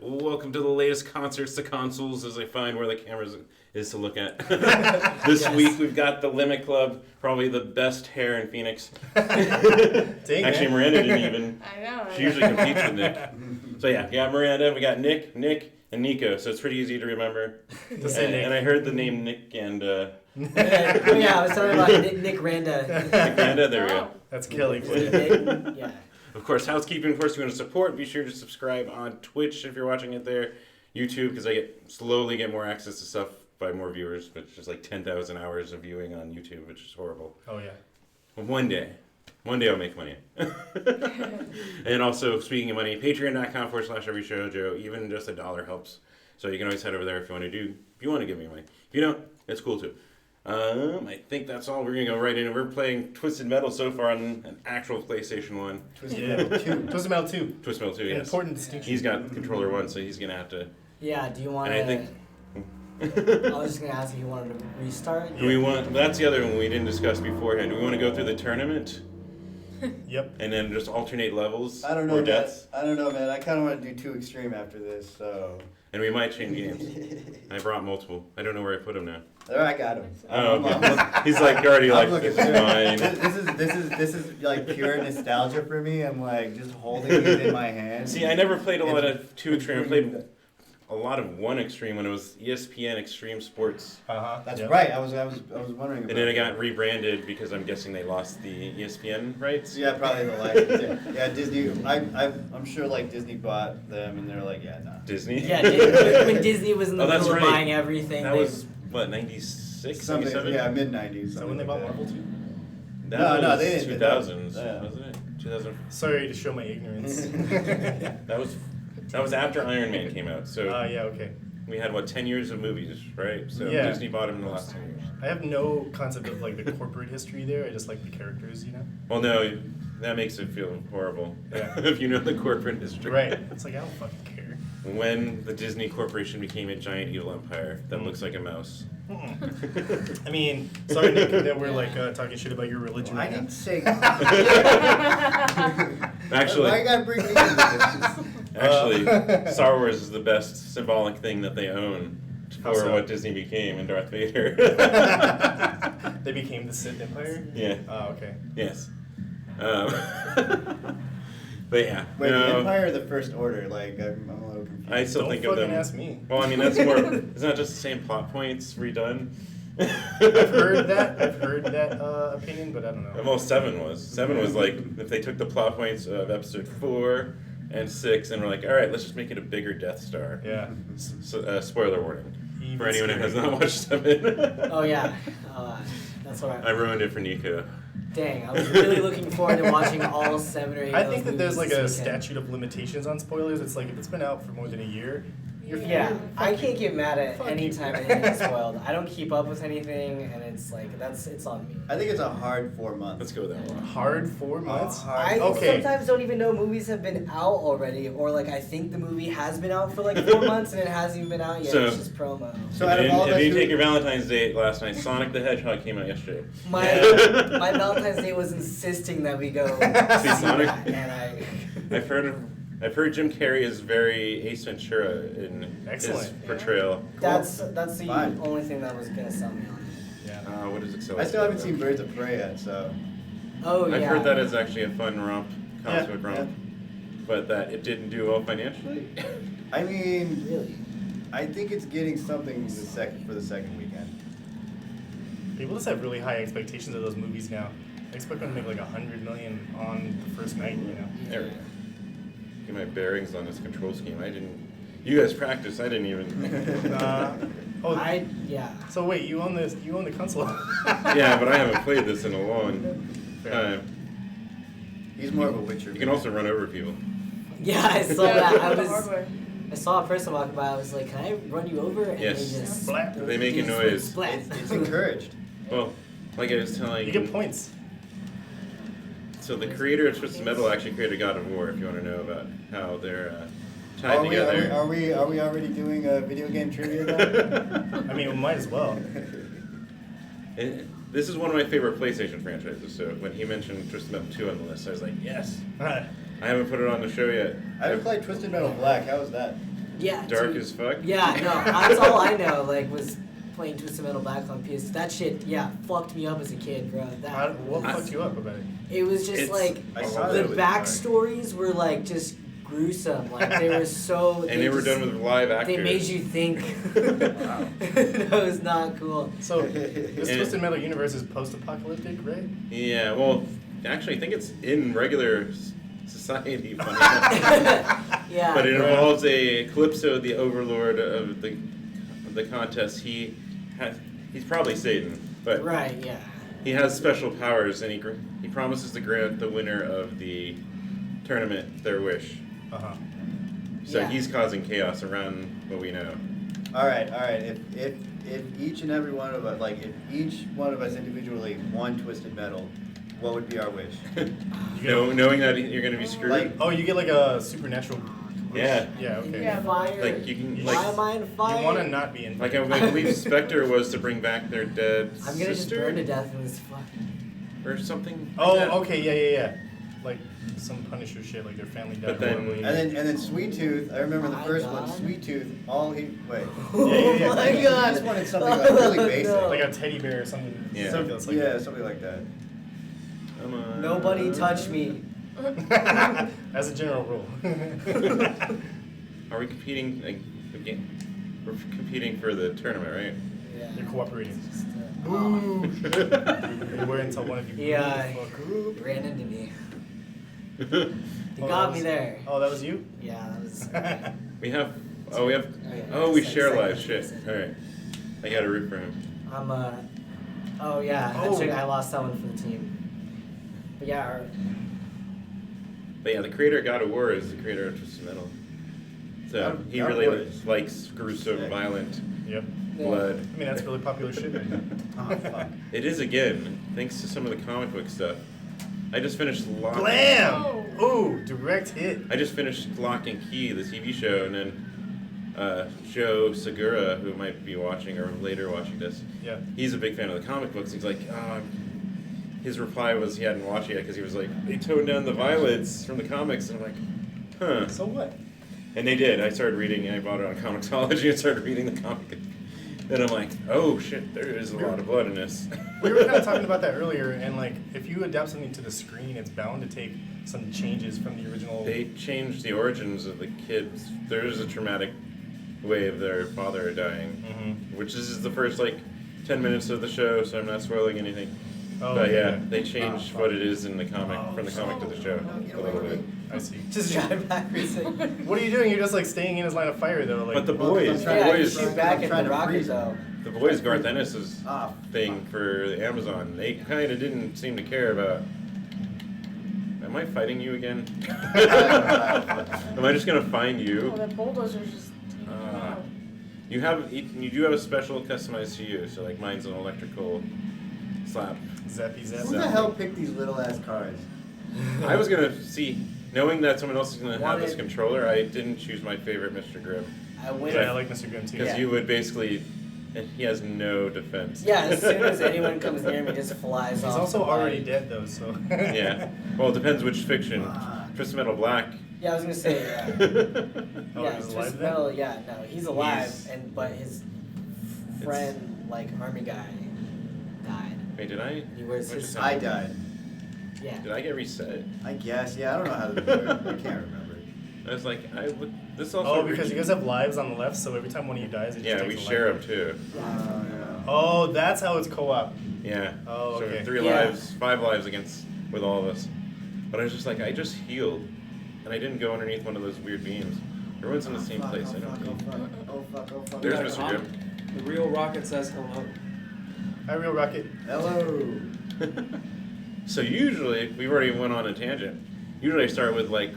welcome to the latest concerts to consoles as I find where the cameras is to look at. This week we've got the Limit Club, probably the best hair in Phoenix. Actually, Miranda didn't even. I know. She usually competes with Nick. So yeah, Miranda, we got Nick, and Nico, so it's pretty easy to remember. And I heard the name Nick and... I was talking about Nick Randa. Nick Randa, there we go. That's killing for you. Yeah. Of course, housekeeping, of course, if you want to support, be sure to subscribe on Twitch if you're watching it there. YouTube, because I slowly get more access to stuff by more viewers, but it's just like 10,000 hours of viewing on YouTube, which is horrible. Oh, yeah. But one day I'll make money. And also, speaking of money, patreon.com/everyshowjoe. Even just $1 helps. So you can always head over there if you want to give me money. If you don't, it's cool too. I think that's all. We're going to go right in. We're playing Twisted Metal so far on an actual PlayStation 1. Twisted Metal 2. Twisted Metal 2. Twisted Metal 2, yes. Important distinction. He's got controller 1, so he's going to have to... Yeah, do you want to... I was just going to ask if you wanted to restart. Do we want... That's the other one we didn't discuss beforehand. Do we want to go through the tournament? Yep. And then just alternate levels? I don't know, or deaths? I don't know, man. I kind of want to do 2 Xtreme after this, so... And we might change games. I brought multiple. I don't know where I put them now. There, I got him. Oh, okay. He's like already like, this is mine. This is like pure nostalgia for me. I'm like just holding it in my hand. See, I never played a lot of 2 Xtreme. I played a lot of 1 Xtreme when it was ESPN Extreme Sports. That's right. I was wondering about and then it got rebranded because I'm guessing they lost the ESPN rights. Yeah, probably the license. Yeah, Disney. I'm sure like Disney bought them and they're like, yeah, no. Disney? Yeah, when Disney was in the middle of buying everything. That was, what, 96, 97? Yeah, mid-90s. So when they bought Marvel too? No, they didn't. 2000s, Yeah. wasn't it? 2000. Sorry to show my ignorance. That was after Iron Man came out, so yeah, okay. we had, 10 years of movies, right? So Yeah. Disney bought them in the last 10 years. I have no concept of like the corporate history there. I just like the characters, Well, no, that makes it feel horrible. Yeah. If you know the corporate history. Right. It's like, I don't fucking care. When the Disney Corporation became a giant evil empire that looks like a mouse. I mean, sorry, Nick, that we're like talking shit about your religion. I right now. didn't say. Actually, why you gotta bring me into this? Actually, Star Wars is the best symbolic thing that they own for what Disney became in Darth Vader. They became the Sith Empire? Yeah. Oh, okay. Yes. But yeah. Wait, the Empire or the First Order? Like, I'm a little confused. I still think of them. Don't fucking ask me. Well, I mean, that's more. It's not just the same plot points redone. I've heard that opinion, but I don't know. Well, 7 was. 7 was like, if they took the plot points of episode 4 and 6 and were like, all right, let's just make it a bigger Death Star. Yeah. So, spoiler warning. Even For anyone who has scary. not watched 7. Oh, yeah. That's what I ruined it for Nico. Dang, I was really looking forward to watching all 7 or 8 I of those think that there's like movies a this weekend. statute of limitations on spoilers. It's like if it's been out for more than a year, you're Yeah, I can't get mad at Fuck any you. time anything gets spoiled. I don't keep up with anything, and it's like it's on me. I think it's a hard 4 months. Let's go with that one. hard 4 months. I Okay. sometimes don't even know movies have been out already, or like I think the movie has been out for like 4 months and it hasn't even been out yet. So- It's just promo. So out of all If this, you take your Valentine's Day last night, Sonic the Hedgehog came out yesterday. My Valentine's Day was insisting that we go see Sonic? that, and I've heard Jim Carrey is very Ace Ventura in his Excellent. portrayal. that's the Fine. only thing that was gonna sell me on it. Yeah. What is it? I still haven't seen Birds of Prey yet, so. Oh yeah. I've heard that is actually a fun romp, comic Yeah, romp, but that it didn't do well financially. I mean, Really? I think it's getting something for the second weekend. People just have really high expectations of those movies now. I expect them to make like $100 million on the first night, There we go. Get my bearings on this control scheme. You guys practiced. I didn't even. Yeah. So wait, you own this? You own the console? Yeah, but I haven't played this in a long time. He's more of a Witcher. You can also run over people. Yeah, I saw that. Hardware. I saw a person walk by. I was like, "Can I run you over?" And Yes. they just Splat. They make a do noise. Splat. It's encouraged. Well, like I was telling You get points. So the creator of Twisted Metal actually created God of War. If you want to know about how they're tied together. Are we already doing a video game trivia now? I mean, we might as well. This is one of my favorite PlayStation franchises. So when he mentioned Twisted Metal 2 on the list, I was like, yes. I haven't put it on the show yet. I haven't played Twisted Metal Black. How was that? Yeah. dark dude. as fuck. Yeah, no, that's all I know. Like, was playing Twisted Metal Black on PS. That shit, yeah, fucked me up as a kid, bro. What fucked you up about it? It was just like I saw the that with backstories were like just gruesome. Like they were so. And they were just- done with live actors. They made you think. Wow. That was not cool. So this And- Twisted Metal universe is post-apocalyptic, right? Yeah, well, actually, I think it's in regular society, funny enough. Yeah. But it involves a Calypso, the overlord of the contest. He's probably Satan, but Right. Yeah. he has special powers, and he promises to grant the winner of the tournament their wish. Uh-huh. So Yeah. he's causing chaos around what we know. All right. If each and every one of us, like if each one of us individually won Twisted Metal, what would be our wish? Knowing that you're going to be screwed. Like- Oh, you get like a supernatural wish? Yeah. Yeah, okay. Yeah. Fire. Like you can, You Why like, am I in fire? You want to not be in like I believe Spectre was to bring back their dead I'm gonna just sister burn to death in this fuck. or something. Oh, like that. okay, yeah. Like some Punisher shit, like their family died But then- horribly. And then Sweet Tooth. I remember the My first one. God. Sweet Tooth. All he wait. Yeah. Oh my He god. just wanted something like really basic. No. like a teddy bear or something. Yeah. ridiculous like Yeah, something like that. Come on. Nobody touch me. that. As a general rule. Are we competing? We're competing for the tournament, right? Yeah. You're cooperating. Just, You were until one of you. Yeah. Fuck. ran into me. You Oh, got that me was- there. Oh, that was you? Yeah, that was. we have. Oh, we have. Oh, we share live. Shit. All right. I got to root for him. I'm Oh yeah, Oh. I lost someone for the team. But yeah, But yeah, the creator of God of War is the creator of Twisted Metal. So he God of really War is likes gruesome, sick. violent Yep. blood. I mean, that's really popular shit right now. Oh fuck. It is again, thanks to some of the comic book stuff. I just finished Lock. Blam! Oh. Ooh, direct hit. I just finished Lock and Key, the TV show, and then Joe Segura, who might be watching or later watching this, Yeah. he's a big fan of the comic books. He's like, his reply was he hadn't watched it yet because he was like, they toned down the violence from the comics, and I'm like, huh. So what? And they did. I started reading. I bought it on Comixology and started reading the comic. And I'm like, oh shit, there is a lot of blood in this. We were kind of talking about that earlier, and like, if you adapt something to the screen, it's bound to take some changes from the original. They changed the origins of the kids. There is a traumatic way of their father dying, Mhm. which is the first like 10 minutes of the show, so I'm not spoiling anything. Oh, But yeah, okay. they changed what it is in the comic, from the comic to the show Get a away little from bit. me. I see. just drive backwards. Like, What are you doing? You're just like staying in his line of fire, though. Like, But the Well, boys, I'm trying the to- boys, shoot back I'm at trying the to rocket freeze though. the boys, Garth Ennis's Ah, thing for the Amazon, they kind of didn't seem to care about. Am I fighting you again? Am I just gonna find you? Oh, the bulldozer's just taking it Ah. out. You do have a special customized to you, so like mine's an electrical slap. zappy zap. Who the hell picked these little ass cars? I was gonna see, knowing that someone else is gonna have this Wanted- controller, I didn't choose my favorite Mr. Grimm I went. Yeah, I like Mr. Grimm too. because Yeah. you would basically, he has no defense. Yeah, as soon as anyone comes near me, just flies He's off. also the body. already dead, though, so. Yeah. Well, it depends which fiction. Twisted Metal Black. Yeah, I was gonna say. Oh, Yeah, he was alive Twisted then? Metal. Yeah, no, he's alive, He's- but his friend, like army guy, died. Wait, did I? He wears what his- just I happened? died. Yeah. Did I get reset? I guess. Yeah, I don't know how to do it. I can't remember. I was like, this also. Oh, because you guys have lives on the left, so every time one of you dies, it just Yeah, takes we a share them life. too. Yeah. Oh, that's how it's co-op. Yeah. Oh, So okay. 5 lives against with all of us. But I was just like, I just healed, and I didn't go underneath one of those weird beams. Everyone's in the same place. I don't need. Oh fuck, oh fuck. There's Yeah, Mr. Tom. Grimm. The real Rocket says hello. Hi, Real Rocket. Hello. So usually, we've already went on a tangent. Usually I start with like,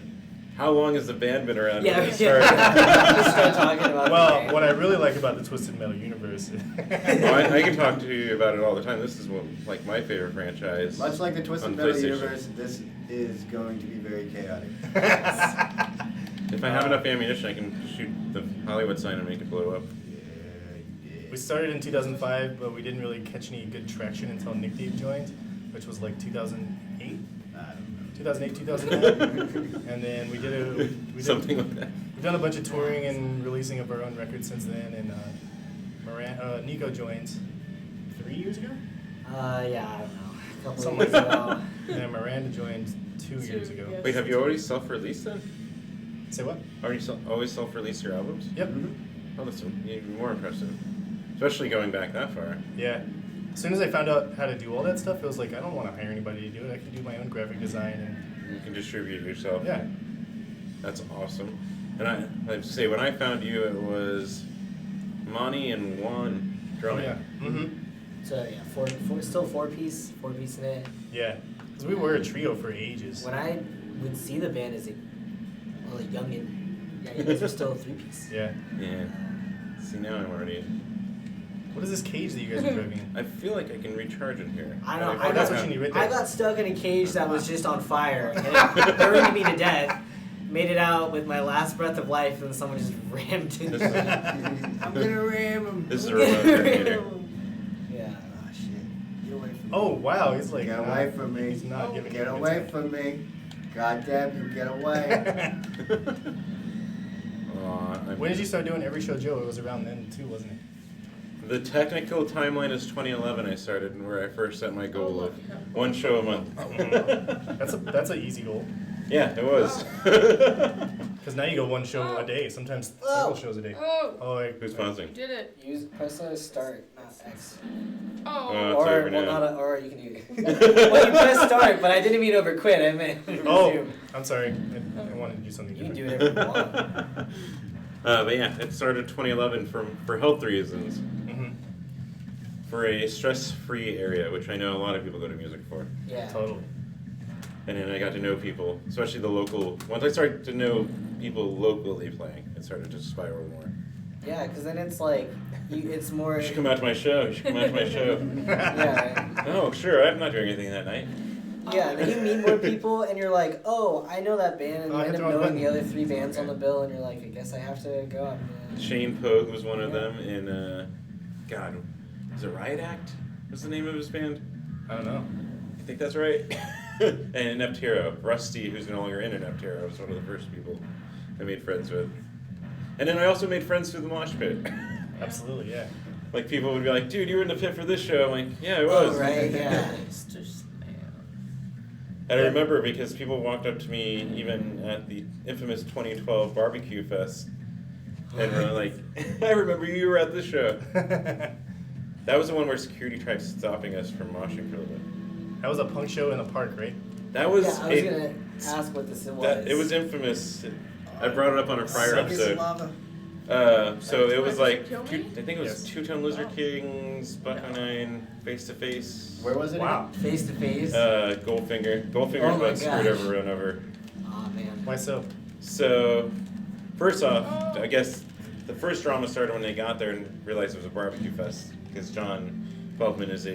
how long has the band been around? Yeah, when it yeah. started? Just start talking about the Well, game. what I really like about the Twisted Metal universe. Well, I can talk to you about it all the time. This is like my favorite franchise. Much like the on Twisted Metal PlayStation. universe, this is going to be very chaotic. If I have enough ammunition, I can shoot the Hollywood sign and make it blow up. We started in 2005, but we didn't really catch any good traction until Nick Dave joined, which was like 2008, I don't know. 2008, 2009, and then we did Something like that. We've done a bunch of touring and releasing of our own records since then, and Nico joined 3 years ago? Yeah, I don't know. A couple Something of like years ago. And Miranda joined 2 years ago. yeah. Wait, have you already self-released then? Say what? Always self-released your albums? Yep. Oh, that's even more impressive. Especially going back that far. Yeah. As soon as I found out how to do all that stuff, it was like, I don't want to hire anybody to do it. I can do my own graphic design and You can distribute yourself. yeah. That's awesome. And I have to say, when I found you, it was Monty and Juan Oh drumming. yeah. Mm-hmm. So yeah, still four piece in it. Yeah. Because we were a trio for ages. When I would see the band as a youngin, yeah, you guys were still a 3-piece. Yeah. Yeah. See, now I'm already... What is this cage that you guys are driving in? I feel like I can recharge in here. I know. Oh, that's what you need right there. I got stuck in a cage that was just on fire, and it burned me to death. Made it out with my last breath of life, and someone just rammed into This- me. I'm gonna ram him. This is a remote terminator. Yeah. Oh shit! Get away from me. Oh wow, he's like Get away from me. He's not giving Get you away consent. from me. God damn you, get away. When did you start doing Every Show Joe? It was around then too, wasn't it? The technical timeline is 2011 I started, where I first set my goal of one show a month. That's an easy goal. Yeah, it was. Because now you go one show a day, sometimes several shows a day. Oh, Oh, wait. Who's pausing? you did it. Press start, not X. Oh. It's over Or well, now. or you can do it. Well, you press start, but I didn't mean over quit. I meant Oh, resume. I'm sorry. I wanted to do something You can different. do whatever you want. But yeah, it started 2011 for health reasons, Mm-hmm. for a stress-free area, which I know a lot of people go to music for. Yeah. Totally. And then I got to know people, especially the local. Once I started to know people locally playing, it started to spiral more. Yeah, because then it's like, it's more. You should come out to my show. You should come out to my show. Yeah. Right. Oh, sure. I'm not doing anything that night. Yeah, then you meet more people, and you're like, oh, I know that band, and Oh, you I end hit up the wrong knowing the button. other 3 bands on the bill, and you're like, I guess I have to go out. Shane Pogue was one of them in, God, was it Riot Act? What's the name of his band? I don't know. I think that's right. And Inept Hero. Rusty, who's no longer in Inept Hero, was one of the first people I made friends with. And then I also made friends through the mosh pit. Absolutely, yeah. Like, people would be like, dude, you were in the pit for this show. I'm like, yeah, I was. Oh, right, yeah. Mr. Snail. And I remember because people walked up to me even at the infamous 2012 Barbecue Fest and were like, I remember you were at this show. That was the one where security tried stopping us from moshing for a little bit. That was a punk show in a park, right? That was, Yeah, I was going to ask what this was. it was infamous. I brought it up on a prior Suck his episode. lava. So it was like, Kill I Me? think it was Yes. Two-Tone Lizard Kings, Buck-O-Nine, Face to Face, Where was it? Wow. Face to face. Goldfinger. Goldfinger's Oh my got screwed gosh. over, run over. Aw, man. Why so? So, first off, I guess the first drama started when they got there and realized it was a barbecue fest because John Feldman is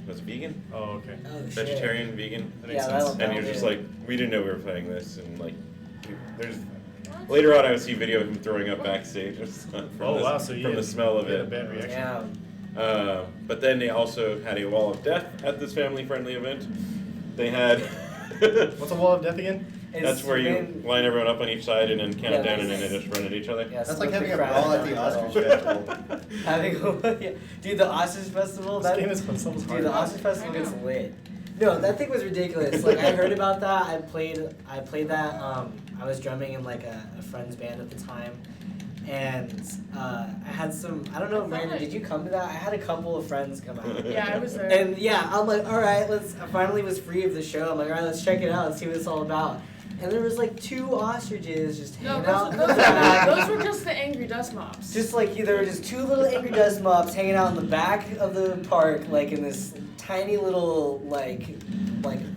was vegan, Oh, okay. Oh, shit. vegetarian, vegan, That makes Yeah, sense. that'll- and he was just Yeah. like, we didn't know we were playing this, and like, there's later on I would see video of him throwing up backstage from, Oh, the, wow, so you from the had- smell of you had a it. bad reaction. Yeah. But then they also had a wall of death at this family-friendly event. They had. What's a wall of death again? That's where you line everyone up on each side and then count Yeah, down and then that's- they just run at each other. Yeah, That's split like the having a crowd brawl at down the middle. Ostrich Festival. Yeah. Dude, the Ostrich Festival, This that, game is fun. So hard. dude, the Ostrich Festival I know. gets lit. No, that thing was ridiculous. Like, I heard about that. I played that. I was drumming in like a friend's band at the time, and I had some. I don't know, Miranda, did you come to that? I had a couple of friends come out. Yeah, I was there. And yeah, I'm like, all right, I finally was free of the show. I'm like, all right, let's check it out. Let's see what it's all about. And there was like 2 ostriches just no, hanging out. those, in those, the back. those were just the angry dust mops. Just like there were just 2 little angry dust mops hanging out in the back of the park, like in this tiny little like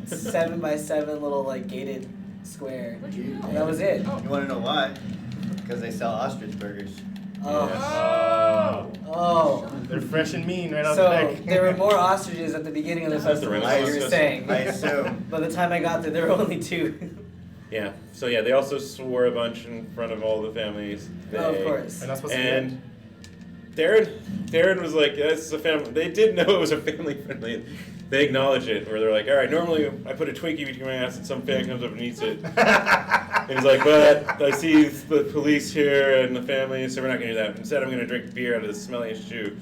7x7 little like gated square. What'd you know? And that was it. Oh. You want to know why? Because they sell ostrich burgers. Oh. Oh. Oh. They're fresh and mean right off the So back. there were more ostriches at the beginning of the That's the festival, Renaissance like you were Festival. saying. I assume. By the time I got there, there were only 2. Yeah. So yeah, they also swore a bunch in front of all the families. Oh, of They- course. We're not supposed to And Darren was like, "This is a family." They did know it was a family friendly. They acknowledge it, where they're like, "All right, normally I put a Twinkie between my ass and some fan comes up and eats it." And he's like, but I see the police here and the family, so we're not going to do that. Instead, I'm going to drink beer out of the smelliest shoe.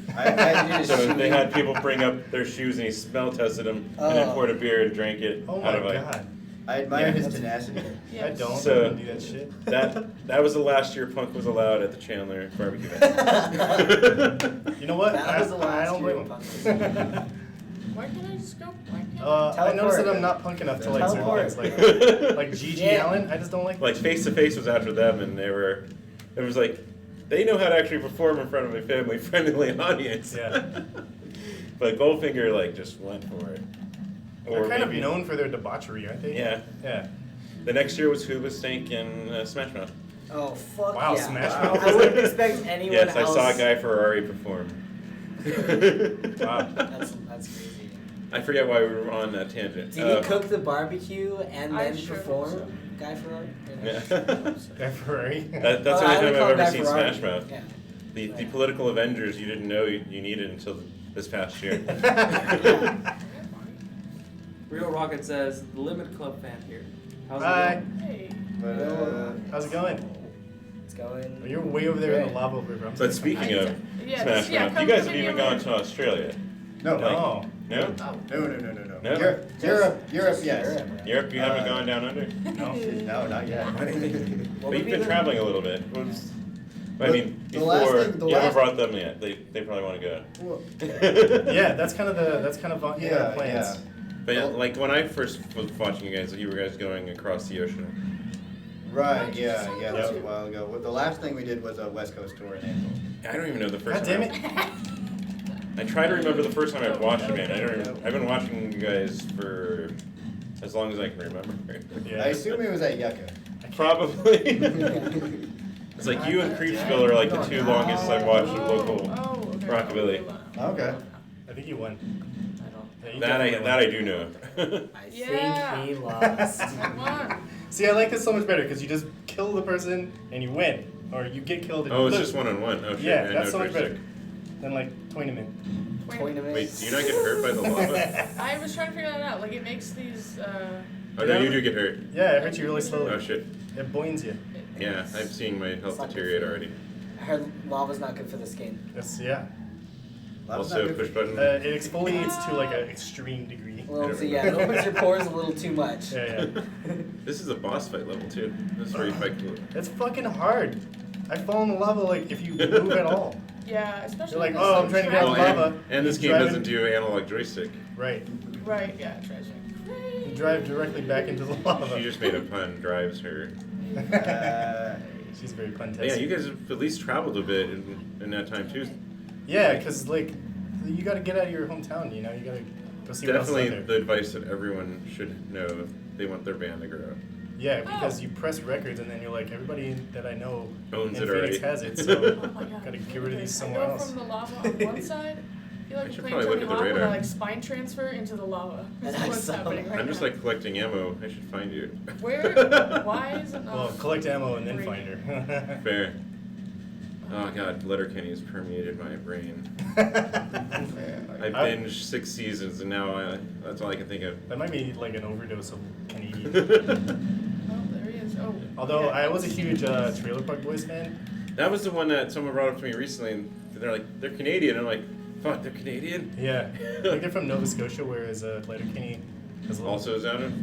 So they had people bring up their shoes, and he smell tested them, and then poured a beer and drank it Oh out my of like. God. I admire his tenacity. I don't So- do that shit. That was the last year punk was allowed at the Chandler barbecue. You know what? That was the I last don't year blame Punk was him. Why can't I just go? Why can't I noticed that Teleport. I'm not punk enough to like certain Teleport. things, like Gigi Yeah. Allen. I just don't like. Like Face to Face was after them, and it was like they know how to actually perform in front of a family friendly audience. Yeah. But Goldfinger like just went for it. They're kind of maybe- known for their debauchery, aren't they? Yeah. Yeah. The next year was Hoobastank and Smash Mouth. Oh fuck Wow, yeah! Smash I Mouth. wouldn't expect anyone Yes, else. I saw a Guy Ferrari perform. Wow. That's crazy. I forget why we were on that tangent. Did he cook the barbecue and I then sure perform? hope so. Guy Ferrari? Yeah. Guy Ferrari. That's the Oh, only I time would I've call ever Guy seen Ferrari. Smash Mouth. Yeah. The political Avengers you didn't know you needed until this past year. Real Rocket says, the Limit Club fan here. How's Hi. it going? Hey. But, How's it going? It's going. You're way over there in the lava river. But speaking of Yeah, Smash yeah, Mouth, come you guys to have me even over gone there. to Australia. no, No. No? Oh. no. No? Europe, yes. Europe, you haven't gone down under? No, not yet. What But would you've be been the- traveling a little bit. I mean, The last before thing- the you haven't last- brought them yet. They probably want to Well, go. Yeah, that's kind of in Yeah, our plans. yeah. But yeah, like when I first was watching you guys going across the ocean. Right, Why'd you yeah, decide that to was do? a while ago. Well, the last thing we did was a West Coast tour in April. I don't even know the first God time. damn it. I try to remember the first time I watched it, man. I've been watching you guys for as long as I can remember. Yeah. I assume it was at Yucca. Probably. It's like you and Creepsville are like the two longest I've watched of local. Oh, okay. Rockabilly. Okay. I think you won. I don't. Yeah, you That definitely I won. do know. I Yeah. think he lost. Come on. See, I like this so much better because you just kill the person and you win, or you get killed and Oh, you it's lose. just 1-on-1. Oh shit. Yeah, I that's know so much joystick. better than like tournament. Tournament. Wait, do you not get hurt by the lava? I was trying to figure that out. Like, it makes these, Oh no, you do get hurt. Yeah, it hurts you really slowly. Oh shit. It buoys you. Yeah, I'm seeing my health It's not good deteriorate for you. already. I heard lava's not good for the skin. That's yeah. Lava's Also, not good push for- button. It exfoliates to like an extreme degree. Well, don't so yeah, it remember. opens your pores a little too much. Yeah, This is a boss fight level too. This is where you fight. It's fucking hard. I fall in the lava like if you move at all. yeah, especially. You're like, with oh, some I'm trying to get travel- out of lava. and this You game drive doesn't do analog joystick. Right. Right, yeah, treasure. You drive directly back into the lava. She just made a pun. Drives her. She's very But fantastic. yeah, you guys have at least traveled a bit in that time too. Yeah, because like you got to get out of your hometown. You know, you got to go see what else is out Definitely there. the advice that everyone should know if they want their band to grow. Yeah, because you press records and then you're like, everybody that I know Owns in it Phoenix already. has it, so Oh my god. gotta get rid of these I somewhere go else. from the lava on one side. I feel like I should playing probably look Tony at the Hawk when I radar. like spine transfer into the lava. That's That's what's so- happening right I'm just now. like collecting ammo. I should find you. Where? Why is it not? Well, collect ammo and then free? find her. Fair. Oh god, Letterkenny has permeated my brain. I binged 6 seasons and now that's all I can think of. That might be like an overdose of Canadian. Oh, there he is. Oh. Although yeah, I was a that's- huge Trailer Park Boys fan. That was the one that someone brought up to me recently, and they're like, they're Canadian. I'm like, fuck, they're Canadian? Yeah, like they're from Nova Scotia, whereas Letterkenny is a little. Also is out of?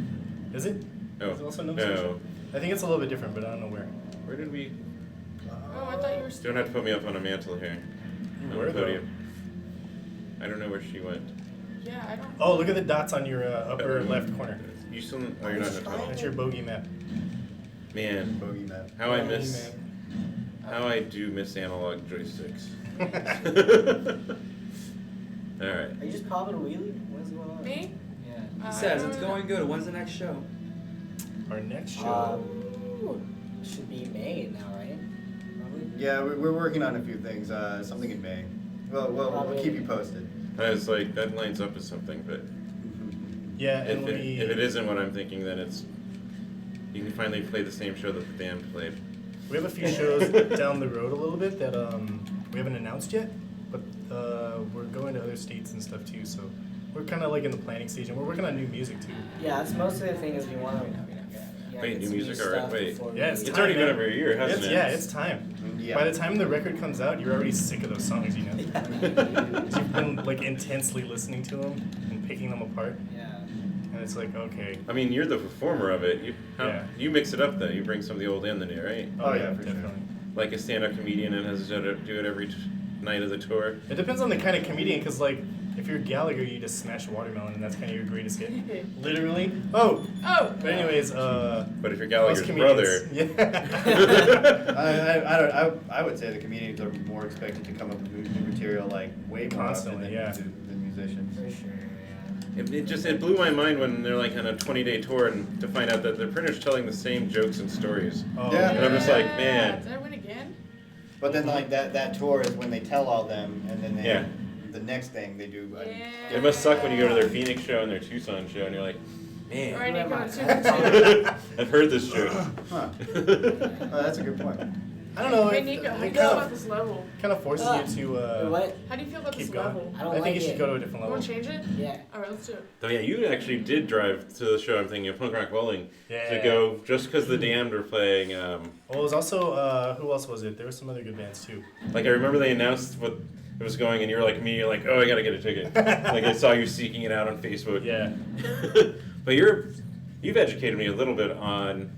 Is it? Oh. Is it also Nova Scotia? No. I think it's a little bit different, but I don't know where. Where did we? Oh, I thought you were. Don't have to put me up on a mantle here. You On were, the though. podium. I don't know where she went. Yeah, I don't. Oh, look at the dots on your upper left corner. You still? Oh, you're not in the tunnel. That's your bogey map. Man, Bogey map. how I Bogey miss. map. How I do miss analog joysticks. All right. Are you just popping a wheelie? What's going on? Me? Yeah. He says it's going good. When's the next show? Our next show. Should be May now, right? Probably. Yeah, we're working on a few things. Something in May. Well, we'll keep you posted. I was like, that lines up with something, but Yeah, if and if it isn't what I'm thinking, then it's you can finally play the same show that the band played. we have a few shows down the road a little bit that we haven't announced yet, but we're going to other states and stuff too. So we're kind of like in the planning stage, and we're working on new music too. Yeah, that's mostly the thing is we want to Yeah, Wait, get new some music? stuff Alright, wait. before we Yeah, it's leave. It's already time, been man. over a year, hasn't it? Yeah, it's time. Yeah. By the time the record comes out, you're already sick of those songs, you know? You've been like intensely listening to them and picking them apart, Yeah. and it's like, okay. I mean, you're the performer of it. Yeah. You mix it up though. You bring some of the old and the new, right? Oh, yeah, for sure. definitely. Like a stand-up comedian and has to do it every night of the tour. It depends on the kind of comedian, because like, if you're Gallagher, you just smash a watermelon, and that's kind of your greatest hit. Literally. Oh. Oh. But anyways, But if you're us Gallagher's comedians- brother, Yeah. I would say the comedians are more expected to come up with new material like way more Constantly, often than musicians. For sure, yeah. it blew my mind when they're like on a 20-day tour and to find out that they're pretty much telling the same jokes and stories. Oh, Yeah. And I'm just like, man. Did I win again? But then like that tour is when they tell all them, and then Yeah. the next thing they do. It must suck when you go to their Phoenix show and their Tucson show and you're like, man, Alright, Nico, Remember, 2 for 2. I've heard this joke. Huh. Oh, that's a good point. I don't know. Hey, it- Nico, how do it you feel about kind this level? of forces you to Wait, what? How do you feel about this keep going. level? I don't I think like you should it. go to a different You level. want to change it? Yeah. Alright, let's do it. So yeah, you actually did drive to the show. I'm thinking of Punk Rock Bowling to Yeah. go just because the Damned were playing. Well, it was also who else was it? There were some other good bands too. Like I remember they announced what it was going, and you were like me, you're like, oh, I gotta get a ticket. Like I saw you seeking it out on Facebook. Yeah. But you've educated me a little bit on.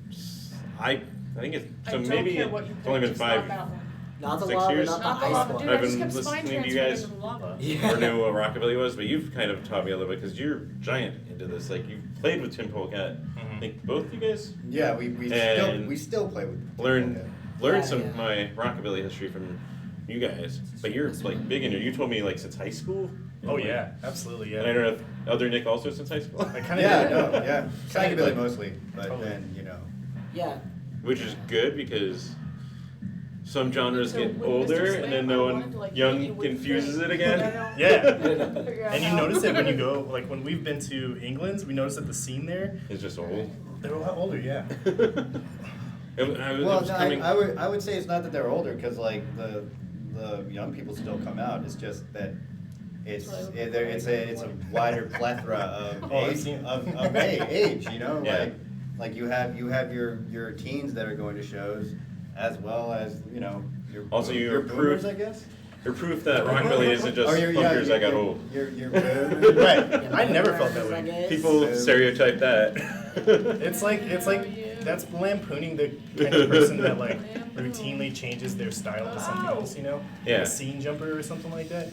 I think it's I so don't maybe care what you it's only been pick, just not 5 that one. Not the 6 lava, years? not the Not the ice lava, one. dude. I I've just been kept spine listening to you transferring guys. into the lava. Yeah. or knew what Rockabilly was, but you've kind of taught me a little bit because you're giant into this. Like you've played with Tim Polecat. I think both you guys Yeah, we And still play with learned Yeah, some yeah. of my Rockabilly history from you guys. But you're like big into it. You told me like since high school. Oh yeah, absolutely. Yeah. And I don't know if other Nick also since high school. I kind of Yeah, no, yeah. Psychobilly like- mostly, but Totally. then Yeah. Which is good because some genres So get with Mr. older Slam, and then I no wanted one to, like, hit young you with confuses things, it but again. I don't Yeah. figure out And you how. notice it when you go, like when we've been to England, we notice that the scene there, It's just old. they're a lot older, yeah. It well, was coming. I would say it's not that they're older because like the young people still come out. It's just that it's a wider plethora of Oh, I've age, seen- of age. You know, Yeah. like you have your teens that are going to shows, as well as your Also, your you're boomers, proof- I guess. You're proof that Rockabilly isn't just Oh, you're- yeah, punkers that got you're- old. You're Right. I never felt that I way. guess. People stereotype that. It's like that's lampooning the kind of person that like routinely changes their style to something else, you know? Yeah. Like a scene jumper or something like that.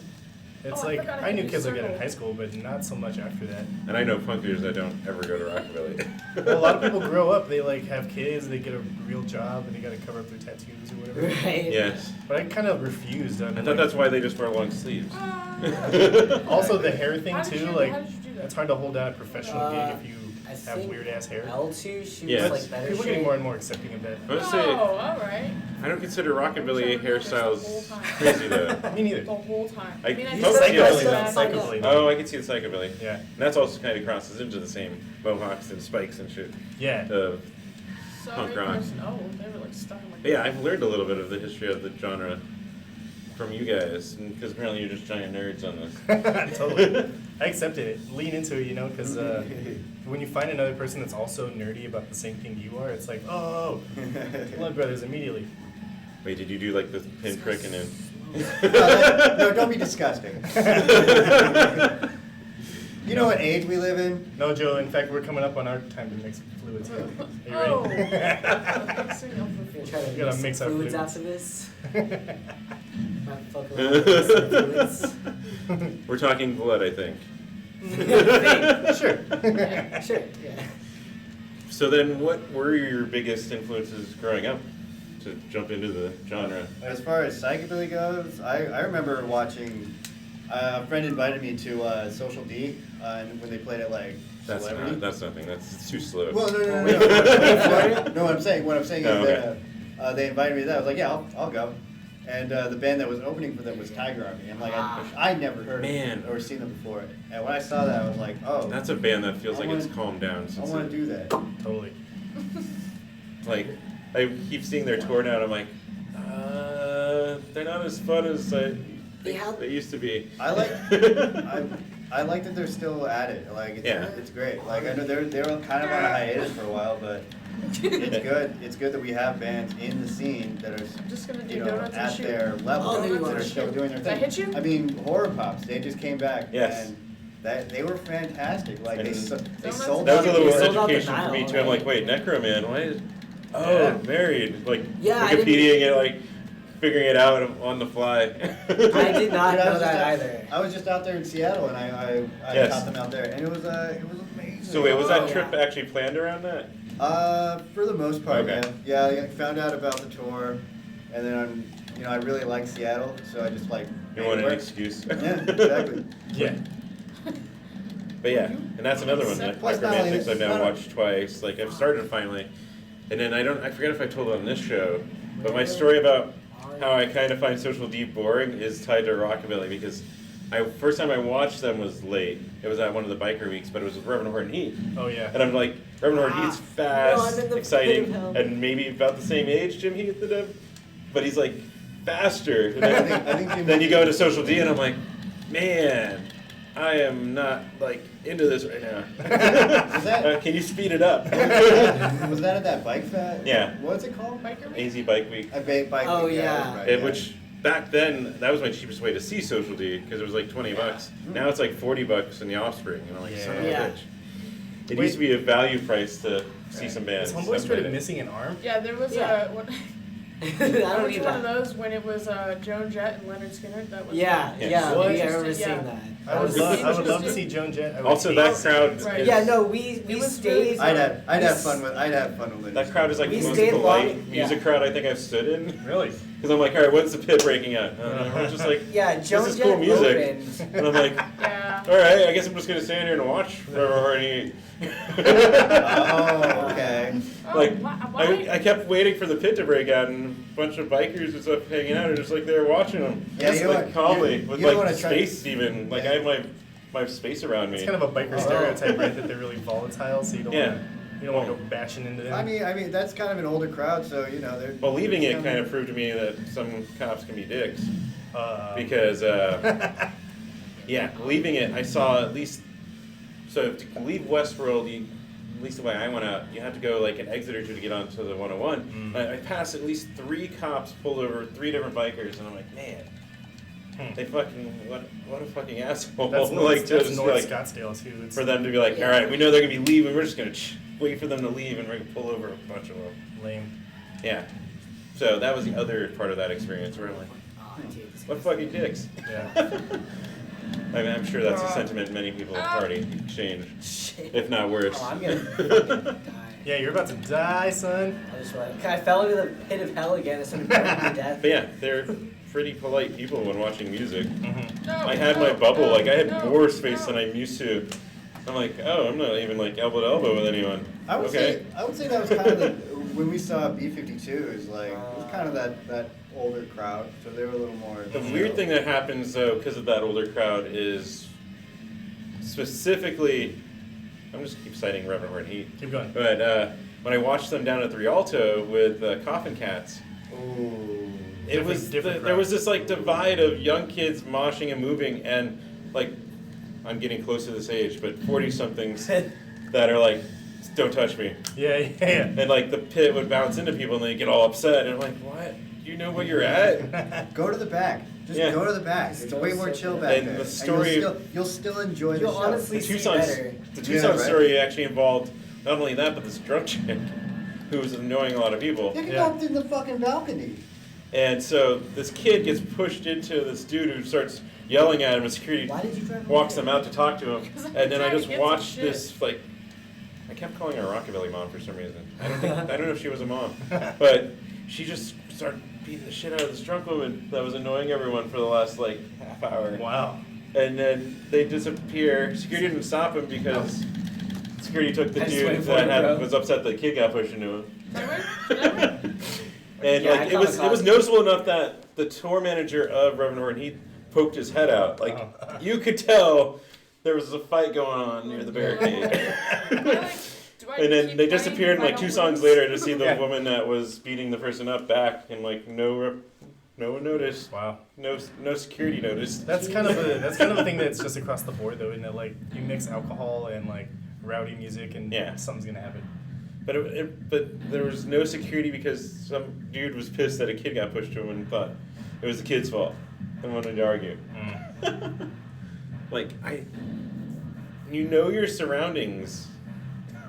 It's Oh, I like forgot I I knew could kids like that in circle. high school, but not so much after that. And I know punkers that don't ever go to Rockabilly. Well, a lot of people grow up, they like have kids, they get a real job, and they gotta cover up their tattoos or whatever. Right. Yes. But I kind of refused. I thought that's why they just wear long sleeves. Also, the hair thing How did too, you- like how did you do that? it's hard to hold down a professional gig if you I have think weird ass hair. L2 shoots Yes. like better People are getting shape. more and more accepting of that. I would Oh, say alright. I don't consider Rockabilly The whole hairstyles time. crazy though. Me neither. The whole time. I- mean, I Psychobilly, just like though. that. Psychobilly. Oh, I can see the Psychobilly. Yeah. And that's also kind of crosses into the same mohawks and spikes and shit. Yeah. Sorry, punk rock. person. Oh, they were like stuck in my. But yeah, I've learned a little bit of the history of the genre from you guys, because apparently you're just giant nerds on this. Totally. I accepted it. Lean into it, you know, because when you find another person that's also nerdy about the same thing you are, it's like, oh, blood brothers immediately. Wait, did you do like the pin prick and then? No, don't be disgusting. You know what age we live in? No, Joe. In fact, we're coming up on our time to mix fluids here. Are you ready? Oh. Mixing up the Gonna try to You gotta mix mix some our fluids fluids. after this. Might fuck around with some fluids. We're talking blood, I think. Sure. Yeah, sure, yeah. So then, what were your biggest influences growing up to jump into the genre? As far as psychobilly goes, I remember watching. A friend invited me to Social D, and when they played it like That's Celebrity. that's nothing. That's too slow. Well, no. Wait for it? No, what I'm saying Oh, is okay. that they invited me to that. I was like, yeah, I'll go. And the band that was opening for them was Tiger Army. And like, I never heard Man. of them or seen them before. And when I saw that, I was like, oh, That's a band that feels I like wanna- it's calmed down I since. want to do that. Totally. Like, I keep seeing their tour now, and I'm like, they're not as fun as they used to be. I like that they're still at it. Like, Yeah. it's great. Like, I know they were kind of on a hiatus for a while, but It's good. It's good that we have bands in the scene that are, I'm just gonna do you know, donuts and at shoot. their level Oh, there you that are. are still doing their Did I thing. hit you? I mean, Horror Pops. They just came back. Yes. And they were fantastic. Like they And Donuts? sold That was a out. little They sold out the education for me Nile, too. I'm like, right? wait, Necroman, why is... Oh, Yeah. married. Like, Yeah, I didn't- Wikipediaing it, like, figuring it out on the fly. I did not Dude, I know was just that out- either. I was just out there in Seattle, and I Yes. caught them out there, and it was amazing. So wait, was Oh, that trip yeah. actually planned around that? For the most part, Okay. yeah. I found out about the tour, and then I really like Seattle, so I just like. You made it wanted an work. excuse. Yeah, exactly. Yeah. But yeah, and that's another one that Plus, not only Necromantics I've now not- watched twice. Like I've started finally, and then I forget if I told it on this show, but my story about how I kind of find Social Deep boring is tied to Rockabilly because first time I watched them was late. It was at one of the biker weeks, but it was with Reverend Horton Heat. Oh yeah. And I'm like, Reverend Horton Heat's No, I'm fast, in the pit exciting, of hell. and maybe about the same age Jim Heath did him, but he's like faster. And I think Jim then you Heath- go to Social D and I'm like, man, I am not like into this right now. Was that- Can you speed it up? Was that at that bike fest? Yeah. What's it called? Biker AZ Bike Week. A bike. Oh, week, yeah. that's right, And yeah. which back then that was my cheapest way to see Social D because it was like $20. Now it's like $40 in the Offspring, and I'm like, son of a Yeah. bitch. It Wait. used to be a value price to see some bands. Is Homeboy started Separated. missing an arm? Yeah, there was Yeah. one. I I don't went need to one of that. those when it was Joan Jett and Leonard Skinner. That was Yeah, Yeah. yeah, What? I remember Yeah. seeing that. I would was love. I would interesting. love to see Joan Jett. I would Also, hate that to see crowd it. Right. is, Yeah, no, we It was stayed. really I'd we have fun with that crowd is like We the most stayed polite long- music yeah. crowd I think I've stood in. Really? Because I'm like, all right, when's the pit breaking out? And I'm just like, Yeah, Joan this is Jett cool music. opened. And I'm like, Yeah. all right, I guess I'm just gonna stand here and watch Forever Horny. Oh, okay. Oh, Like, why? I kept waiting for the pit to break out, and a bunch of bikers and stuff hanging out, and just like there watching them, Yeah, just you like don't- calmly you- with you don't like wanna try- space even. Like Yeah. I have my space around me. It's kind of a biker Oh. stereotype, right? That they're really volatile, so you don't Yeah. want to go bashing into them. I mean that's kind of an older crowd, so they're. Well, leaving it kind of proved to me that some cops can be dicks. Because yeah, leaving it, I saw at least. So to leave Westworld, at least the way I went out, you have to go like an exit or two to get onto the 101. I passed at least 3 cops pull over 3 different bikers, and I'm like, man, they fucking what a fucking asshole! That's North, like that's just North like Scottsdale too. It's for them to be like, all right, we know they're gonna be leaving. We're just gonna wait for them to leave, and we're gonna pull over a bunch of them. lame. Yeah. So that was the other part of that experience where I'm like, Oh, I hate this what guy. fucking dicks. Yeah. I mean, I'm sure that's a sentiment many people at the party exchange, Shit. if not worse. Oh, I'm gonna fucking die. Yeah, you're about to die, son. I fell into the pit of hell again and started burning to death. But yeah, they're pretty polite people when watching music. No, I had no, my bubble, no, like I had no, more space no. than I'm used to. I'm like, oh, I'm not even like elbow to elbow with anyone. I would Okay. say that was kind of the when we saw B-52 is like it was kind of that older crowd, so they were a little more. The weird thing that happens though, because of that older crowd, is specifically, I'm just keep citing Reverend Horton Heat. Keep going. But when I watched them down at the Rialto with Coffin Cats, Ooh. it was different there was crowd. this like divide of young kids moshing and moving, and like I'm getting close to this age, but 40-somethings that are like, don't touch me, Yeah, yeah, yeah. and like the pit would bounce into people and they get all upset, and I'm like, what? Do you know where you're at? Go to the back. Just Yeah. go to the back. It's way more chill back And there. the story- you'll still enjoy the You'll show. honestly The see Tucson, better. the Tucson right. story actually involved not only that, but this drunk chick who was annoying a lot of people. You can Yeah. go up to the fucking balcony. And so this kid gets pushed into this dude who starts yelling at him, and security Why did you drive walks away? them out to talk to him. 'Cause I'm And then I trying to just get some watched shit. this, like, I kept calling her a Rockabilly mom for some reason. I don't know if she was a mom, but she just started beating the shit out of this drunk woman that was annoying everyone for the last like half hour. Wow. And then they disappear. Security didn't stop him because security took the I just dude waited for that it, bro. was upset the kid got pushed into him. And Yeah, I like caught it the was cops. noticeable enough that the tour manager of Reverend Horton, he poked his head out. Like Oh. you could tell there was a fight going on near the barricade. And then they disappeared, and like 2 songs later, to see the Yeah. woman that was beating the person up back, and like no one noticed, Wow. no security noticed. That's kind of a thing that's just across the board though, isn't it? Like you mix alcohol and like rowdy music and Yeah. something's gonna happen. But there was no security because some dude was pissed that a kid got pushed to him and thought it was the kid's fault and wanted to argue. Like, you know your surroundings.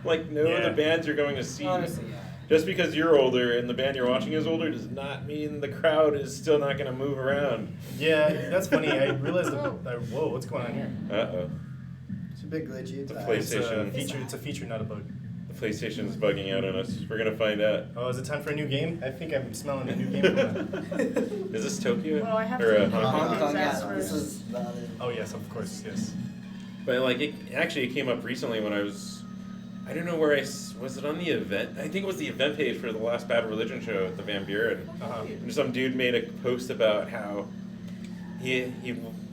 Like, know the bands you're going to see. Honestly, yeah. Just because you're older and the band you're watching is older does not mean the crowd is still not going to move around. Yeah, that's funny. I realized whoa, what's going on here? Uh-oh. It's a bit glitchy. The It's PlayStation. It's a feature, not a bug. The PlayStation's bugging out on us. We're going to find out. Oh, is it time for a new game? I think I'm smelling a new game coming out. Is this Tokyo? Well, I have or to Hong Kong? Hong Kong, Ask yeah. first. This is the other. Oh yes, of course, yes. But like it came up recently when I don't know where was it on the event? I think it was the event page for the last Bad Religion show at the Van Buren. And some dude made a post about how he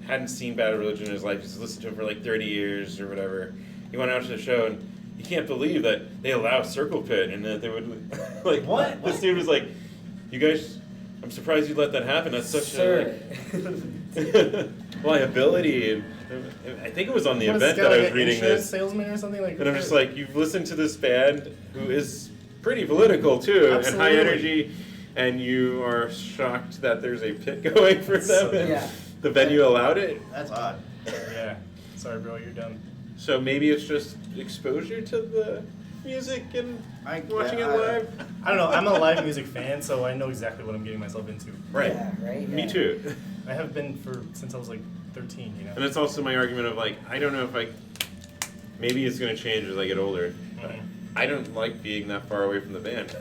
hadn't seen Bad Religion in his life. He's listened to it for like 30 years or whatever. He went out to the show and he can't believe that they allow Circle Pit and that they would like What? This dude was like, "You guys, I'm surprised you let that happen. That's such a liability." And I think it was on the What, is event this guy that I like was an reading insurance this. salesman or something like. And I'm just like, you've listened to this band who is pretty political too, and high Absolutely. energy, and you are shocked that there's a pit going for them, and Yeah. the venue allowed it. That's odd. Yeah. Sorry, bro, you're done. So maybe it's just exposure to the music and watching it live. I don't know. I'm a live music fan, so I know exactly what I'm getting myself into. Right. Yeah, right. Me yeah. too. I have been since I was like 13. You know. And it's also my argument of like, I don't know if maybe it's gonna change as I get older. But I don't like being that far away from the band.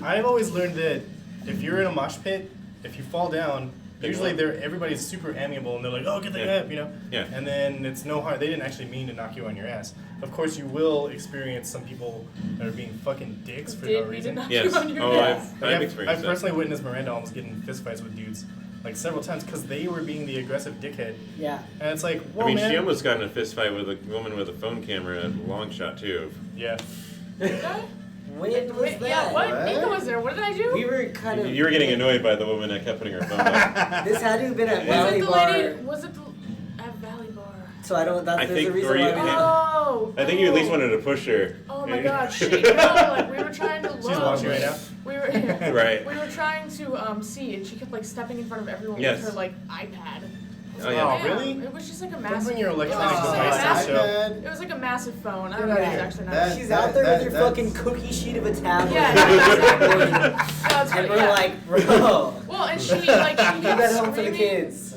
I've always learned that if you're in a mosh pit, if you fall down, They usually won't. everybody's super amiable and they're like, "Oh, get the Yeah. up," you know. Yeah. And then it's no harm. They didn't actually mean to knock you on your ass. Of course, you will experience some people that are being fucking dicks for no reason. Yes. Oh, Yeah. I've experienced I've that. personally witnessed Miranda almost getting fistfights with dudes, like several times, because they were being the aggressive dickhead. Yeah. And it's like, I whoa, mean, man. she almost got in a fist fight with a woman with a phone camera at a long shot too. Yeah. When was that? Yeah, what? What? Nico was there. What did I do? We were kind of. You were getting annoyed by the woman that kept putting her phone up. This had to have been at Was Valley was it the Bar. lady? Was it at Valley Bar? So I don't. That's I there's a think- reason or you- why we didn't. Oh. I think you at least wanted to push her. Oh my God! She no, like we were trying to look. She's watching right now. We were Right. We were trying to see, and she kept like stepping in front of everyone Yes. with her like iPad. I was Oh, like, yeah. Oh, "Damn." really? It was just like a Don't massive. bring your it was electronic just like a device to the massive- show. It was like a massive phone. I don't know if it's actually not. She's out there with her that's- fucking cookie sheet of a tablet. Yeah, exactly. No, it's And good, we're yeah. like, bro, Well, and she like she leave kept that home for the screaming. kids.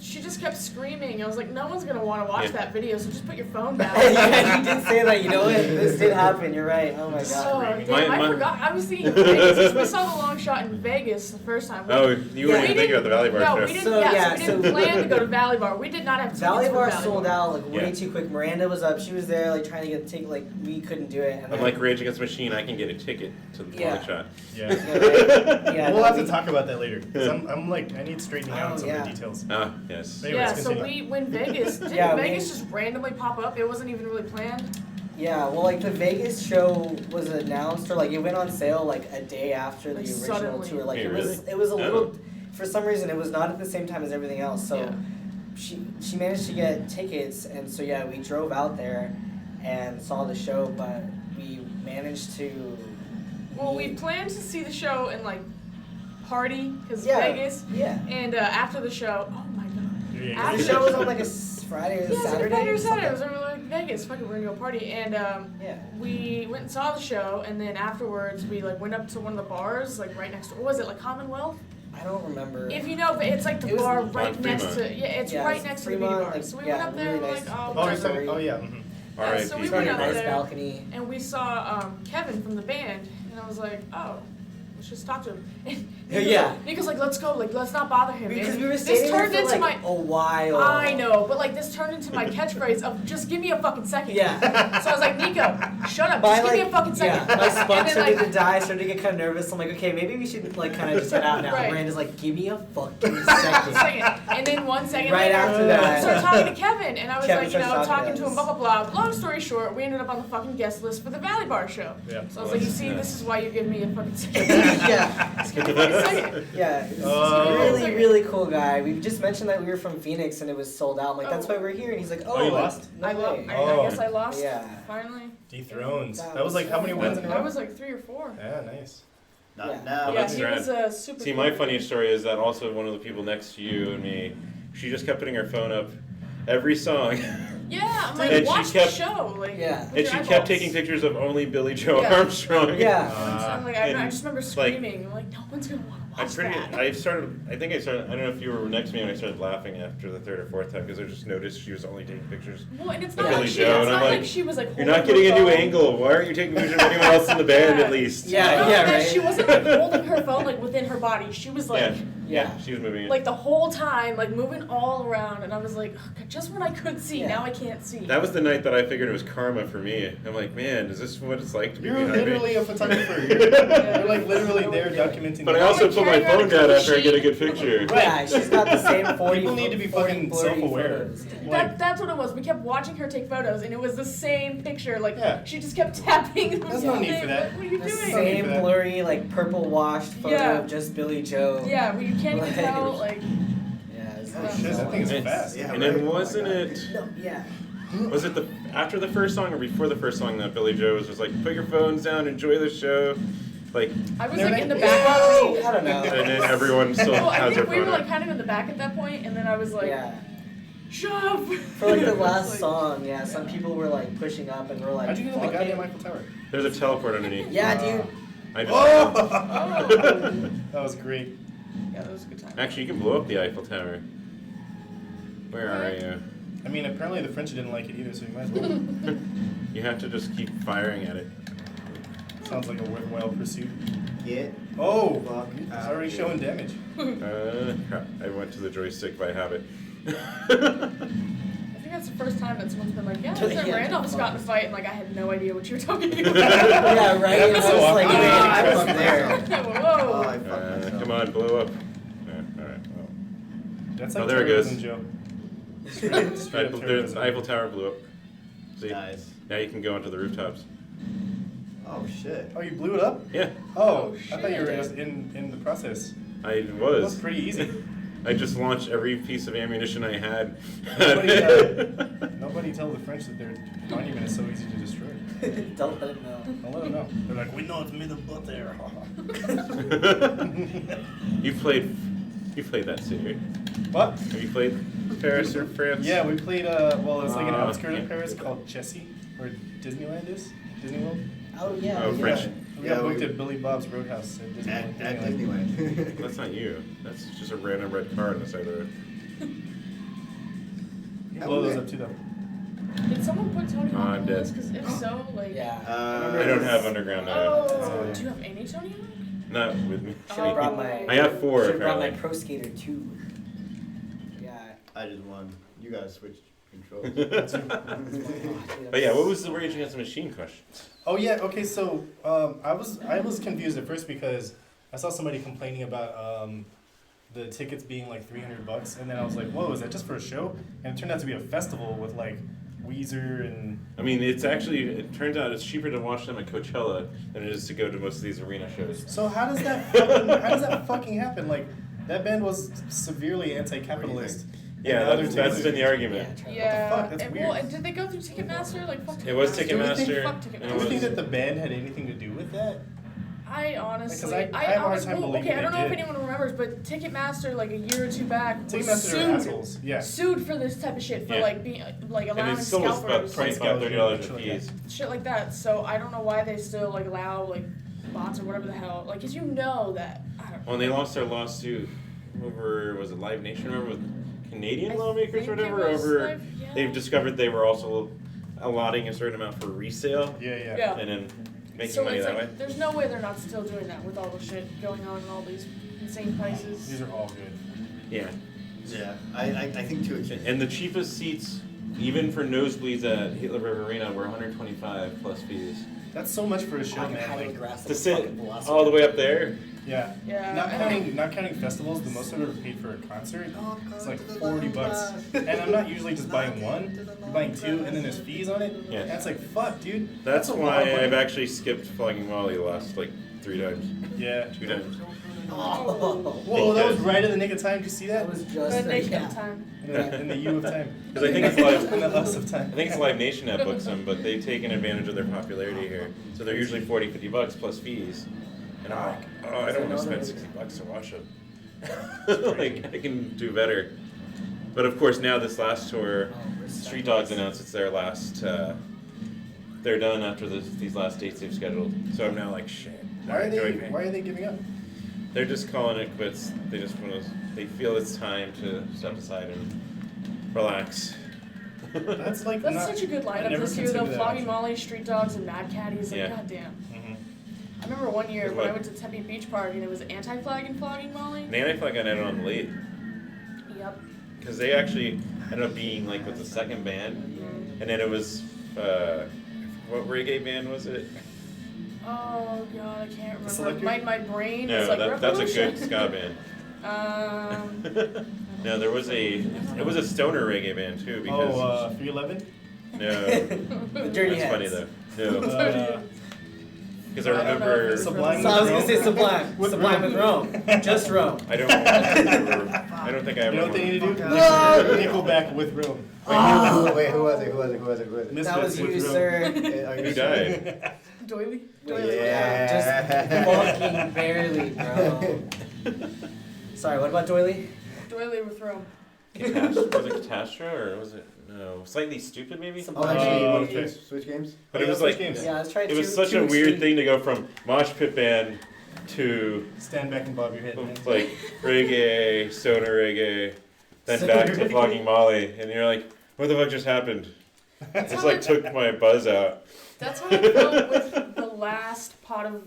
She just kept screaming. I was like, no one's gonna want to watch Yeah. that video, so just put your phone down. Yeah, you did say that. You know what? This did happen. You're right. Oh my Oh, god. damn, I My- forgot. I was thinking Vegas. 'Cause we saw the long shot in Vegas the first time. Oh, you Yeah, weren't we even thinking about the Valley Bar No, show. we didn't. So, yeah, yeah, so we didn't so- plan to go to Valley Bar. We did not have tickets Valley for Bar Valley sold Bar. out like way Yeah. too quick. Miranda was up. She was there like trying to get a ticket. Like we couldn't do it. And I'm then- like Rage Against the Machine. I can get a ticket to the Yeah. long shot. Yeah. Yeah, right? Yeah, We'll no, have to we- talk about that later. Cause I'm like, I need straightening out Oh, some yeah. of the details. Ah, yes. Anyways, Yeah, so continue. when Vegas didn't Yeah, Vegas just randomly pop up? It wasn't even really planned. Yeah, well, like the Vegas show was announced, or like it went on sale like a day after the Like, original suddenly. tour. Like Hey, it was a Oh. little. For some reason, it was not at the same time as everything else. So Yeah. she managed to get tickets, and so yeah, we drove out there and saw the show, but we managed to. Well, we planned to see the show and like party because Yeah. Vegas, Yeah. and after the show, oh my God. Yeah. After The show was on like a Friday or Yeah, it was like a Saturday. Friday or or Saturday. It was something. like Vegas. Fucking, we're gonna go party, and Yeah. we went and saw the show, and then afterwards we like went up to one of the bars like right next door. What was it, like Commonwealth? I don't remember. If you know, it's like the It was bar on right next Fremont. to it's Yeah, right it's next to the Fremont, beauty bar. like, So we yeah, went up there really and we're nice. like, oh, Oh, Sorry. you're talking, oh yeah. Mm-hmm. All right. so we It's went on a up nice there. balcony. and we saw Kevin from the band, and I was like, oh, let's just talk to him. And Yeah. Nico's like, let's go, like let's not bother him. Because And we were this staying there turned for into like my a while. I know, but like this turned into my catchphrase of just give me a fucking second. Yeah. So I was like, Nico, shut up, My, just give me a like, fucking second. Yeah, my spunk And then, started like, to die, started to get kind of nervous. I'm like, okay, maybe we should like kind of just head out now. Right. Miranda's like, give me a fucking second. second. And then 1 second Right later, after that. I started talking to Kevin, and I was Kevin like, you know, starts talking talking to to him, blah, us. blah, blah. Long story short, we ended up on the fucking guest list for the Valley Bar show. Yeah. So I was like, you see, this is why you give me a fucking second. Yeah. Yeah, he's Oh. a really, really cool guy. We just mentioned that we were from Phoenix and it was sold out. I'm like, that's why we're here. And he's like, oh, you lost? No I way. guess I lost. Yeah. Finally. Dethroned. That That was like how many wins in a I row? was like 3 or 4. Yeah, nice. Not Yeah. now. Yeah, that's he rad. was super. See, cool. my funniest story is that also one of the people next to you and me, she just kept putting her phone up every song. Yeah, I'm like, And she watch kept- the show. Like, Yeah. with And your she kept eyeballs. taking pictures of only Billy Joe Yeah. Armstrong. Yeah. I'm like, I and, just remember like, screaming. I'm like, no one's gonna want to I watch that. I don't know if you were next to me when I started laughing after the third or fourth time because I just noticed she was only taking pictures. Well, and it's of not Billy like she, Joe, it's and I'm not like, like she was like. You're not holding getting a her new phone. angle. Why aren't you taking pictures of anyone else in the band at least? Yeah, No, yeah, and right. She wasn't like holding her phone like within her body. She was like, Yeah, she was moving it. like the whole time, like moving all around, and I was like, "Ugh, just when I could see, Yeah. now I can't see. That was the night that I figured it was karma for me. I'm like, man, is this what it's like to be You're behind literally me? a photographer. You're like literally there documenting. But I the- also put my carrying around phone a down cool after I get a sheet. good picture. Yeah, she's got the same 40 People need to be 40 fucking blurry self-aware. photos. Like, That's what it was. We kept watching her take photos, and it was the same picture. Like Yeah. she just kept tapping. There's no need for that. Like, what are you The doing? same for that. blurry, like purple washed photo Yeah. of just Billy Joe. Yeah, well, you can't even Like- tell. Like, Yeah, it's Oh, not- shit, that thing is And- fast. Yeah, And right. then Oh my wasn't God. it? No, yeah. Was it after the first song or before the first song that Billy Joe was just like, put your phones down, enjoy the show, like, I was They're like in the like, back. I don't know. and then everyone still Well, I has their think we phone were up. like kind of in the back at that point, and then I was like, Yeah. shove. For like the last Like, song, yeah, some people were like pushing up and we're like, How'd you get in the "Fuck goddamn it." Eiffel Tower? There's a teleport underneath. Yeah, dude. I just, Oh! That was great. Yeah, that was a good time. Actually, you can blow up the Eiffel Tower. Where are you? I mean, apparently the French didn't like it either, so you might as well. You have to just keep firing at it. Sounds like a worthwhile pursuit. Get Oh! fuck It's out already here. showing damage. Crap, I went to the joystick by habit. I think that's the first time that someone's been like, yeah, Yeah, Randolph just got in a fight, and like I had no idea what you were talking about. Yeah, right? Yeah, I was that's so like, awkward. wait, I I was was there. Oh, Whoa. I fucked myself. Come on, blow up. Alright, well. That's Oh, like there it goes. terrorism, Joe. Straight, straight up The terrorism. Eiffel Tower blew up. See? Nice. Now you can go onto the rooftops. Oh shit. Oh, you blew it up? Yeah, Oh, Oh, I thought you were shit. just in the process. I That was. was pretty easy. I just launched every piece of ammunition I had. Nobody tell the French that their monument is so easy to destroy. Don't let it know. Don't let them know. They're like, we know it's made of butter. You played that city. What? Have you played Paris or France? Yeah, we played, well, it's like an outskirt yeah. of Paris called Chessy, where Disneyland is. Disney World. Oh, yeah. Oh, yeah. French. We Yeah, got booked we- at Billy Bob's Roadhouse at Disneyland. At Disneyland. Disneyland. That's not you. That's just a random red car on the side of the road. You can blow those up too, though. Did someone put Tony Oh, Hawk I'm on dead. this? Because if so, like. Yeah. I don't have underground. Oh, do you have any Tony Hawk? Not with me. Should've brought my, I have 4 should've brought my apparently. Pro Skater 2. Yeah. I just won. You guys switched controls. But yeah, what was the Rage Against the Machine question? Oh yeah, okay. So I was confused at first because I saw somebody complaining about the tickets being like $300, and then I was like, whoa, is that just for a show? And it turned out to be a festival with like Weezer and I mean, it turns out it's cheaper to watch them at Coachella than it is to go to most of these arena shows. so how does that fucking happen? Like that band was severely anti-capitalist. Yeah, And now they're that's taking- been the argument. Yeah. fuck? That's and, weird. Well, and did they go through Ticketmaster? Like, fuck Ticketmaster. It was Do you think- Ticketmaster. Fuck and Ticketmaster. it Do you think was- that the band had anything to do with that? I honestly, Because I have a hard time well, believing okay, I don't they know if did. anyone remembers, but Ticketmaster, like a year or two back, was Ticketmaster are sued. assholes. Yeah. Sued for this type of shit, for Yeah. like being, like allowing And it still was about scalpers, price gap $30 a Like piece. shit like that. So I don't know why they still like allow like bots or whatever the hell, like, 'cause you know that. I don't know. When they lost their lawsuit over, was it Live Nation? Remember with Canadian I lawmakers or think it whatever was over? Live- yeah. They've discovered they were also allotting a certain amount for resale Yeah. Yeah. and then making So money it's that like, way. there's no way they're not still doing that with all the shit going on and all these insane prices. These are all good. Yeah. Yeah, I think too. And the cheapest seats, even for nosebleeds at Hitler River Arena, were $125 plus fees. That's so much for a show, I can man. hide Like, in grass To like a sit fucking velociraptor. all the way up there. yeah. Yeah, Not counting festivals, the most I've ever paid for a concert is like $40. And I'm not usually just buying one, I'm buying 2, and then there's fees on it. Yeah. And it's like, fuck, dude. That's a lot why of money. I've actually skipped Flogging Molly the last like 3 times. Yeah. 2 times. Oh. Whoa, that was right in the nick of time. Did you see That that? was just Good nation yeah. of time. In the U of time. Because I think it's live. In the us of time. I think it's Live Nation that books them, but they've taken advantage of their popularity here. So they're usually $40-50 plus fees. And I'm like, oh, I don't want to spend $60 to watch them. Like, I can do better. But of course, now this last tour, Street Dogs announced it's their last. They're done after these last dates they've scheduled. So I'm now like, shit. Why are they giving up? They're just calling it quits. They just want to. They feel it's time to step aside and relax. That's like That's not, such a good I lineup never this year, though. considered that Flogging option. Molly, Street Dogs, and Mad Caddies. Like, Yeah. goddamn. Mhm. I remember one year Because when I what? went to Tempe Beach Park and it was anti-flag and Flogging Molly. And Anti-Flag got added on late Yep. because they actually ended up being like with the second band, and then it was what reggae band was it? Oh god, I can't remember. Selector? My brain No, is like that's a Revolution. good ska band. No, there was it was a stoner reggae band too because Oh, 311? no, The Dirty that's funny Heads. though. No, Uh, because I I don't know if remember it's Sublime. So I was gonna say Sublime. With Sublime with Rome. Just Rome. I don't remember. I don't think I you ever. know what they need to do? No! Nickelback with room. Wait, who was it? That was Misfits you, with room. sir. Are you Who sure? died? Doily? Yeah. Just fucking barely, bro. Sorry, what about Doily? Doily with Rome. Was it Catastro or was it no? Slightly Stupid maybe. Some Switch games? But it was Switch like games. Yeah, let's try it was such a weird thing to go from mosh pit band to Stand back and bob your head, man. like reggae, stoner reggae, then Stoner back to reggae. Flogging Molly, and you're like, what the fuck just happened? That's It's how like took my buzz out. That's how I felt with the last pot of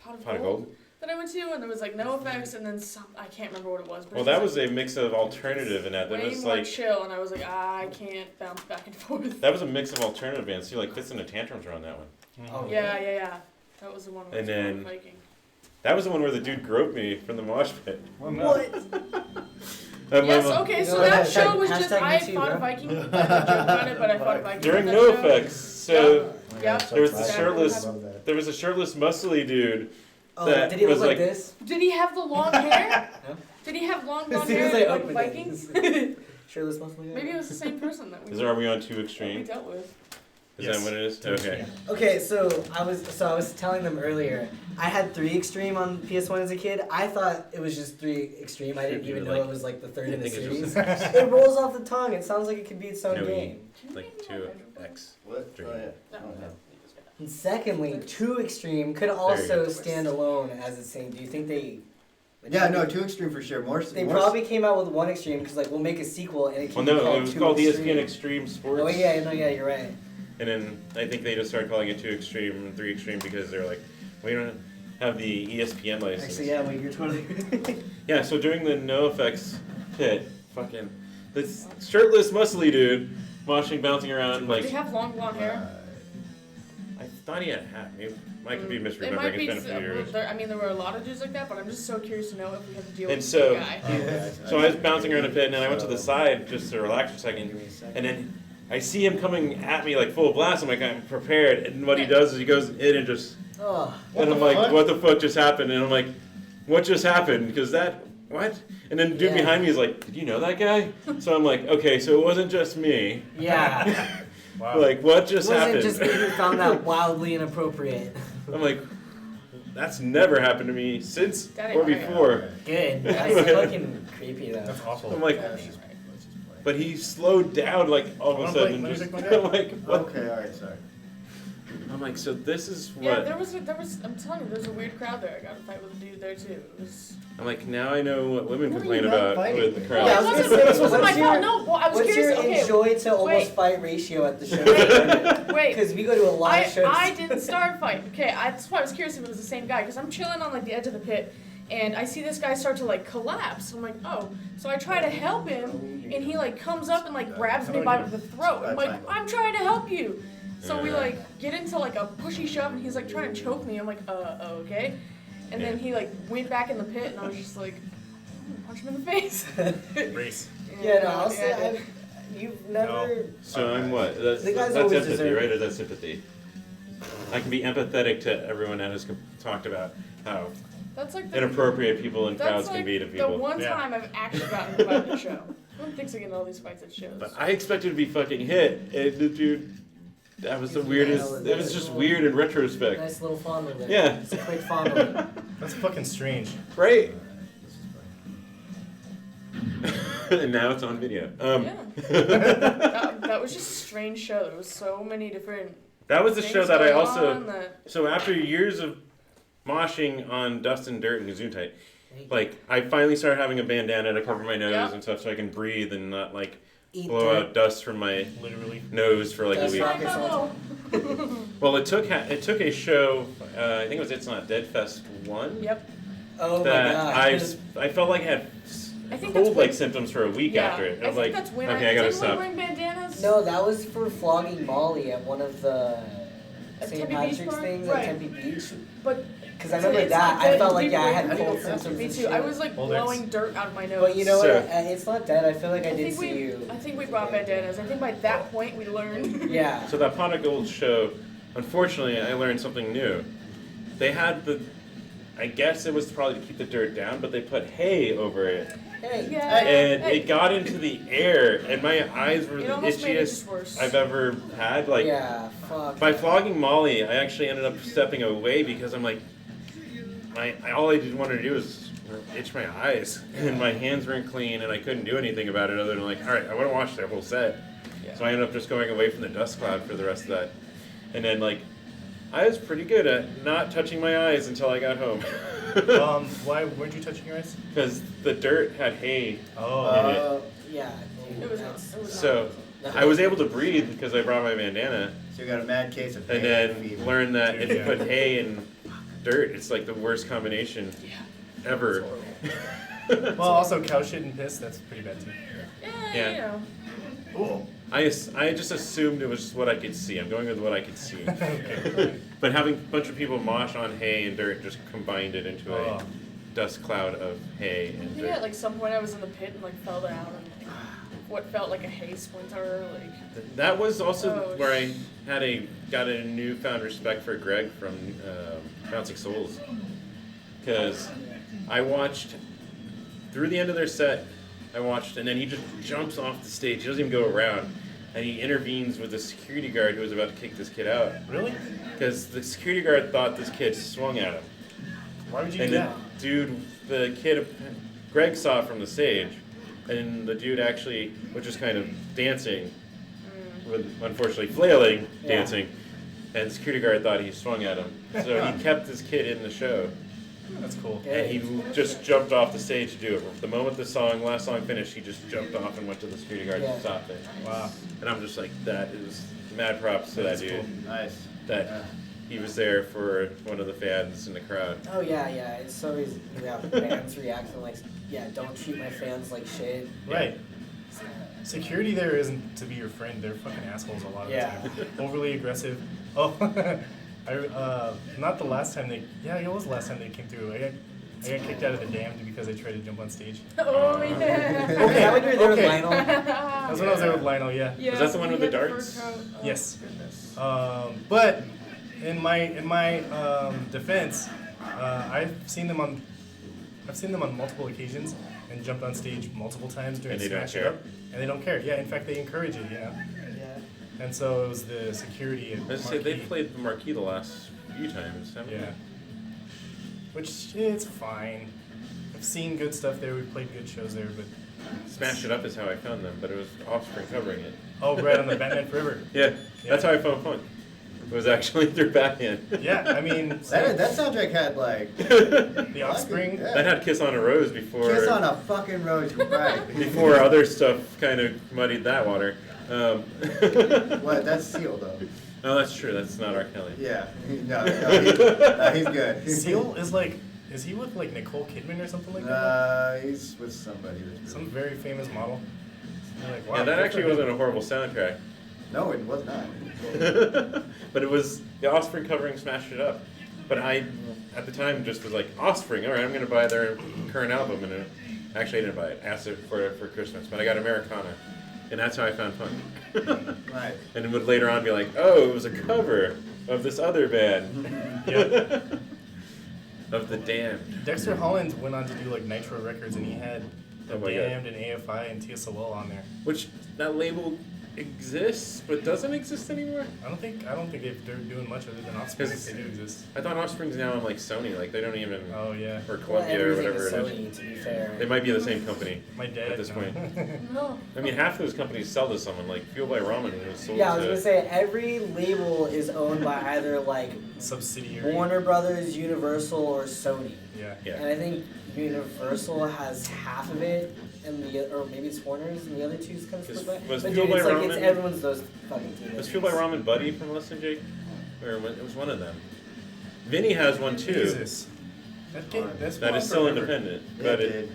Pot of gold. that I went to, and there was like no effects, and then some. I can't remember what it was. But Well, it that was was a mix of alternative in that. That way was more like chill, and I was like, I can't bounce back and forth. that was a mix of alternative bands. See, like Fits and the Tantrums were on that one. Oh, Yeah. That was the one. Where And it was then- Viking. That was the one where the dude groped me from the mosh pit. Well, no. What? And my Yes, mom- okay, You so know, that hashtag- show was just hashtag I me too, fought a bro. Viking. I joke about it, but I fought a Viking. During on No that show. Effects, so Yep. there was the Exactly. shirtless, there was a shirtless, muscly dude. Oh, That did he look was like like- this? Did he have the long hair? No. Did he have long blonde He was hair like like open Vikings? Shirtless muscle guy? Maybe it was the same person that we, Are we on Too that we Extreme? dealt with. Is Yes. that what it is? Okay. Okay, so I was telling them earlier. I had 3 Extreme on PS1 as a kid. I thought it was just 3 Extreme. I didn't You even were know like- it was like the third in the think it's series. just- It rolls off the tongue. It sounds like it could be its own No, game. Like 2X. What? Dream. Oh, yeah. No, Oh, no. And secondly, 2 Extreme could you also go. stand alone as its same. Do you think they? Yeah, no, Too Extreme for sure. They probably came out with 1 Extreme because like we'll make a sequel and it Well, can be no, called it was 2 called Extreme. ESPN Extreme Sports. Oh yeah, no, yeah, you're right. And then I think they just started calling it 2 Extreme and 3 Extreme because they're like, we don't have the ESPN license. Actually, yeah, well, you're totally. Yeah, so during the No Effects pit, fucking this shirtless, muscly dude, moshing, bouncing around, Did like he have long blonde hair? I thought he had a hat. Maybe I could be It misremembering. might be. It's been a few years. I mean, there were a lot of dudes like that, but I'm just so curious to know if we have to deal And with so- the guy. So I was bouncing around a pit, and then I went to the side just to relax for a second, and then I see him coming at me like full blast. I'm like, I'm prepared, and what he does is he goes in and just, Oh. and I'm like, what the fuck just happened? And I'm like, what just happened? Because that, what? And then the dude Yeah. behind me is like, did you know that guy? So I'm like, okay, so it wasn't just me. Yeah. Wow. Like, what It just wasn't happened? just me who found that wildly inappropriate. I'm like, that's never happened to me since That or ain't right. before. Good. That's fucking creepy though. That's awful. I'm like, but he slowed down like all of a Wanna sudden. play- And just, wanna take my I'm like, what? Okay, alright, sorry. I'm like, so this is what? Yeah, there was. I'm telling you, there was a weird crowd there. I got in a fight with a dude there too. It was. I'm like, now I know what women No, complain you're not about fighting with me. the Well, crowd. Yeah, I it was wasn't. gonna say, This wasn't my what's your- fault. No. Well, I was What's curious. your Okay. enjoy to almost wait. fight ratio at the show? Wait. Because we go to a lot of shows. I didn't start a fight. Okay, that's why I was curious if it was the same guy. Because I'm chilling on like the edge of the pit, and I see this guy start to like collapse. I'm like, oh. So I try to help him, and he like comes up and like grabs me by the throat. I'm like, I'm trying to help you. So we like get into like a pushy shove, and he's like trying to choke me. I'm like, okay. And then he like went back in the pit, and I was just like, I'm gonna punch him in the face. Race. Yeah, no, I'll I say did. you've never. So I'm what? That's The guys that's always empathy, deserve right? it. Or that's sympathy? I can be empathetic to everyone that has talked about how That's like inappropriate people in crowds that's like can be to the people. one Yeah. time I've actually gotten in a fight at a show. No one thinks I get in all these fights at shows. But I expected to be fucking hit, and the dude, that was the weirdest. It was just weird in retrospect. Nice little fondle there. Yeah. Just a quick fondle. That's fucking strange. Right? And now it's on video. Yeah. that was just a strange show. There was so many different. That was the things show that I going also. on that- So after years of moshing on dust and dirt and gesundheit, like I finally started having a bandana to cover my nose Yeah. and stuff, so I can breathe and not like Eat blow dirt. out dust from my Literally. nose for like a Dust week. rocket salt. Well, it took a show. I think it was It's Not Dead Fest 1. Yep. Oh That my god. I felt like I had I think that's cold when- like symptoms for a week Yeah. after it. I I'm think like, that's when okay, I gotta didn't we stop. bring bandanas? No, that was for flogging Molly at one of the At St. Tempe Beach Patrick's Park? things Right. at Tempe Beach. But Because I remember It's that. Not I Dead, felt we like, yeah, I had bring- cold me symptoms too. and shit. I was like Hold blowing dirt out of my nose. But you know So- what? It's Not Dead. I feel like I I did think see you. I think we brought bandanas. I think by that point we learned. Yeah. So that Pot of Gold show, unfortunately, I learned something new. They had I guess it was probably to keep the dirt down, but they put hay over it. Hey. Yeah. And Hey. it got into the air, and my eyes were It the almost made it just itchiest worse. I've ever had. Like, Yeah. Fuck. by flogging Molly, I actually ended up stepping away because I'm like, all I did wanted to do was itch my eyes, and my hands weren't clean, and I couldn't do anything about it other than like, all right, I want to watch their whole set. Yeah. So I ended up just going away from the dust cloud for the rest of that, and then like, I was pretty good at not touching my eyes until I got home, Why weren't you touching your eyes? because the dirt had hay. Oh. Yeah. Dude, It was that's- it was So I was able to breathe because I brought my bandana, So you got a mad case of and hay then fever. learned that if you Yeah. put hay and dirt, it's like the worst combination ever. Well, also cow shit and piss. That's pretty bad too. Yeah, Yeah. you know. Oh. I just assumed it was just what I could see. I'm going with what I could see. Okay. But having a bunch of people mosh on hay and dirt just combined it into a Oh. dust cloud of hay I and think at dirt. like some point I was in the pit and like fell down and like what felt like a hay splinter like. That was also Oh, where I got a newfound respect for Greg from Bouncing Souls, because I watched through the end of their set. And then he just jumps off the stage. He doesn't even go around, and he intervenes with the security guard who was about to kick this kid out, Really? because the security guard thought this kid swung at him. Why would you And do the that? kid, Greg saw it from the stage, and the dude actually was just kind of dancing, with unfortunately flailing, Yeah. dancing, and the security guard thought he swung at him. So he kept this kid in the show, That's cool. and he just jumped off the stage to do it. The moment the last song finished, he just jumped off and went to the security guard Yeah. and stopped it. Wow. And I'm just like, that is mad props to that That's dude. cool. Nice. That he was there for one of the fans in the crowd. Oh yeah, yeah. It's so easy. You have fans reacting like, yeah, don't treat my fans like shit. Right. Security there isn't to be your friend. They're fucking assholes a lot of Yeah. the time. Overly aggressive. Oh, not the last time they. Yeah, it was the last time they came through. I got kicked out of the Damned because I tried to jump on stage. Oh yeah. Okay, that when you were there Okay. with Lionel. That's when I was there with Lionel. Yeah. Yeah, Was that the one with we the had darts? first row. Oh, Yes. Goodness. But in my defense, I've seen them on multiple occasions and jumped on stage multiple times during And they don't Smash It care? Up, and they don't care. Yeah, in fact, they encourage it. You know. Yeah. And so it was the security and Let's say they've played the Marquee the last few times, haven't Yeah. Which it's fine. I've seen good stuff there. We've played good shows there, but they? Smash It Up is how I found them, but it was Offspring covering it. oh, right on the Batman Forever. Yeah, that's Yeah. how I found Punk. It was actually their backhand. Yeah, I mean, That soundtrack had like the Offspring. Yeah. That had Kiss on a Rose before. Kiss on a fucking rose, right? Before other stuff kind of muddied that water. What? That's Seal though. No, that's true. That's not R. Kelly. Yeah. No, he's good. Seal is he with like Nicole Kidman or something like that? He's with somebody. That's Some very famous model. You're like, wow, Yeah, that good actually for him. wasn't a horrible soundtrack. No, it was not. But it was the Offspring covering Smash It Up. But I, at the time, just was like, Offspring, alright, I'm going to buy their current album. And actually, I didn't buy it. I asked it for Christmas. But I got Americana. And that's how I found Punk. Right. And would later on be like, oh, it was a cover of this other band. Yeah. of the Damned. Dexter Holland went on to do like Nitro Records, and he had the Oh my God. Damned and AFI and TSOL on there. Which, that label exists, but doesn't exist anymore? I don't think they're doing much other than Offspring. Because They do exist. I thought Offspring's now on like Sony, like they don't even, Oh yeah. or Well, Columbia or everything whatever is it is. Sony, to be fair. They might be the same company My dad at this point. No. I mean, half those companies sell to someone, like Fuel by Ramen was sold Yeah, I was to... gonna say every label is owned by either like Subsidiary. Warner Brothers, Universal, or Sony. Yeah. Yeah. And I think Universal has half of it, and or maybe it's Warner's, and the other two's kind of split by. Was But Fuel dude, by it's like Ramen- it's everyone's those fucking teams. Was Fuel by Ramen Buddy from Less Than Jake? Or it was one of them. Vinny has one too. Jesus. That's That is still independent. It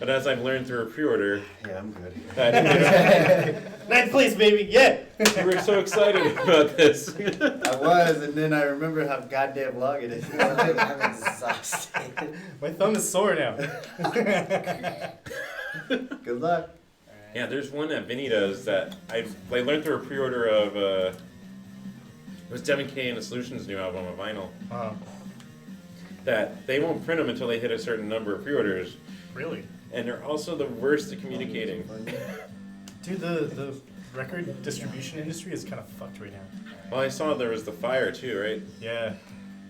But as I've learned through a pre-order, Yeah, I'm good. that Ninth place, baby. Yeah. you were so excited about this. I was, and then I remember how goddamn long it is. I'm exhausted. My thumb is sore now. Good luck. Yeah, there's one that Vinny does that I learned through a pre-order of it was Devin K and the Solutions' new album, a vinyl. Uh, That they won't print them until they hit a certain number of pre-orders, really? and they're also the worst at communicating. Dude, the record distribution industry is kind of fucked right now. Well, I saw there was the fire too, right? Yeah.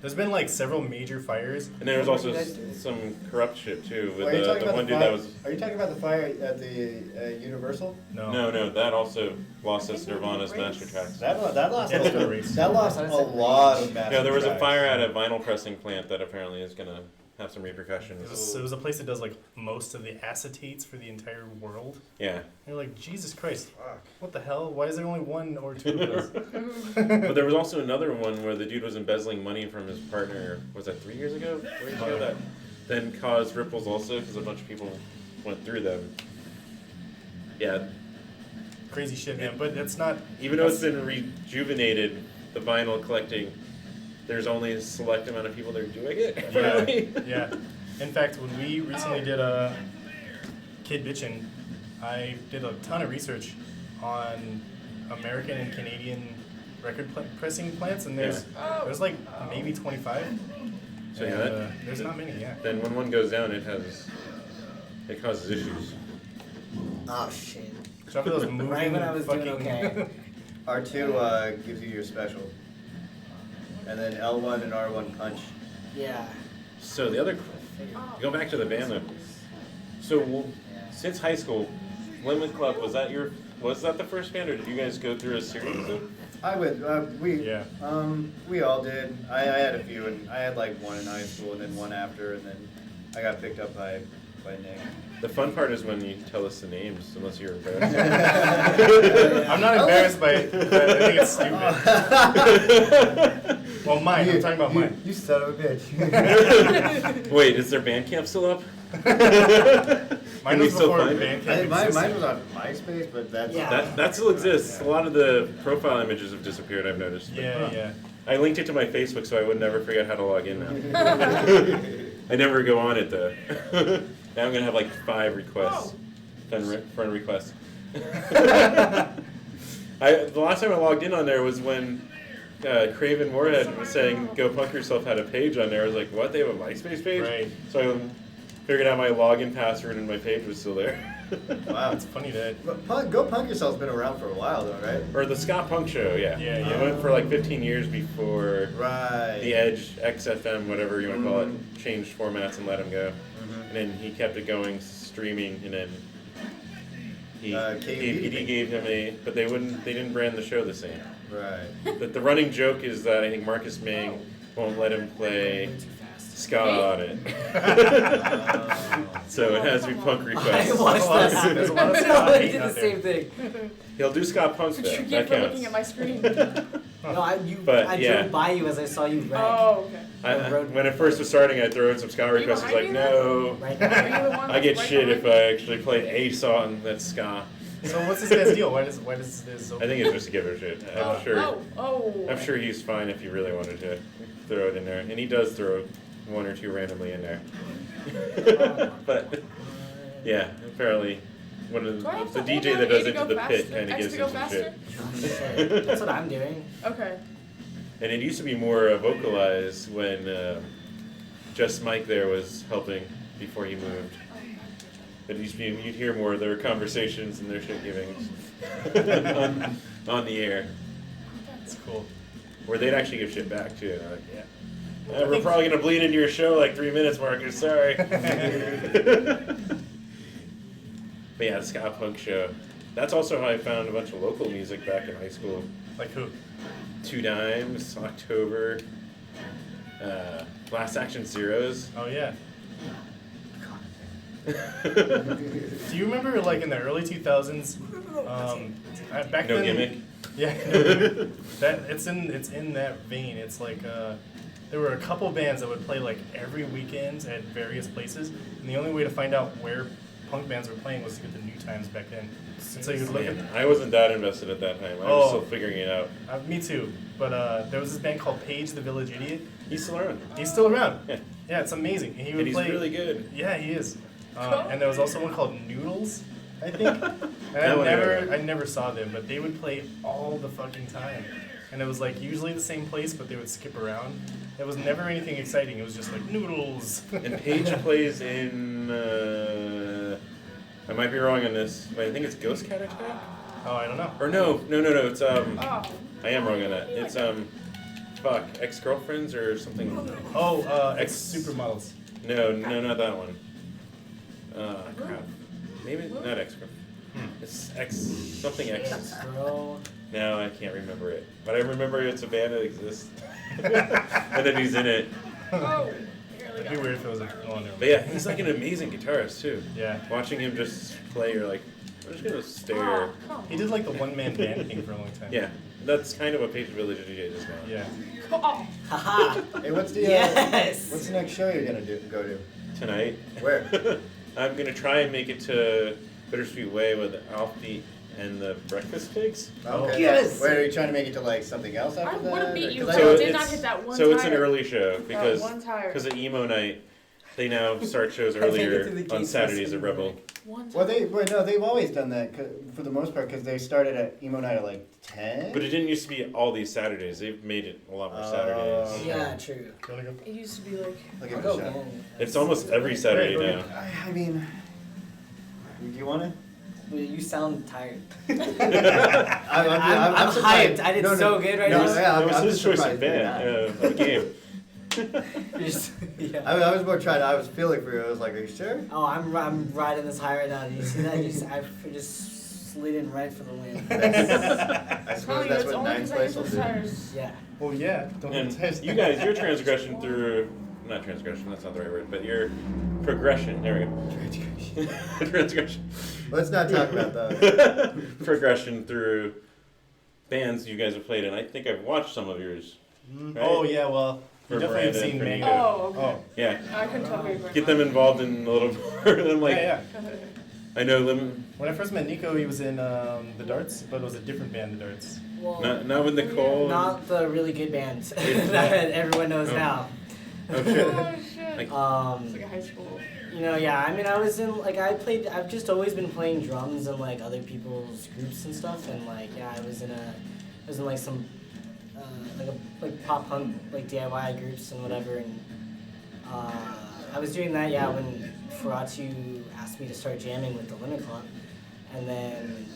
There's been like several major fires. And there was What were also you guys doing? some corrupt shit too with Are you talking the about one the dude fire? that was. Are you talking about the fire at the Universal? No, that also lost us Nirvana's master tracks. That lost Yeah, a, it's got a race. that lost a lot of massive Yeah, there was a tracks. fire at a vinyl pressing plant that apparently is gonna have some It repercussions. was a place that does like most of the acetates for the entire world. Yeah, And you're like, Jesus Christ, what the hell? Why is there only one or two of us? but there was also another one where the dude was embezzling money from his partner. Was that 3 years ago? 4 years ago? That then caused ripples also because a bunch of people went through them. Yeah, Crazy shit, man. But that's not. even though it's been rejuvenated, the vinyl collecting, there's only a select amount of people that are doing it. apparently. Yeah. In fact, when we recently did a Kid Bitchin', I did a ton of research on American and Canadian record pressing plants, and there's like maybe 25. So yeah, And, there's not many. Yeah. Then when one goes down, it causes issues. Oh shit. So after those moving Right when I was doing fucking okay. R2 gives you your special. And then L1 and R1 punch. Yeah. So the other, go back to the band though. So since high school, Lemon Club was that the first band, or did you guys go through a series of them? I would, Yeah. we all did. I had a few, and I had like one in high school, and then one after, and then I got picked up by Nick. The fun part is when you tell us the names, unless you're embarrassed. I'm not embarrassed by it, but I think it's stupid. Well, mine. I'm talking about mine. You son of a bitch. Wait, is their Bandcamp still up? Mine we was still before find it? Bandcamp Mine existed. was on MySpace, but that's Yeah. That still exists. A lot of the profile images have disappeared, I've noticed. Yeah. I linked it to my Facebook so I would never forget how to log in now. I never go on it though. Now I'm gonna have like 5 requests, friend requests. The last time I logged in on there was when Craven Moorhead was saying "Go Punk Yourself" had a page on there. I was like, "What? They have a MySpace page?" Right. So I figured out my login password and my page was still there. wow. It's funny that. But Go Punk Yourself's been around for a while, though, right? Or the Ska Punk Show, yeah. Yeah. It went for like 15 years before Right. the Edge, XFM, whatever you want to call it, changed formats and let him go. And then he kept it going, streaming, and then KPD gave him but they didn't brand the show the same. Right. But the running joke is that I think Marcus Ming won't let him play ska on it. So it has to be punk I requests. watched that. There's a lot of No, stuff I hating did out the there. same thing. He'll do ska punk though. Forgive That for looking at my counts. screen. No, I But, yeah. drove by you as I saw you wreck. Oh, okay. When it first was starting, I threw in some ska requests. He's like, behind me no. Right Are now. you the one I get that's shit right if I actually play a song that's ska. So what's this guy's deal? Why does this? I think it's just to give her shit. I'm sure. Oh. I'm sure he's fine if he really wanted to throw it in there, and he does throw 1 or 2 randomly in there. But yeah, apparently one of Do I have the to hold DJ down that does A to Into go the faster? Pit kind of X gives to go him some shit. Shit. That's what I'm doing. Okay. And it used to be more vocalized when just Mike there was helping before he moved. But you'd hear more of their conversations and their shit givings on the air. That's cool. Where they'd actually give shit back too. Like, yeah. We're probably gonna bleed into your show like 3 minutes, Marcus. Sorry. But yeah, the ska punk show. That's also how I found a bunch of local music back in high school. Like who? Two Dimes, October, Blast Action Zeros. Oh yeah. Do you remember like in the early 2000s? Back No then. Gimmick. Yeah. That it's in that vein. It's like there were a couple bands that would play like every weekend at various places, and the only way to find out where punk bands were playing was to get the New Times back then. And so you'd look Man, I wasn't that invested at that time. I was still figuring it out. Me too. But there was this band called Paige the Village Idiot. He's still around. He's still around. Yeah. Yeah, it's amazing. And he would And he's play. really good. Yeah, he is. And there was also one called Noodles, I think. And That one I don't know. I never saw them, but they would play all the fucking time. And it was like usually the same place, but they would skip around. It was never anything exciting. It was just like Noodles. And Paige plays in. I might be wrong on this, but I think it's Ghost Cat Attack. Oh, I don't know. Or no. It's Oh. I am wrong on that. It's Ex-Girlfriends or something. Oh, Supermodels. No, not that one. Crap. Maybe not Ex-Girlfriend. It's something X. Bro. No, I can't remember it. But I remember it's a band that exists. And then he's in it. Oh. It'd be weird if it was like, oh no. But yeah, he's like an amazing guitarist too. Yeah. Watching him just play, you're like, I'm just gonna stare. Oh, come He did like the one-man band thing for a long time. Yeah, that's kind of what Page Village DJ does now. Yeah. Oh. Haha. Hey, what's the Yes. what's the next show you're gonna go to? Tonight, Where? I'm gonna try and make it to Bittersweet Way with Alfie and the Breakfast Pigs. Okay. Yes! Wait, are you trying to make it to like something else after I that? would've beat Or- you, 'cause but I- I did not hit that one So it's an tire. early show because one tire. of emo night. They now start shows I think earlier it's in the on case Saturdays at of Rebel. One Well, tire. they've always done that for the most part because they started at emo night at like 10. But it didn't used to be all these Saturdays. They've made it a lot more Saturdays. Yeah, true. You wanna go? It used to be like. I'll give I'll it go a shot. again. It's almost every Saturday now. I mean, do you want to? Well, you sound tired. I'm I'm surprised. hyped. I did so good right no, now. Yeah, That was I'm his just choice of surprised you're band, not. of a game. You're just- yeah. I was more trying. I was feeling for you. I was like, "Are you sure?" Oh, I'm riding this high right now. Did you see that? I just slid in right for the win. I I'm suppose telling you, that's it's what only ninth because I place hit will those do. tires. Yeah. Well, yeah. Don't get And tired. you guys, your transgression through, not transgression, that's not the right word, but your progression, there we go. Transgression. Let's not talk about that. Progression through bands you guys have played in. I think I've watched some of yours. Right? Oh yeah, well, you For definitely have Miranda seen and for Mango. Nico. Oh, okay. Oh. Yeah. I couldn't tell very Get them involved in a little more. I'm like, Yeah. I know them. When I first met Nico, he was in the Darts, but it was a different band, the Darts. Well, Not with Nicole. not the really good band It's that everyone knows Oh. now. Oh shit. Oh shit. Like- It's like a high school. You know, yeah. I mean, I was in like I've just always been playing drums in like other people's groups and stuff, and like yeah, I was in like some like pop punk like DIY groups and whatever, and I was doing that when Ferratu asked me to start jamming with the Limit Club, and then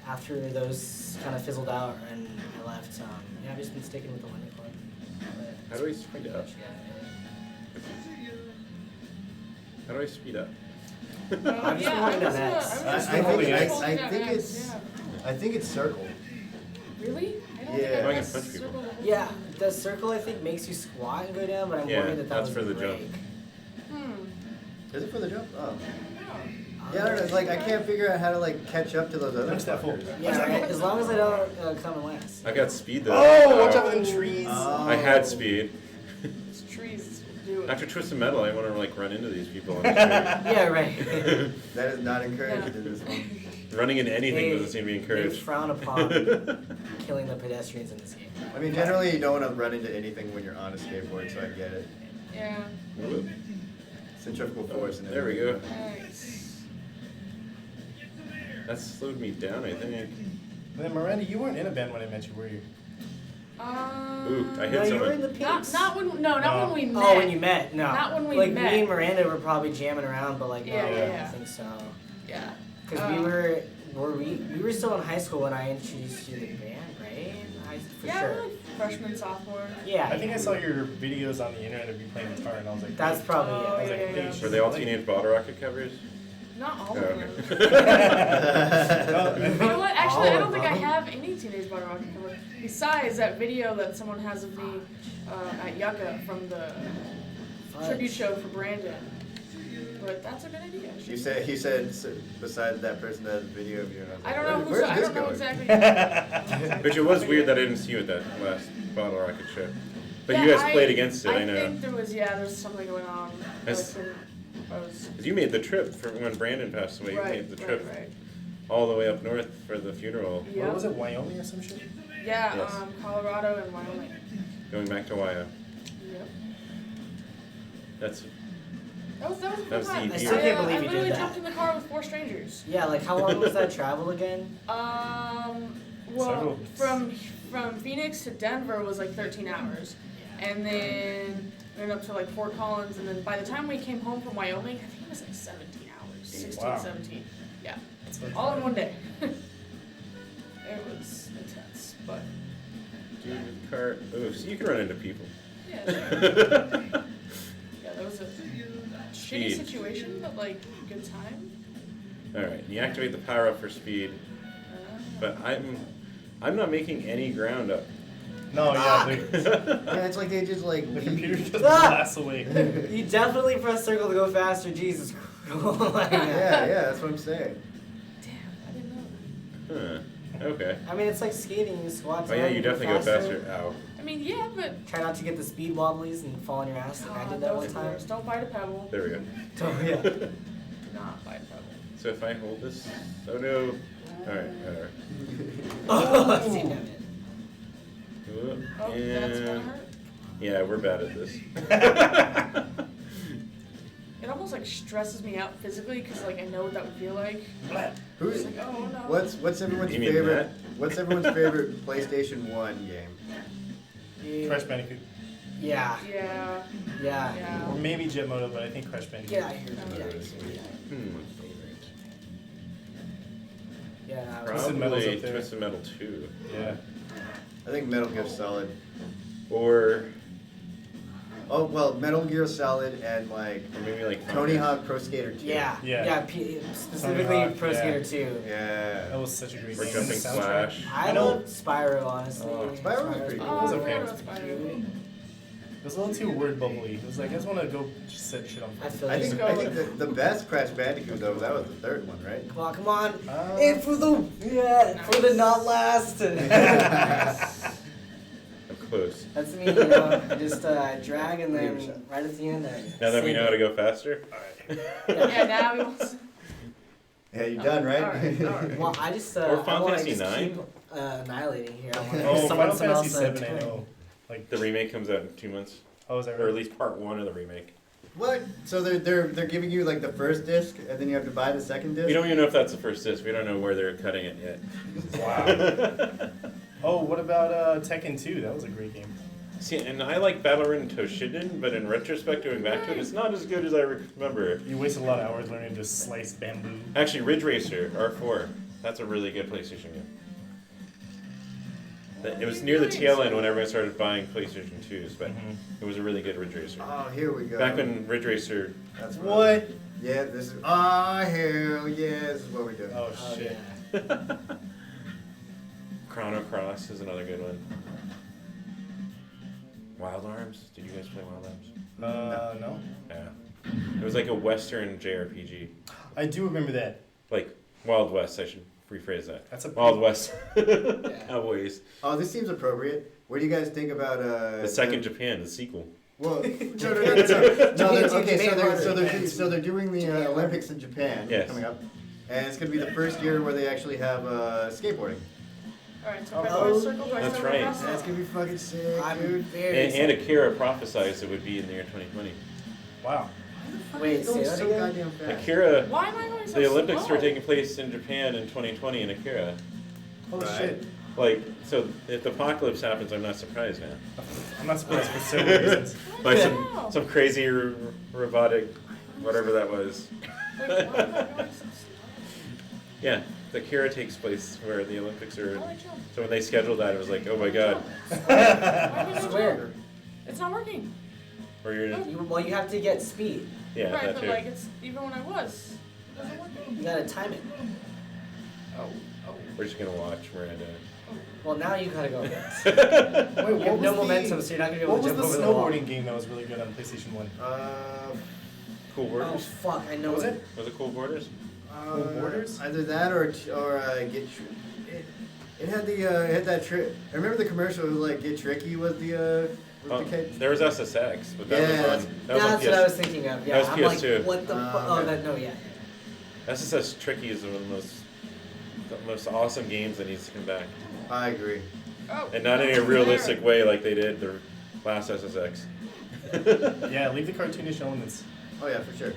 after those kind of fizzled out and I left, I've just been sticking with the Limit Club. How do I speed up? How do I speed up? I'm just holding on X. I think it's circle. Really? I don't Yeah. think I I can punch people. Yeah, the circle I think makes you squat and go down, but I'm Yeah, worried that that's was for a the jump. break. Is it for the jump? Oh. Yeah, I don't know. It's like I can't figure out how to like catch up to those other Punch that fool. fuckers. Yeah, right, as long as I don't come in last. I got speed though. Oh, watch out for them trees. Oh. I had speed. It's trees. Do it. After Twisted Metal, I want to like run into these people on the street. Yeah, right. That is not encouraged in this one. Running into anything They- doesn't seem to be They encouraged. frown upon killing the pedestrians in this game. I mean, generally you don't want to run into anything when you're on a skateboard, so I get it. Yeah. Whoop. Centrifugal force. And There we go. Nice. That slowed me down, I think. And then Miranda, you weren't in a band when I met you, were you? Ooh, I hit No, you someone. were in the pinks. Not when we met. Oh, when you met? No. Not when we like, met. me and Miranda were probably jamming around, but like, no, Yeah, I yeah, don't yeah. think so. Yeah. Because we were still in high school when I introduced you to the band, right? For Yeah, sure. like freshman, sophomore. Yeah. I think I saw your videos on the internet of you playing guitar, and I was like, That's probably Oh, it. I was like, yeah, hey, yeah. she's Were they all like- Teenage Bottle Rocket covers? Not all Oh, of them. okay. You know what? Actually, I All don't of think I them? have any Teenage Bottle Rocket cover. Besides that video that someone has of me at Yucca from the tribute show for Brandon. But that's a good idea. He said besides that person that has a video of you. And I don't was know like, who's. Where's I this don't know going? exactly. Which it was weird that I didn't see you at that last Bottle Rocket show. But Yeah, you guys played against it, I know. think there's something going on. That's- I was, Because you made the trip for when Brandon passed away. You made the trip right. all the way up north for the funeral, Yeah. What was it, Wyoming or some shit? Yeah, Yes. Colorado and Wyoming. going back to Wyo. Yep. That's That was a That good was the time. EP. I still can't believe I you literally did jumped that. in the car with 4 strangers. Yeah, like how long was that travel again? Well, from Phoenix to Denver was like 13 hours, and then we went up to like Fort Collins, and then by the time we came home from Wyoming, I think it was like 17 hours, 16, Wow. 17. Yeah, That's what all in one day. It was intense, but dude with the car. Oh, so you can run into people. yeah, yeah, that was a shitty Speed. situation, but like good time. All right, you activate the power up for speed, but I'm not making any ground up. No, yeah, Yeah, it's like they just like the computer just Ah! blasts away. You definitely press circle to go faster. Jesus Christ. Oh my God. Yeah, that's what I'm saying. Damn, I didn't know that. Huh. Okay. I mean, it's like skating. You squat Oh yeah, down, you definitely go faster. Ow. I mean, yeah, but Try not to get the speed wobblies and fall on your ass like I did that one was time. worse. Don't bite a pebble. There we go. Oh, yeah. Do not bite a pebble. So if I hold this, oh no. All right. Oh, see, damn it. Oh, that's gonna And hurt. yeah, we're bad at this. It almost like stresses me out physically because like I know what that would feel like. Who's It's like, oh no. what's everyone's You mean favorite? that? What's everyone's favorite PlayStation 1 game? Crash Bandicoot. Yeah. Yeah. Yeah. Yeah. Or maybe Jet Moto, but I think Crash Bandicoot. Get out of here. Yeah. Get out of here. Yeah. Twisted Metal's Probably up there. Twisted Metal 2. Yeah. I think Metal Gear Solid. Or Oh well, Metal Gear Solid and like maybe like Tony Hawk Pro Skater 2. Yeah. Yeah. Yeah. Specifically Hawk, Pro yeah. Skater 2. That Yeah. was such a great Or game. Jumping The soundtrack. Slash. I know- love Spyro, honestly. Oh, Spyro was pretty Oh, cool. It was I okay. forgot about Spider-Man. It was a little too word bubbly. It was like, I just want to go just set shit on I fire. feel I like think the best Crash Bandicoot though, that was the third one, right? Come on, come on. Uh, And for the for the not last. I'm close. That's me, you know. I just drag and then 100%. right at the end I Now that we sing know how to it. go faster. Yeah, now we want to. Yeah, you done, right? Alright, alright. Well, I just Or I Final want to Fantasy just 9? keep annihilating here. I want Oh, Final someone Fantasy else 7, I know. Like, The remake comes out in 2 months, oh, is that or at right? least part 1 of the remake. What? So they're giving you like the first disc, and then you have to buy the second disc. We don't even know if that's the first disc. We don't know where they're cutting it yet. Wow. Oh, what about Tekken 2? That was a great game. See, and I like Battle-Ridden Toshinden, but in retrospect, going back to it, it's not as good as I remember. You wasted a lot of hours learning to slice bamboo. Actually, Ridge Racer R4. That's a really good PlayStation game. It was near the tail end when everyone started buying PlayStation 2s, but Mhm. it was a really good Ridge Racer. Oh, here we go. Back when Ridge Racer, That's What? Yeah, this is. Oh hell yeah, this is what we do. Oh, Oh, shit. yeah. Chrono Cross is another good one. Wild Arms? Did you guys play Wild Arms? No. Yeah. It was like a Western JRPG. I do remember that. Like Wild West, I should rephrase that. That's a Wild West. Cowboys. Oh, this seems appropriate. What do you guys think about The second Japan, the sequel. Well, no, so they're doing the Olympics in Japan Yes. coming up, and it's gonna be the first year where they actually have skateboarding. Alright, so if I Oh, go in a circle, do I that's still go right. across? That's gonna be fucking sick, I'm dude. very And Akira prophesized it would be in the year 2020. Wow. Wait, Going say that so again? goddamn fast. Akira, Why am I going so the Olympics slow? were taking place in Japan in 2020 in Akira. Holy Right. shit. Like, so if the apocalypse happens, I'm not surprised now. I'm not surprised for several reasons. By Wow. some crazy robotic, whatever that was. Like, why am I going so Yeah, the Kira takes place where the Olympics are. slow? I like jump. So when they scheduled that, it was like, oh my god. Why can't I Swear. jump? It's not working. Or you're, Well, you have to get speed. yeah, Right, that but too. like it's even when I was. It doesn't work. You gotta time it. We're just gonna watch Miranda. Well, now you gotta go fast. Wait, You have no momentum, so you're not gonna be able What to was jump the over the wall. snowboarding game that was really good on PlayStation 1? Cool Oh Borders? fuck! I know What was it? Was it Cool Borders? Cool Borders? Either that or it had the it had that trick. I remember the commercial. It was like Get Tricky was the kid. There was SSX, but that Yeah, was that's- on. That was on That's what I was thinking of. Yeah, That was I'm PS2. like, what the fuck? okay. Oh, that no, yeah. SSX Tricky is one of the most awesome games that needs to come back, I agree. Oh. and not in a realistic way like they did the last SSX. Yeah, leave the cartoonish elements. Oh yeah, for sure.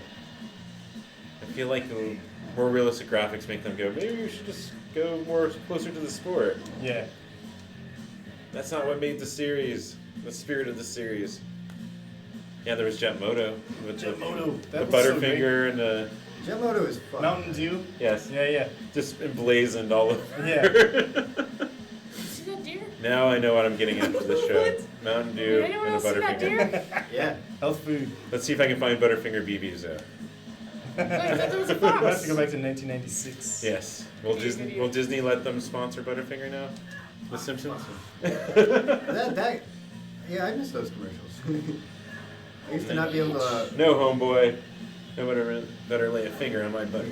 I feel like the more realistic graphics make them go, maybe you should just go more closer to the sport. Yeah. That's not what made the series, the spirit of the series. Yeah, there was Jet Moto with Jet Moto, the that was so great. Butterfinger and the Jet Moto is fun. Mountain Dew. yes, Yeah. just emblazoned all over. Yeah. You see that deer? Now I know what I'm getting after this show. Mountain Dew Did anyone and a else see that Butterfinger. deer? Yeah. Health food. Let's see if I can find Butterfinger BBs though. Wait, I thought there was a We'll have fox. to go back to 1996. Yes. Video. Will Disney let them sponsor Butterfinger now? The Simpsons? That. Yeah, I miss those commercials. I used to not be able to. No, homeboy. No better lay a finger on my butt.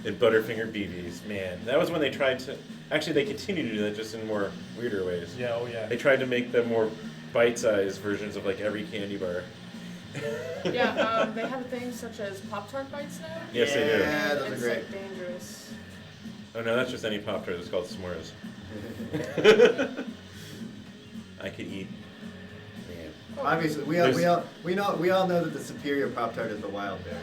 And Butterfinger BBs, man. That was when they tried to. Actually, they continue to do that just in more weirder ways. Yeah, oh yeah. They tried to make them more bite-sized versions of like every candy bar. Yeah, they have things such as Pop-Tart bites now. Yes, they do. Yeah, those are It's great. like dangerous. Oh no, that's just any Pop Tart. It's called s'mores. I could eat. Man. Obviously, we all know that the superior Pop Tart is the wild berry.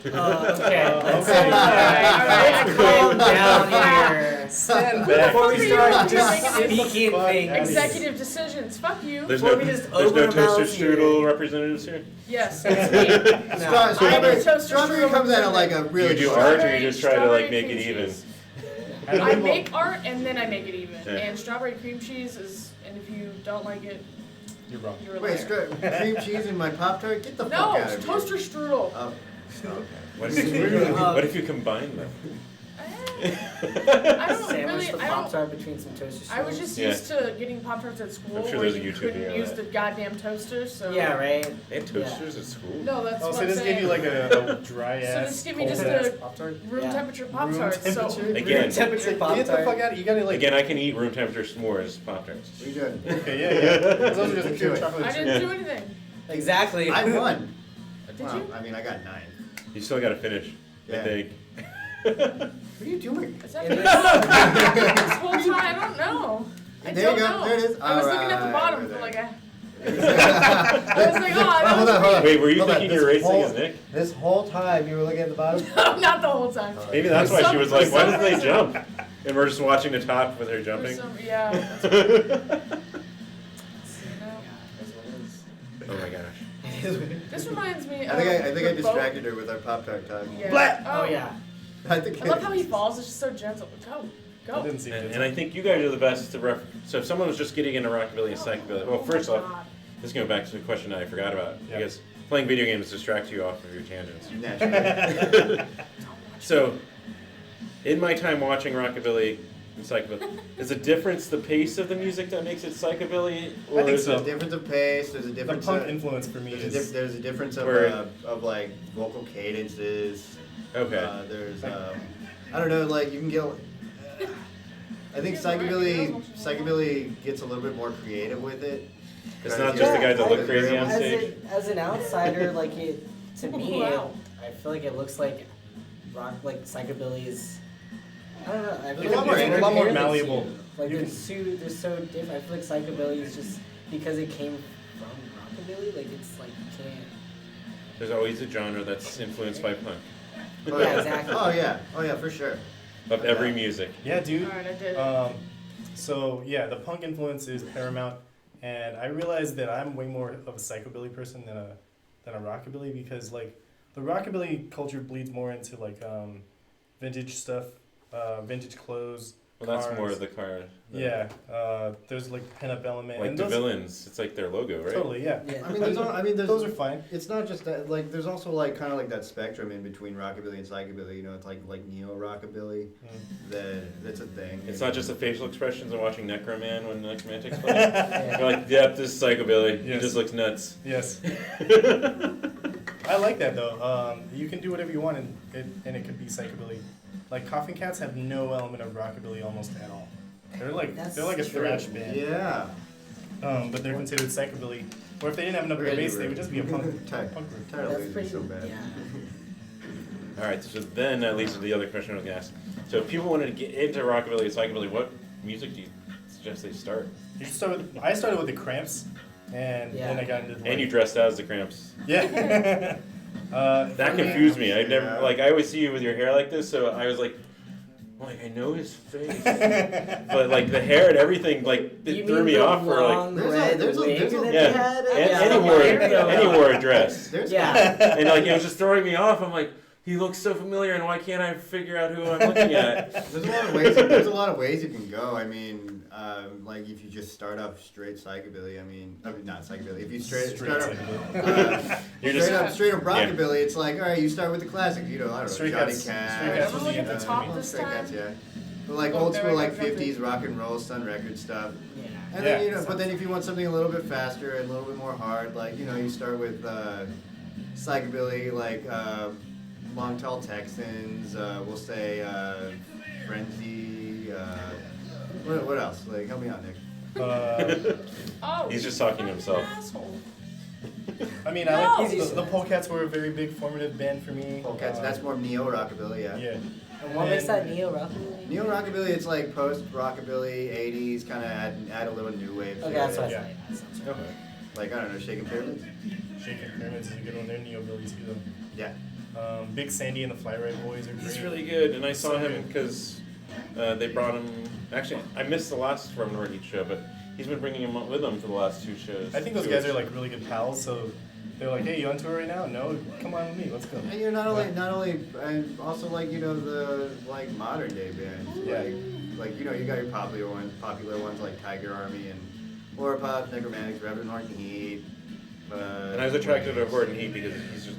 Oh, okay. Let's okay. let's calm down here. Stand Before we start Before we just make it- speaking Fuck things. outta here. Executive decisions. Fuck you. There's Before no, we just there's no open our toaster mouths here. strudel representatives here. Yes, that's me. No. I'm a toaster Strawberry strudel comes out of like a You really do short- art or you just try to like make cream it even? cheese. I don't I know. make art and then I make it even. Yeah. And strawberry cream cheese is, and if you don't like it, You're wrong. you're a Wait, liar. cream cheese in my Pop Tart? Get the No, fuck out of it's here. toaster strudel. Oh, okay. What if you combine them? I don't Sandwich really. the I Pop don't. Tart between some toaster I was strudels. just Yeah. used to getting Pop Tarts at school I'm sure where there's a you YouTube couldn't video of use that. the goddamn toaster. So Yeah, right. They had toasters at school? No, that's Oh, what so I'm just saying. give you like a dry So ass. just give me cold just ass a Pop-Tart? room Yeah. temperature Pop Room Tarts. So temperature? Again. Room temperature Get Pop the fuck Tart. out! You gotta like. Again, I can eat room temperature s'mores Pop Tarts. What are you doing? Okay, yeah. Those are just pure Do it. chocolate I chip. didn't do anything. Exactly. I won. Did Well, you? I mean, I got 9. You still gotta finish, I Yeah. think. What are you doing? Is that And this this- whole time? I don't know. I There you don't go. know. There it is. I was looking at the Alright, bottom we're for there. like a. I was like, oh, that Hold was on, hold on. Wait, were you Hold on, thinking you this were racing whole- as Nick? This whole time you were looking at the bottom? No, not the whole time. Maybe that's why she was For like, why some did they reason- jump? And we're just watching the top with her For jumping. some, yeah. That's what, you know, that's what it is. Oh my gosh. This reminds me of. I think I the boat- distracted her with our Pop Tart talk. Yeah. Oh yeah. I think I love how he falls. It's just so gentle. Go, I go. didn't see it. And I think you guys are the best to so if someone was just getting into Rockabilly and Psychobilly, well, first Oh my off, God. this is going back to the question that I forgot about. Yeah. Because playing video games distracts you off of your tangents. Naturally. So, in my time watching Rockabilly and Psychobilly, is the difference the pace of the music that makes it Psychobilly? Or I think is so. There's a it, difference of pace. There's a The difference. punk influence for me There's is. a difference Where- of like vocal cadences. okay. There's I don't know, like you can get. I think Psychobilly gets a little bit more creative with it. It's not just the guys that look crazy on as stage. As an outsider, like it, to me, Wow. I feel like it looks like like psychobilly's. I don't know. I feel It's a lot more- like it's a lot more they're malleable. Like You they're can- they're so different. I feel like psychobilly is just because it came from rockabilly. Like it's like you can't. There's always a genre that's influenced by punk. Oh, Yeah, exactly. Oh yeah, for sure. of every music. Yeah, dude. Alright, I did. So yeah, the punk influence is paramount, and I realized that I'm way more of a psychobilly person than a rockabilly, because like the rockabilly culture bleeds more into like vintage stuff, vintage clothes. Well, that's cars. more of the car. Yeah, there's like pinup element. Like and the those, villains, it's like their logo, right? Totally, yeah. Yeah. Those are fine. It's not just that. Like, there's also like kind of like that spectrum in between rockabilly and psychobilly. You know, it's like neo rockabilly. That's a thing. It's you not know. just the facial expressions of watching Necroman when Necroman takes place. You're like, yep, this is psychobilly. He Yes. just looks nuts. Yes. I like that though. You can do whatever you want, and it could be psychobilly. Like Coffin Cats have no element of rockabilly almost at all. They're like a thrash band. Yeah. But they're considered psychobilly. Or if they didn't have another Okay, bass, you're they right. would just be a punk Tight. punk group. Tired of That's losing pretty. so bad. Yeah. All right, so then that leads to the other question I was going to ask. So if people wanted to get into rockabilly and psychobilly, what music do you suggest they start? I started with the Cramps, and then I got into the And you dressed as the Cramps. Yeah. That confused me. I never Yeah. like I always see you with your hair like this, so I was like, I know his face, but like the hair and everything, like it You threw mean me the off for like. long There's a- red there's a- wig there's a- that Yeah. they had? And he wore a dress, There's Yeah. and like it was just throwing me off. I'm like, he looks so familiar, and why can't I figure out who I'm looking at? There's a lot of ways. There's a lot of ways you can go. I mean, like if you just start off straight psychobilly. I mean not psychobilly. If you start off, You're just straight up rockabilly, it's like, all right, you start with the classic. You know, I don't know, Stray Johnny Cats. Cash. Stray Cats I'm gonna look at the top this Stray Cats, time. yeah. But like Oh, old there school, I like go, jumping. 50s rock and roll, Sun Record stuff. Yeah. And Yeah. then but then if you want something a little bit faster and a little bit more hard, like you start with psychobilly, like Long Tall Texans. We'll say Frenzy. What else? Like, help me out, Nick. Oh, He's just talking to himself. Asshole. I mean, No. I like the Polecats were a very big formative band for me. Polecats. That's more neo rockabilly, yeah. Yeah. And what makes that neo rockabilly? Neo rockabilly, it's like post rockabilly, 80s, kind of add a little new wave. to Okay, that's it. what I Yeah. thought. That sounds right. Okay. Like, I don't know, Shaking Pyramids. Shaking Pyramids is a good one. They're neo-billy too, though. Yeah. Big Sandy and the Fly Ride Boys are great. He's really good, and I saw So him good. because they brought him. Actually, I missed the last From Northeast show, but he's been bringing him with him for the last two shows. I think those guys are like really good pals, so they're like, hey, you on tour right now? No, come on with me, let's go. And you're not only, and also like the like modern day bands. Yeah. Like you got your popular ones like Tiger Army and Horrorpop, Necromantics, Reverend Horton Heat. And I was attracted to Horton Heat because he's just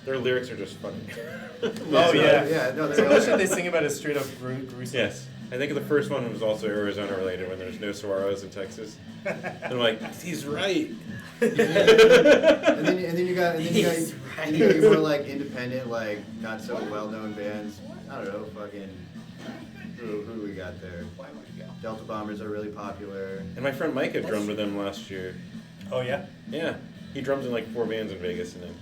their lyrics are just funny. Oh yeah. Yeah, no, So they're the shit they sing about is straight up gruesome. Yes. I think the first one was also Arizona related when there's no saguaros in Texas. And I'm like, he's right. and then you got He's right. your more like independent, like not so well known bands. I don't know, fucking who we got there? Delta Bombers are really popular. And my friend Mike had drummed with them last year. Oh yeah. Yeah. He drums in like 4 bands in Vegas, and then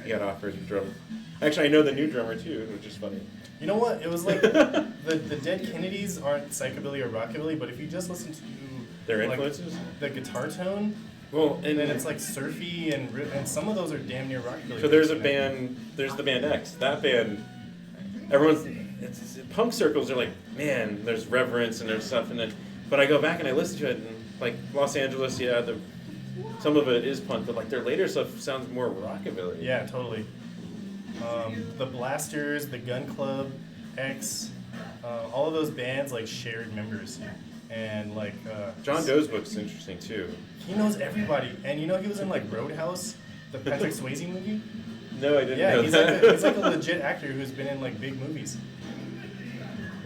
he got offers to drum. Actually, I know the new drummer too, which is funny. You know what? It was like the Dead Kennedys aren't psychobilly or rockabilly, but if you just listen to Their like, influences? the guitar tone, Well, and then it's like surfy and some of those are damn near rockabilly. So there's a you know? band, there's the band X. That band, it's punk circles are like, man, there's reverence and there's stuff in it. But I go back and I listen to it, and like Los Angeles, yeah, some of it is punk, but like their later stuff sounds more rockabilly. Yeah, totally. The Blasters, the Gun Club, X, all of those bands like shared members, and like John Doe's book's interesting too. he knows everybody, and he was in like Roadhouse, the Patrick Swayze movie. No, I didn't Yeah, know he's that. like, he's like a legit actor who's been in like big movies.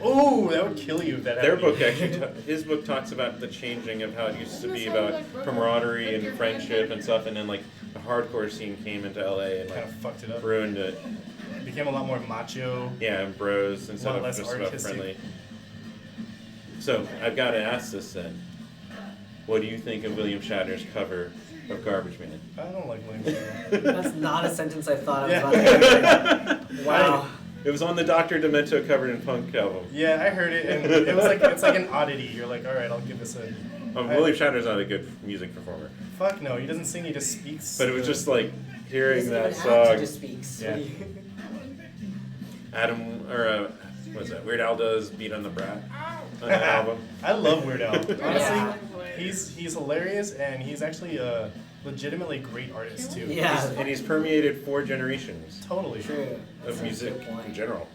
Oh, that would kill you if that Their happened. book actually, his book talks about the changing of how it used to be about camaraderie and friendship and stuff, and then like the hardcore scene came into LA and Kind like of fucked it up. ruined it. Became a lot more macho. Yeah, and bros instead Lot of less just about artistic. friendly. So I've got to ask this then. What do you think of William Shatner's cover of Garbage Man? I don't like William Shatner. That's not a sentence I thought I was Yeah. about to hear. Wow. It was on the Dr. Demento Covered in Punk album. Yeah, I heard it, and it was like it's like an oddity. You're like, all right, I'll give this a. William Shatner's not a good music performer, Fuck no, he doesn't sing. He just speaks. but it was just like hearing He that doesn't even act, he song. just speaks. Yeah. what's that? Weird Al does Beat on the Brat on that album. I love Weird Al. Honestly, Yeah. he's hilarious and he's actually a legitimately great artist too. Yeah. And he's permeated 4 generations Totally. True. That's of a music good point. in general.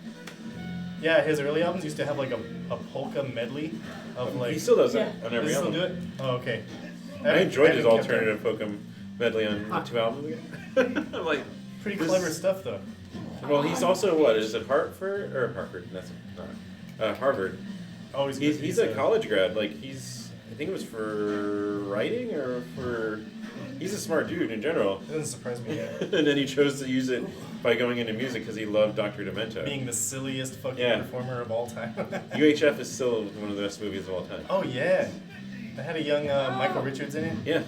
Yeah, his early albums used to have like a polka medley of like. He still does it Yeah. on Does every he still album. do it? Oh, okay. I enjoyed his haven't kept up. alternative polka medley on the 2 albums ago. I'm like, Pretty this- clever stuff though. well, he's also what? Is it Hartford or Harvard? That's not Harvard. Oh, He's a college grad. Like I think it was for writing or for. He's a smart dude in general. It doesn't surprise me yet. And then he chose to use it by going into music because he loved Dr. Demento. Being the silliest fucking Yeah. performer of all time. UHF is still one of the best movies of all time. Oh yeah, that had a young Michael Richards in it. Yeah,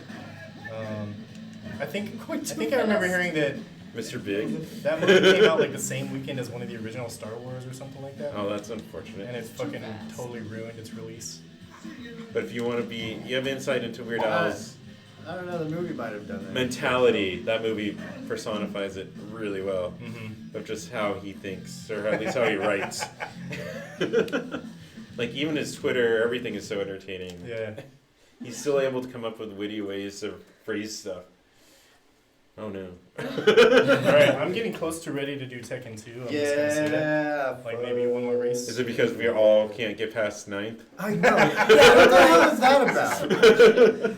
I think I remember hearing that Mr. Big. that movie came out like the same weekend as one of the original Star Wars or something like that. Oh, that's unfortunate. And it's fucking totally ruined its release. But if you want to you have insight into Weird Al's I don't know. The movie might have done that. mentality. That movie personifies it really well. Mm-hmm. Of just how he thinks, or at least how he writes. Like even his Twitter, everything is so entertaining. Yeah. He's still able to come up with witty ways to phrase stuff. Oh no. Alright, I'm getting close to ready to do Tekken 2. I'm just gonna say that. Yeah. Like maybe one more race. Is it because we all can't get past 9th? I know. Yeah, what the hell is that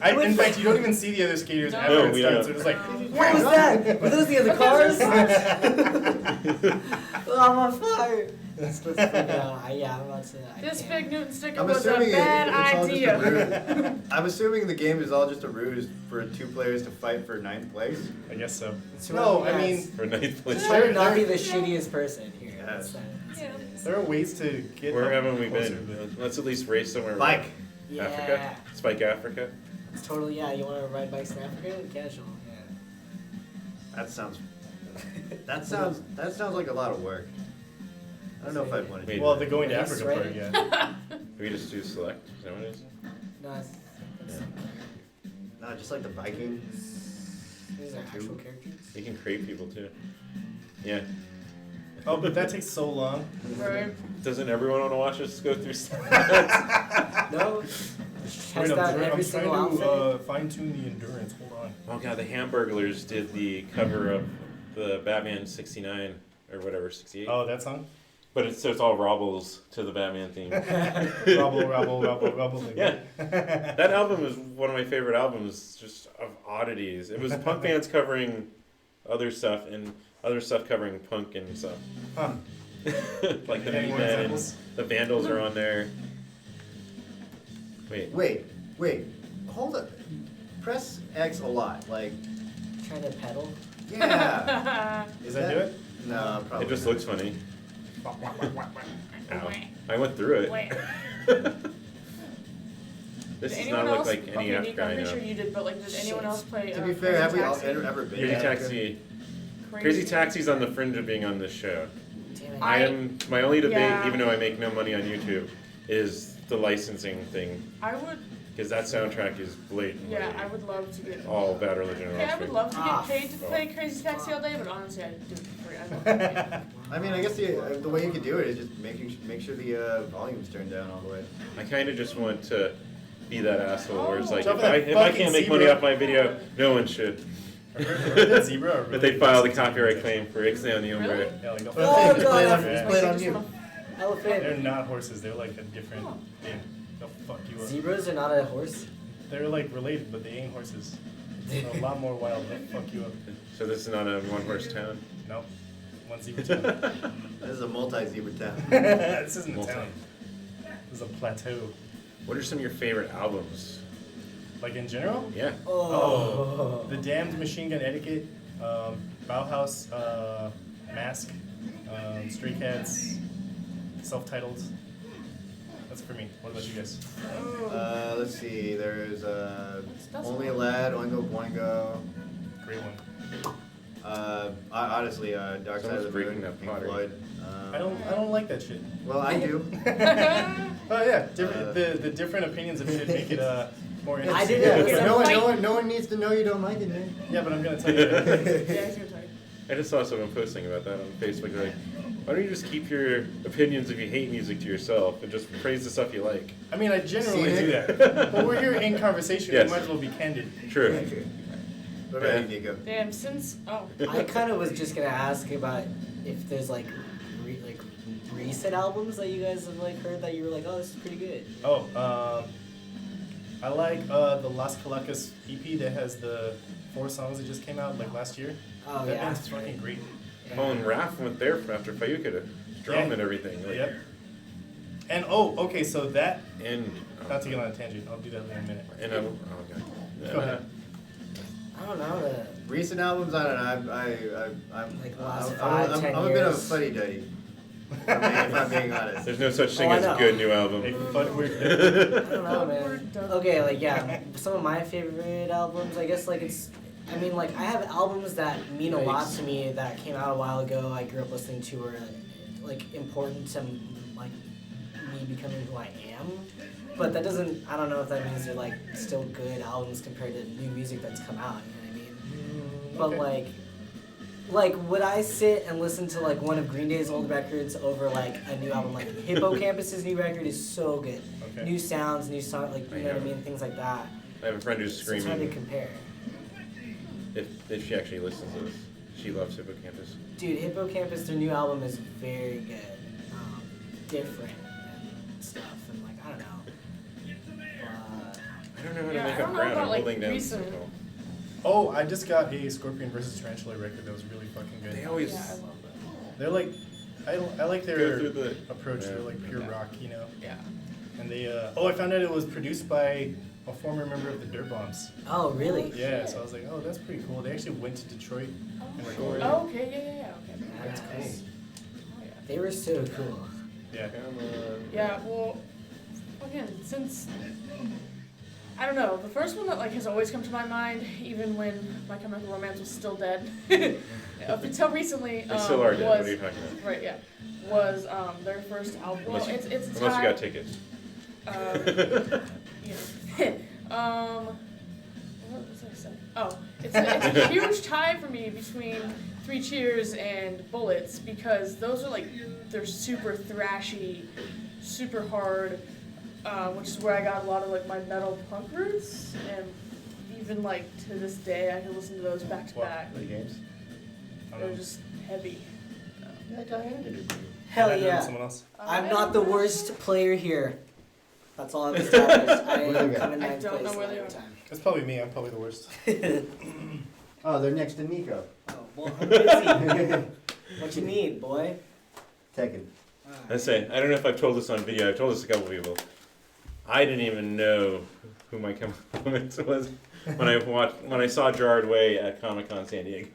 about? In fact, you don't even see the other skaters No. after No, it we starts. don't. They're just like, What was that? Were those the other cars? Oh, I'm on fire. Let's figure out. I'm about to. This big Newton sticker I'm was a assuming bad it's all just a idea. ruse. I'm assuming the game is all just a ruse for 2 players to fight for 9th place. I guess so. It's No, I yes. mean, For 9th place. Try to not be the shittiest person here. Yes. That's what Yeah. it is. there are ways to get. Where haven't we closer, been? Let's at least race somewhere. Bike. Yeah. Africa? Spike Africa? It's totally, yeah. You want to ride bikes in Africa? Casual. Yeah. That sounds like a lot of work. I don't know if I'd want to Wait. do Well, that. the going to Race, Africa right? part, yeah. We just do select? Is that what it is? No, it's, No, just like the biking. these are actual characters. You can create people too. Yeah. Oh, but that takes so long. Right. Doesn't everyone want to watch us go through stuff? No. Wait, Test out every I'm single trying to outfit. fine tune the endurance. Hold on. Oh god, the Hamburglers did the cover of the Batman 69 or whatever, 68. Oh, that song? But it's all Robbles to the Batman theme. Rubble. Yeah. That album is one of my favorite albums, just of oddities. It was punk bands covering other stuff and other stuff covering punk and stuff. Huh. Like the Any more Meatmen and examples? the Vandals are on there. Wait. Wait. Hold up. Press X a lot. Like, Trying to pedal. yeah. Does that do it? No, probably. It just not. looks funny. Ow. I went through it. This Did does anyone not look else? like any okay, Nico, Africa I'm I pretty know. sure you did, but like, did anyone else play? To be fair, have we all Taxi? ever been? Crazy to Taxi. Crazy Taxi's on the fringe of being on this show. Damn it. I am my only debate, Yeah. even though I make no money on YouTube, is the licensing thing I would. because that soundtrack is blatantly Yeah, I would love to get. all Bad Religion. and Okay, I would Offspring. love to Ah, get paid to play Crazy Taxi all day, but honestly, I do it for free. I love it. I mean, I guess the way you could do it is just make sure the volume's turned down all the way. I kind of just want to be that asshole where it's like, Jump if in I, that if I fucking can't make money zebra. off my video, no one should. I heard that zebra are But really they filed a sensitive copyright to claim for Ixnay on the Umbre. Really? Yeah, like, But Oh, I'm saying, just God, play it on, that's just play it on Just you. wanna- they're Elephant. not horses. They're like a different. Oh. They'll fuck you up. Zebras are not a horse. They're like related, but they ain't horses. They're a lot more wild. They'll fuck you up. So this is not a one-horse town. Nope. One zebra town. This is a multi-zebra town. This isn't a Multi. town. This is a plateau. What are some of your favorite albums? Like in general? Yeah. Oh. The Damned, Machine Gun Etiquette, Bauhaus, Mask, Stray Cats, Self-Titled. That's for me. What about you guys? Let's see. There's That's Only a one. Lad, Oingo Boingo. Great one. Honestly, Dark Side Someone's of the breaking Moon, that Pink pottery. Floyd. I don't like that shit. Well, I do. Oh yeah, the different opinions of shit make it more interesting. I didn't Yeah, listen. but no one needs to know you don't like it, man. Yeah, but I'm gonna tell you. Yeah, he's gonna tell you. I just saw someone posting about that on Facebook. Like, Why don't you just keep your opinions if you hate music to yourself and just praise the stuff you like? I mean, I generally See? do that. But we're here in conversation. Yes. We might as well be candid. True. Yeah, true. What about you, Nico? Damn, since I kind of was just gonna ask about if there's like recent albums that you guys have like heard that you were like, oh, this is pretty good. Oh, I like the Las Calacas EP that has the 4 songs that just came out like last year. Oh That yeah, band's fucking great. Oh, and Raph went there after Fayuka to drum Yeah. and everything. Like, Yep. And okay, so that, And not to get on a tangent, I'll do that in a minute. and oh god. Go ahead. I don't know. Recent albums, I don't know. I'm Like the last I'm 5, 10 a bit of a years. fuddy-duddy. If I'm being honest. There's no such thing Oh, I as a know. good new album. Hey, Fud, we're I don't know, man. We're done. Okay, like yeah, some of my favorite albums. I guess like it's. I mean, like I have albums that mean a lot to me that came out a while ago. I grew up listening to, or like important to like me becoming who I am. But that doesn't. I don't know if that means they're like still good albums compared to new music that's come out. You know what I mean? But okay. like would I sit and listen to like one of Green Day's old records over like a new album? Like Hippocampus's new record is so good. Okay. New sounds, new song, like you know what I mean, things like that. I have a friend who's So it's hard to screaming compare. if she actually listens to this. She loves Hippocampus. Dude, Hippocampus, their new album is very good. Different and stuff, and like I don't know. I don't know how to Yeah, make I up don't know ground. I'm about, like, holding down. recent- Circle. Oh, I just got a Scorpion versus Tarantula record that was really fucking good. They always Yeah, I love that. They're like, I like go their through the approach. yeah. They're like pure Yeah. rock, you know. Yeah. And they, I found out it was produced by a former member of the Dirt Bombs. oh really? Yeah, so I was like, oh, that's pretty cool. They actually went to Detroit and recorded. Oh, okay, yeah. Okay. That's Nice. cool. Oh, yeah. They were so cool. Yeah. Come on. Yeah, well, again, since I don't know, the first one that like has always come to my mind, even when My Chemical Romance was still dead, up until recently, They still are dead. What was are you talking about? right, yeah, was their first album. Well, Unless you- it's a Unless you tie. got tickets. Yeah. What was I saying? Oh, it's a huge tie for me between Three Cheers and Bullets because those are like they're super thrashy, super hard, which is where I got a lot of like my metal punk roots, and even like to this day I can listen to those back to What? back. Play games? They're just heavy. Yeah, I handed it to you. Hell Can I yeah. Someone else. I'm not the worst player here. That's all I've established. I Where they am go? coming I ninth don't place know where they every are. time. It's probably me. I'm probably the worst. Oh, they're next to Nico. Oh, well, I'm busy. What you need, boy? Tekken. I say, I don't know if I've told this on video. I've told this to a couple people. I didn't even know who My Chemical Romance was when I saw Gerard Way at Comic-Con San Diego.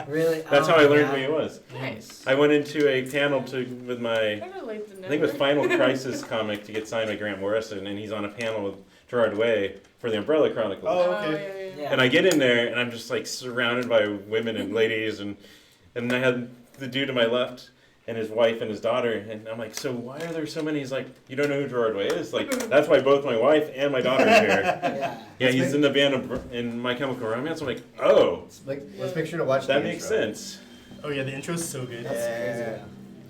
Really? That's Oh, how I learned yeah. who he was. Nice. I went into a panel with my, Better late than I think it was never. Final Crisis comic to get signed by Grant Morrison, and he's on a panel with Gerard Way for the Umbrella Chronicles. Oh, Oh, okay. yeah. Yeah. And I get in there, and I'm just like surrounded by women and ladies, and I had the dude to my left and his wife and his daughter, and I'm like, so why are there so many? He's like, you don't know who Gerard Way is? Like, that's why both my wife and my daughter are here. Yeah. Yeah, he's in the band in My Chemical Romance. I'm like, oh, Let's make sure to watch that the makes intro. sense. Oh yeah, the intro's so good. That's crazy. Yeah. Yeah.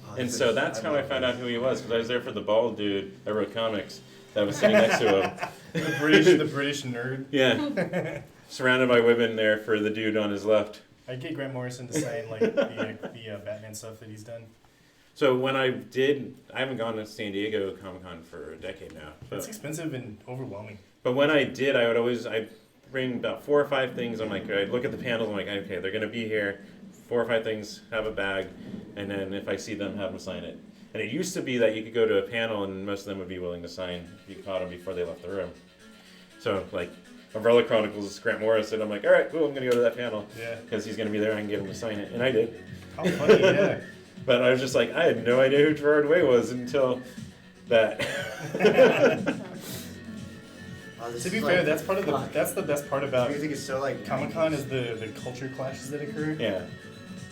Oh, And this so is- that's how I love found this. out who he was, because I was there for the bald dude that wrote comics that was sitting next to him. The British nerd. Yeah, surrounded by women there for the dude on his left. I get Grant Morrison to sign like the Batman stuff that he's done. So when I haven't gone to San Diego Comic-Con for a decade now. It's But, expensive and overwhelming. but when I did, I bring about 4 or 5 things. I'm like, I look at the panels. I'm like, okay, they're gonna be here. 4 or 5 things, have a bag, and then if I see them, have them sign it. And it used to be that you could go to a panel and most of them would be willing to sign if you caught them before they left the room. So like Umbrella Chronicles, Grant Morrison. I'm like, all right, cool, I'm gonna go to that panel Yeah. because he's gonna be there. I can get him to sign it, and I did. How funny, yeah. But I was just like, I had no idea who Gerard Way was until that. Oh, this To is be like- fair, that's the best part about music is so like Comic Con is the culture clashes that occur. Yeah.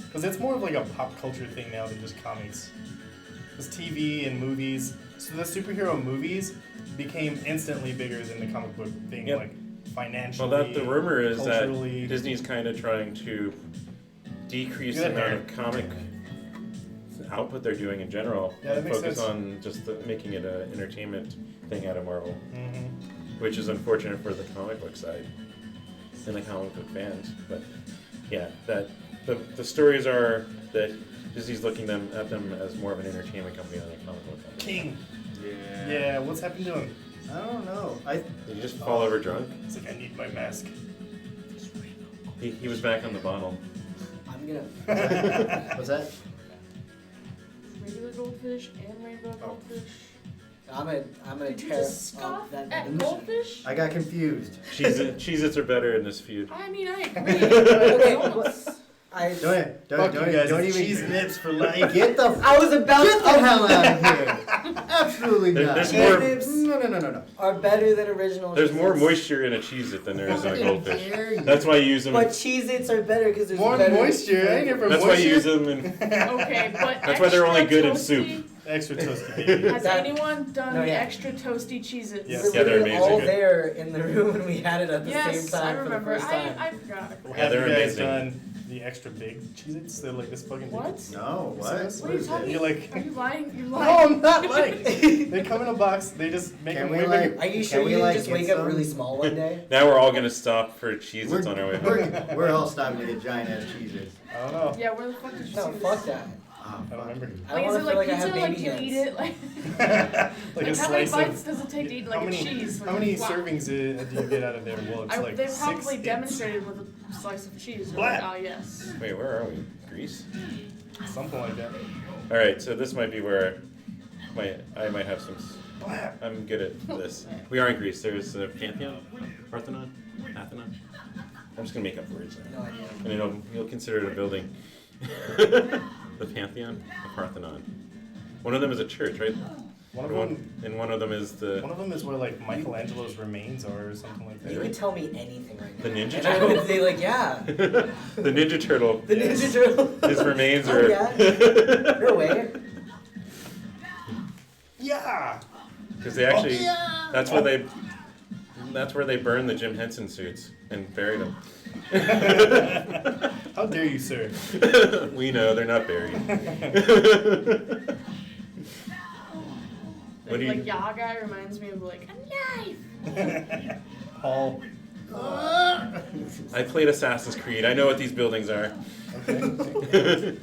Because it's more of like a pop culture thing now than just comics. Because TV and movies, so the superhero movies became instantly bigger than the comic book thing, Yep. like financially. Well, the rumor is that culturally. Disney's kind of trying to decrease Do the that amount hair. of comic output they're doing in general. Yeah, that and makes focus sense. on just making it an entertainment thing out of Marvel, Mm-hmm. which is unfortunate for the comic book side and the comic book fans. But yeah, that the stories are that Disney's looking at them as more of an entertainment company than a comic book company. King. Yeah. Yeah, what's happened to him? I don't know. Did he just fall over drunk? It's like, I need my mask. He was back on the bottle. I'm gonna. What's that? Regular goldfish and rainbow goldfish. I'm gonna Did you tear just up scoff that at dimension. goldfish? I got confused. Cheez-Its are better in this feud. I mean, I agree. Okay, Almost. Don't Fuck even cheese nips for life. get the I was about get the to. hell out of here. Absolutely not. There's Cheese more- nips No. are better than original. There's more Cheez-Its. moisture in a Cheez-It than there is in a Fucking goldfish. dare you. That's why you use them. But Cheez-Its are better because there's More better moisture. I ain't here for That's why you use moisture. them in. Okay, but That's why they're only extra good in toasty- soup. Extra toasty, baby. Has That- anyone done No, the yeah. extra toasty Cheez-Its? Yes. We Yeah, they're were all amazing. there in the room when we had it at the Yes, same time I remember. for the first time. I forgot. Have they're you guys amazing. done the extra big Cheez-Its? They're like this fucking big. What? No, what? What are you What are you is talking it? You're like, Are you lying? You're no, lying. I'm not like. They come in a box. They just make Can them we, way like- bigger. Are you Can sure we, you didn't like, just get wake up some? really small one day? Now we're all gonna stop for Cheez-Its on our way home. We're all stopping to get giant ass Cheez-Its. I don't know. Yeah, where the fuck did you No, see this? fuck that. Oh, I don't remember. I Like, don't is want it to like feel like I pizza? have Like, baby do you hands. eat it? Like, like like a how many slice bites of. does it take to eat like how many, a cheese? How many Wow. servings do you get out of there? Well, it's like They 6, probably 8. demonstrated with a slice of cheese. Blah. Ah, yes. Wait, where are we? Greece? Something like that. All right, so this might be where I might have some. Blah. I'm good at this. We are in Greece. There's the Pantheon, Parthenon. I'm just gonna make up words now. No idea. And you'll consider it a building. The Pantheon, the Parthenon. One of them is a church, right? One of And them. and one of them is the. One of them is where like Michelangelo's remains are, or something like You that. could tell me anything right now. The Ninja And I Turtle? would say like, yeah. The Ninja Turtle. The Ninja Turtle. His remains Oh, are. yeah? No way. Yeah. Because they actually. yeah. That's where they. That's where they burned the Jim Henson suits and buried them. How dare you, sir? We know they're not buried. What do you- Like Yaga guy reminds me of like a knife. Paul. I played Assassin's Creed. I know what these buildings are. Okay.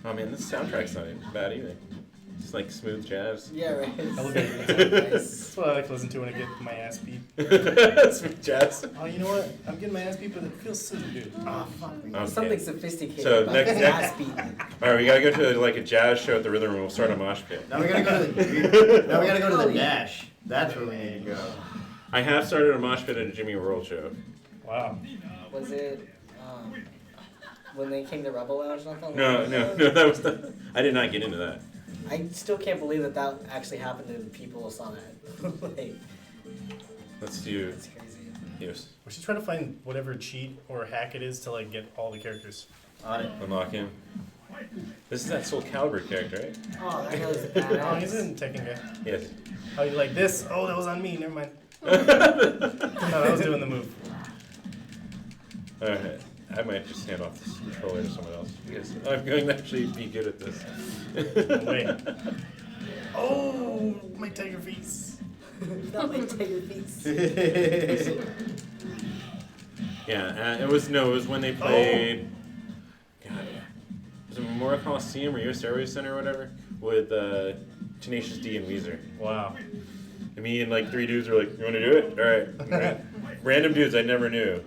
Oh man, this soundtrack's not bad either. It's like smooth jazz. Yeah, right. Elevator. Nice. That's what I like to listen to when I get my ass beat. Smooth jazz. Oh, you know what? I'm getting my ass beat, but it feels so good. Oh, fuck me. Okay. Something sophisticated So about next- his ass beating. All right, we gotta go to like a jazz show at the Rhythm Room. We'll start a mosh pit. Now we gotta go to the. Now we gotta go to Oh, the yeah. dash. That's where we need to go. I have started a mosh pit at a Jimmy World show. Wow. Was it when they came to Rebel Lounge? Not that No, long no, ago? no, that was not. I did not get into that. I still can't believe that actually happened and people saw that. Like, Let's do. it's crazy. Yes, We should try to find whatever cheat or hack it is to like get all the characters. On it. unlock him. This is that Soul Calibur character, right? Oh, that guy's Oh, badass. he's in Tekken guy. Yes. Oh, you like this? Oh, that was on me. Never mind. No, I was doing the move. Alright, I might just hand off this controller to someone else because I'm going to actually be good at this. Wait. Oh, my tiger face. Not my tiger piece. Yeah, it was when they played. God, was it Memorial Coliseum or US Airways Center or whatever with Tenacious D and Weezer. Wow. And me and like 3 dudes were like, "You want to do it? All right." Random dudes I never knew.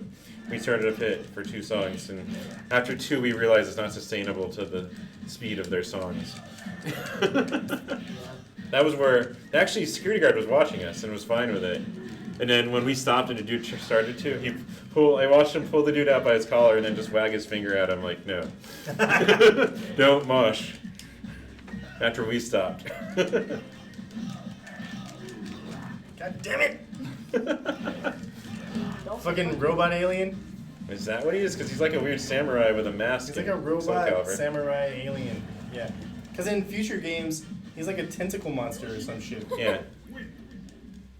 We started a pit for 2 songs, and after 2, we realized it's not sustainable to the speed of their songs. That was where actually security guard was watching us and was fine with it. And then when we stopped and the dude started to, I watched him pull the dude out by his collar and then just wag his finger at him like, no. Don't mosh. After we stopped. God damn it! Fucking robot alien. Is that what he is? Because he's like a weird samurai with a mask. He's like and a Soul robot Calibur. samurai alien. Yeah. Because in future games, he's like a tentacle monster or some shit. Yeah.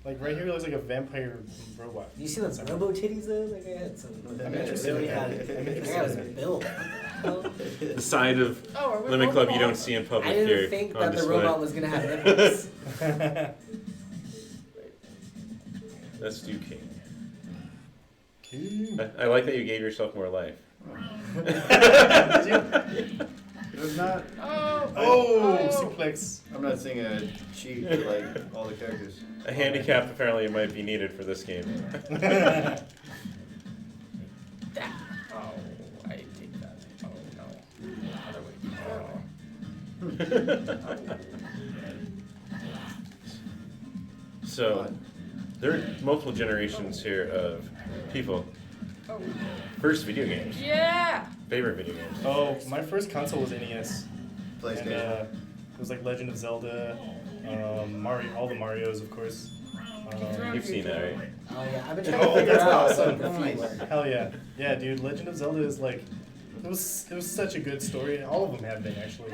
Like right here looks like a vampire robot. You see the robo titties though? Like I had some. I'm interested really in had. that. I'm That interested guy was in that. built. The side of Oh, are we Limit both Club you bald? don't see in public I here didn't think on that the display. robot was gonna have nipples. Let's do King. King. I like that you gave yourself more life. It was not. Oh, suplex. I'm not seeing a cheat for like all the characters. A handicap apparently might be needed for this game. That. Oh, I take that. Oh no. Other way. So, there are multiple generations here of people. Oh. First video games. Yeah. Favorite video games. Oh, my first console was NES. PlayStation. And it was like Legend of Zelda, Mario, all the Marios, of course. You've seen that, right? Oh yeah, I've been trying Oh, to figure that's out awesome. the feet Nice. work. Hell yeah, yeah, dude. Legend of Zelda is like, it was such a good story. All of them have been actually.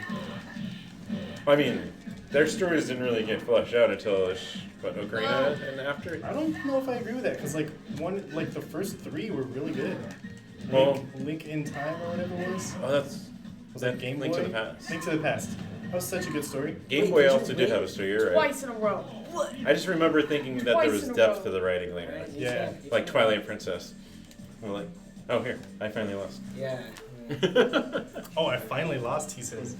I mean, their stories didn't really get fleshed out until Ocarina and after. I don't know if I agree with that because like the first three were really good. Well- Link in Time or whatever it was. Oh, that's Was that that Game Link Boy? to the Past. Link to the Past. That was such a good story. Game Wait, Boy did you also did wait have a story, you're right. Twice in a row. What? I just remember thinking that there Twice was in a depth row. to the writing later. Right, Yeah. Like Twilight Princess. We're like, oh here, I finally lost. Yeah. Oh, I finally lost. He says.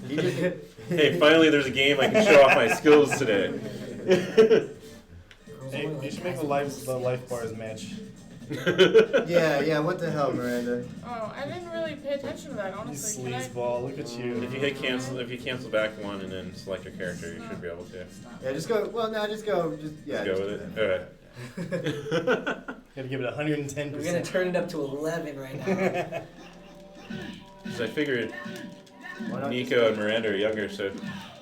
Hey, finally there's a game I can show off my skills today. Hey, you should make the life bars match. Yeah. What the hell, Miranda? Oh, I didn't really pay attention to that, You honestly. Can I? sleazeball. Look at you. If you hit cancel, if you cancel back one and then select your character, you should be able to. Yeah, just go. Well, no, just go. Just yeah. Go just with do it. that. Alright. Gotta give it 110%. We're gonna turn it up to 11 right now. So I figured Why not Nico and Miranda are younger, so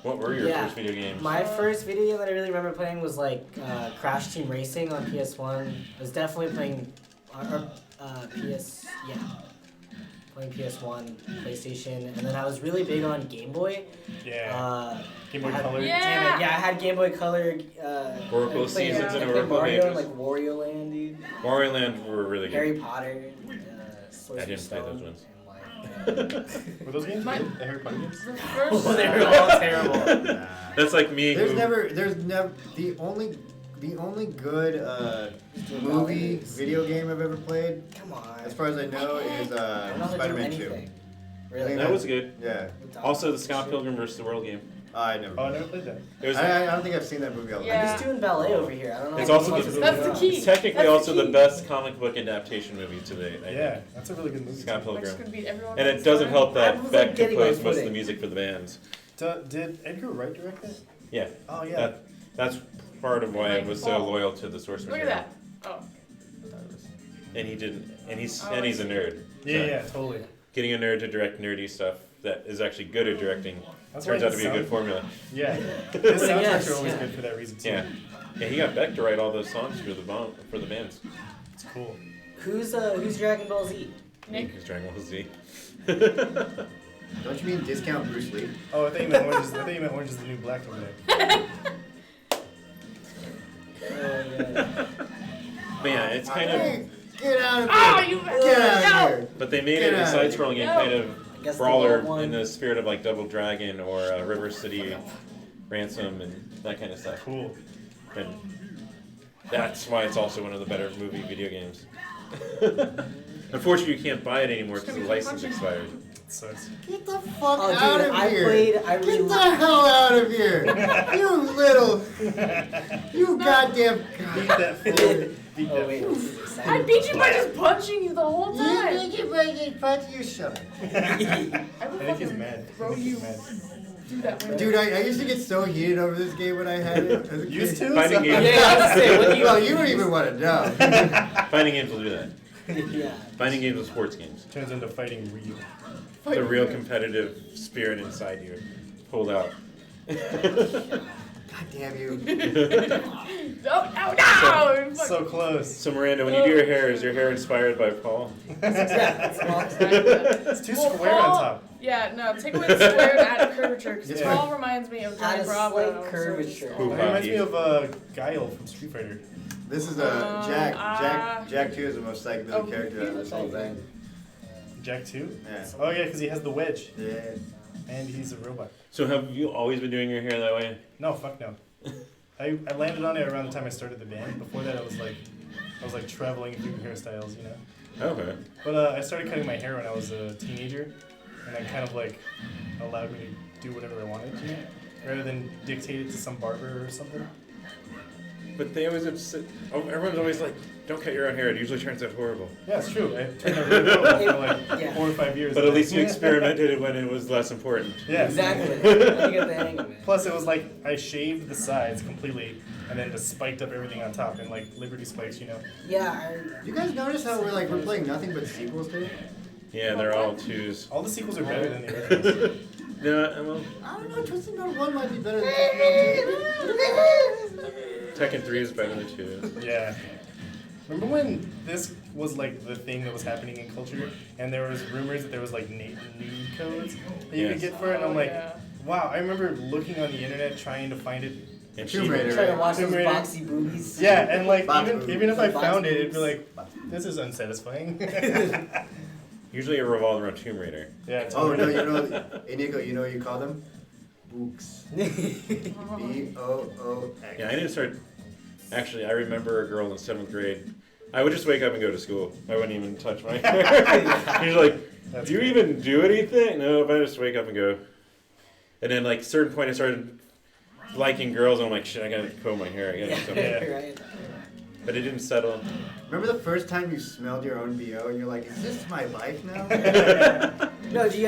what were your Yeah. first video games? My first video game that I really remember playing was like Crash Team Racing on PS1. I was definitely playing playing PS1, PlayStation, and then I was really big on Game Boy. Yeah. Game Boy I had- Color. Yeah. Damn it, yeah, I had Game Boy Color. Oracle I played- Seasons I and played Oracle Mario, Pages. like Wario Land, dude. Mario Land were really good. Harry Potter. Sorcerer's I didn't play those Stone, ones. and, like, Were those games My- good? The Harry Potter games? The oh, first. they were all terrible. Nah. That's like me. There's who- never the only good movie video game I've ever played, Come on. as far as I know, is I don't know how to do Spider-Man 2. anything. Really? That was good. Yeah. Also, the Scott Pilgrim vs. the World game. I never. Oh, I never played that. It was. I don't think I've seen that movie all the Yeah. I'm just doing ballet over here. I don't know. It's how also much the- is That's going the on. key. It's technically That's also the the key. best comic book adaptation movie to date. I Yeah, think. that's a really good movie. Scott too. Like, Pilgrim. could beat everyone And else it doesn't time. help I that was, like, Beck getting my composed most of the footing. music for the bands. Did Edgar Wright direct that? Yeah. Oh yeah. That's part of why I was so Like, loyal to the source Look at material. that. Oh. I thought it was- And he didn't. And he's Oh, and I he's a see. nerd. Yeah, So yeah, totally. Getting a nerd to direct nerdy stuff that is actually good at directing That's turns why out to the be a good sound- formula. Yeah. The soundtracks Yes, are always yeah. good for that reason too. Yeah. Yeah, he got Beck to write all those songs for the bands. It's cool. Who's Dragon Ball Z? Nick. He's Dragon Ball Z. Don't you mean discount Bruce Lee? Oh, I thought you meant Orange. I thought you meant Orange is the New Black over there. But yeah, it's kind of. Hey, get out of here! Oh, you. Get out of here! But they made Get it a out of side-scrolling game, No. kind of I guess the brawler gold one. in the spirit of like Double Dragon or River City Ransom and that kind of stuff. Cool. And that's why it's also one of the better movie video games. Unfortunately, you can't buy it anymore because the license expired. It sucks. Get the fuck Oh, out dude, of I here! played. I Get really. the hell out of here! You little, you goddamn. Beat that fool. Beat Oh that wait. fool. it's I beat you by just punching you the whole You time. make it break it, punch your shut. I would I think he's fucking mad. throw I think you. he's mad. Do that. Right Dude, I used to get so heated over this game when I had it as a Used kid. to? Fighting So- games. Yeah, I was gonna say, what do you? Well, you don't even want to know. Fighting games will do that. Yeah. Fighting games are sports games. Turns into fighting Ryu. The real competitive spirit inside you pulled out. God damn you. No, no, no! So close. So Miranda, when you do your hair, is your hair inspired by Paul? It's too Well, square on Paul- top. Yeah, no, take away the square and add a curvature, because Yeah. Paul reminds me of Add Johnny a Bravo. slight so it's curvature. all- It reminds me of Guile from Street Fighter. This is Jack 2 is the most psychobilly character out of this whole thing. Jack 2? Yeah. Oh yeah, because he has the wedge. Yeah. And he's a robot. So have you always been doing your hair that way? No, fuck no. I landed on it around the time I started the band. Before that, I was like traveling through hairstyles, you know. Okay. But I started cutting my hair when I was a teenager, and that kind of like allowed me to do whatever I wanted, you know, rather than dictate it to some barber or something. But they always everyone's always like, don't cut your own hair. It usually turns out horrible. Yeah, it's true. I turned out really well for like Yeah. 4 or 5 years. But at least you experimented when it was less important. Yeah. Exactly. You get the hang of it. Plus, it was like I shaved the sides completely, and then just spiked up everything on top in like Liberty spikes, you know. Yeah. You guys notice how we're playing nothing but sequels today? Yeah, they're all twos. All the sequels are better than the originals. No, well, I don't know. Twisted Metal 1 might be better than Tekken 2. Tekken 3 is better than 2. Yeah. Remember when this was like the thing that was happening in culture, and there was rumors that there was like nude codes that you could Yes. get for it, and I'm like, yeah. wow. I remember looking on the internet trying to find it. And Tomb she- Raider. Trying to watch Tomb those Raider. boxy boobies. Yeah, and like Box even if I boobs. found it, Box it'd be like, this is unsatisfying. Usually it revolves around Tomb Raider. Yeah. Oh no, you know, hey Nico, you know what you call them? Books. B-O-O-X. Yeah, I didn't start. Actually, I remember a girl in 7th grade. I would just wake up and go to school. I wouldn't even touch my hair. She's like, That's do you great. even do anything? No, I just wake up and go. And then, like, certain point, I started liking girls, and I'm like, shit, I gotta comb my hair again. So- Yeah. Right. But it didn't settle. Remember the first time you smelled your own BO and you're like, is this my life now? No, do you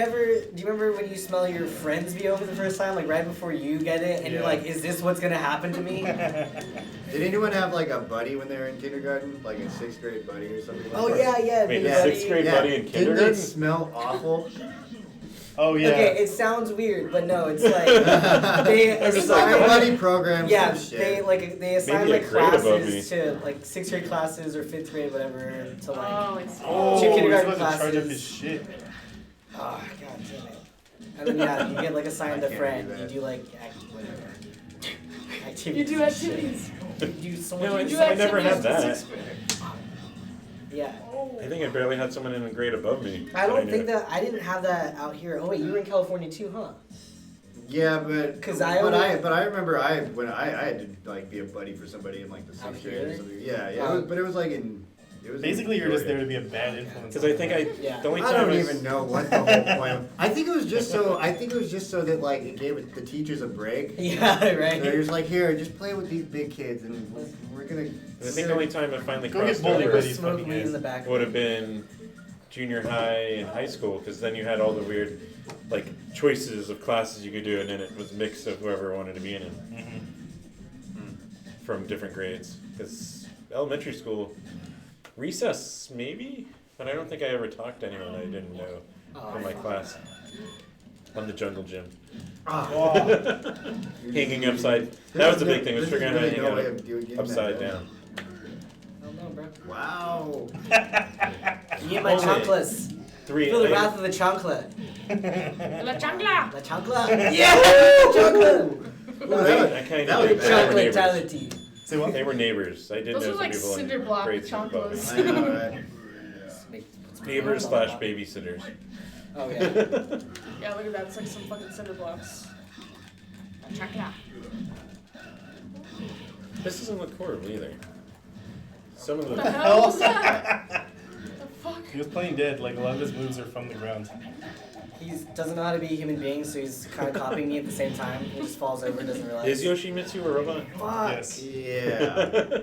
remember when you smell your friend's VO for the first time, like right before you get it, and you're Yeah. like, is this what's gonna happen to me? Did anyone have like a buddy when they were in kindergarten? Like a 6th grade buddy or something like Oh that? yeah, Wait, big a buddy. 6th grade Yeah. buddy in Didn't kindergarten? it smell awful? Oh yeah. Okay, it sounds weird, but no, it's like they It's like a assign. buddy program. Yeah, some they shit. they assign Maybe a like grade above classes to like 6th grade classes or 5th grade whatever to like. Oh, I see. Oh, Two you're kindergarten supposed to charge up classes. his shit. Oh god damn it! And then yeah, you get like assigned I a can't friend. do You that. do like whatever. Activities. You do activities. You do so much. No, You do I never activities had in that. 6th grade. Yeah. Oh. I think I barely had someone in a grade above me. I that don't knew. think that I didn't have that out here. Oh wait, you were in California too, huh? Yeah, but 'Cause I remember when I had to like be a buddy for somebody in like the Out 6th grade here? or something. Yeah, but it was like in. It was Basically, in you're just there Victoria. to be a bad influence. Because I think Yeah. the only I time don't was, even know what the whole point. I think it was just so. I think it was just so that like it gave the teachers a break. Yeah, So right. you're just like, here, just play with these big kids, and we're gonna. I think the only time I finally Go get crossed bullied over by these Smoke fucking weed in guys. the back. would have been junior high and high school, because then you had all the weird, like, choices of classes you could do, and then it was a mix of whoever wanted to be in it from different grades. Because elementary school, recess maybe, but I don't think I ever talked to anyone I didn't know from my class on the jungle gym. Hanging upside. That was the big thing, was figuring out how to hang out upside down. I don't know, bro. Wow. You get my Only chocolates. Three. Feel the wrath of the chocolate. La chancla. The chocolate. Yeah, chocolate. I kind that of was knew they were neighbors. Chocolatality. Say what? They were neighbors. I did Those know are some like people cinder in block grades above me. chocolates. I know, right? Neighbors slash babysitters. Oh yeah. Yeah, look at that. It's like some fucking cinder blocks. La chancla. This doesn't look horrible either. Some of What the the hell was that? The fuck? He was playing dead. Like a lot of his moves are from the ground. He doesn't know how to be a human being, so he's kind of copying me at the same time. He just falls over and doesn't realize. is Yoshimitsu a robot? Fuck. Yes. Yeah.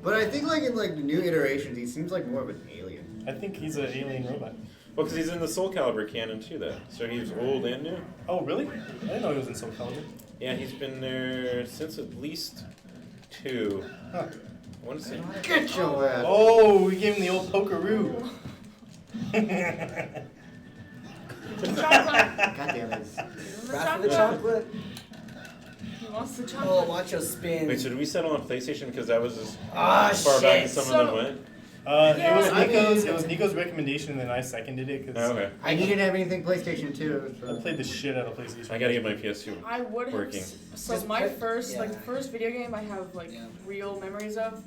But I think like in like new iterations, he seems like more of an alien. I think he's an alien robot. Well, because he's in the Soul Calibur canon too, though. So he's old and new. Oh really? I didn't know he was in Soul Calibur. Yeah, he's been there since at least 2. Huh. I want to say. Get your ass. Oh, we gave him the old pokeroo. Chocolate. God damn it. Wrath of the chocolate. He wants the Oh, chocolate. watch your spin. Wait, so did we settle on PlayStation because that was as Ah, far back as shit. some of them went? Yeah. It was Nico's recommendation, and then I seconded it because Okay. You didn't have anything PlayStation 2. I So. played the shit out of PlayStation. I gotta get my PS2. I would have. Working. So Just my put- first, like yeah. the first video game I have like Yeah. real memories of,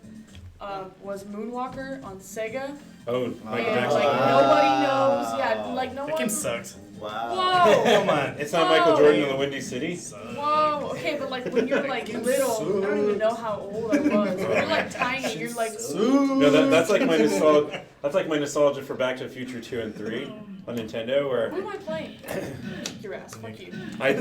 was Moonwalker on Sega. Oh, And Michael like Jackson. nobody knows. Yeah, like no That one. game sucked. Wow. Whoa. Come on. It's not Michael Whoa. Jordan in the Windy City. Whoa. Okay, but like when you're like little, I don't even know how old I was. When you're like tiny, you're like. No, that's like my nostalgia. That's like my nostalgia for Back to the Future 2 and 3 on Nintendo, What where am I playing? Kick your ass. Fuck you. I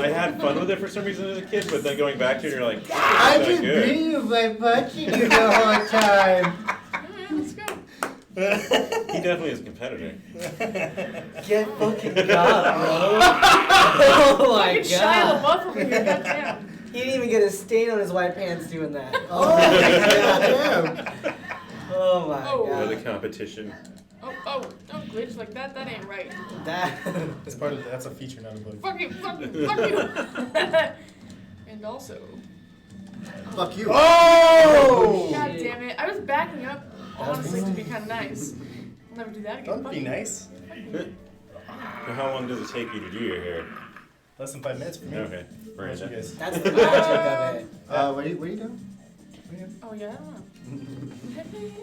had fun with it for some reason as a kid, but then going back to it, you're like, I it's just not good. beat you by punching you the whole time. Alright, let's go. He definitely is a competitor. Get fucking God, bro. Oh my Fucking Shia God. LaBeouf over here. Goddamn. He didn't even get a stain on his white pants doing that. Oh, goddamn. Oh my Oh. For the God. competition. Oh, don't glitch like that. That ain't right. That. It's part of that's a feature, not a bug. Fuck you. Fuck you. And also. Fuck you. Oh! God damn it. I was backing up, honestly, to be kind of nice. I'll never do that again. Don't Fuck be you. nice. So how long does it take you to do your hair? Less than 5 minutes for me. Okay, What about you Miranda. guys? That's the magic of it. What are you doing? Oh, yeah, I don't know.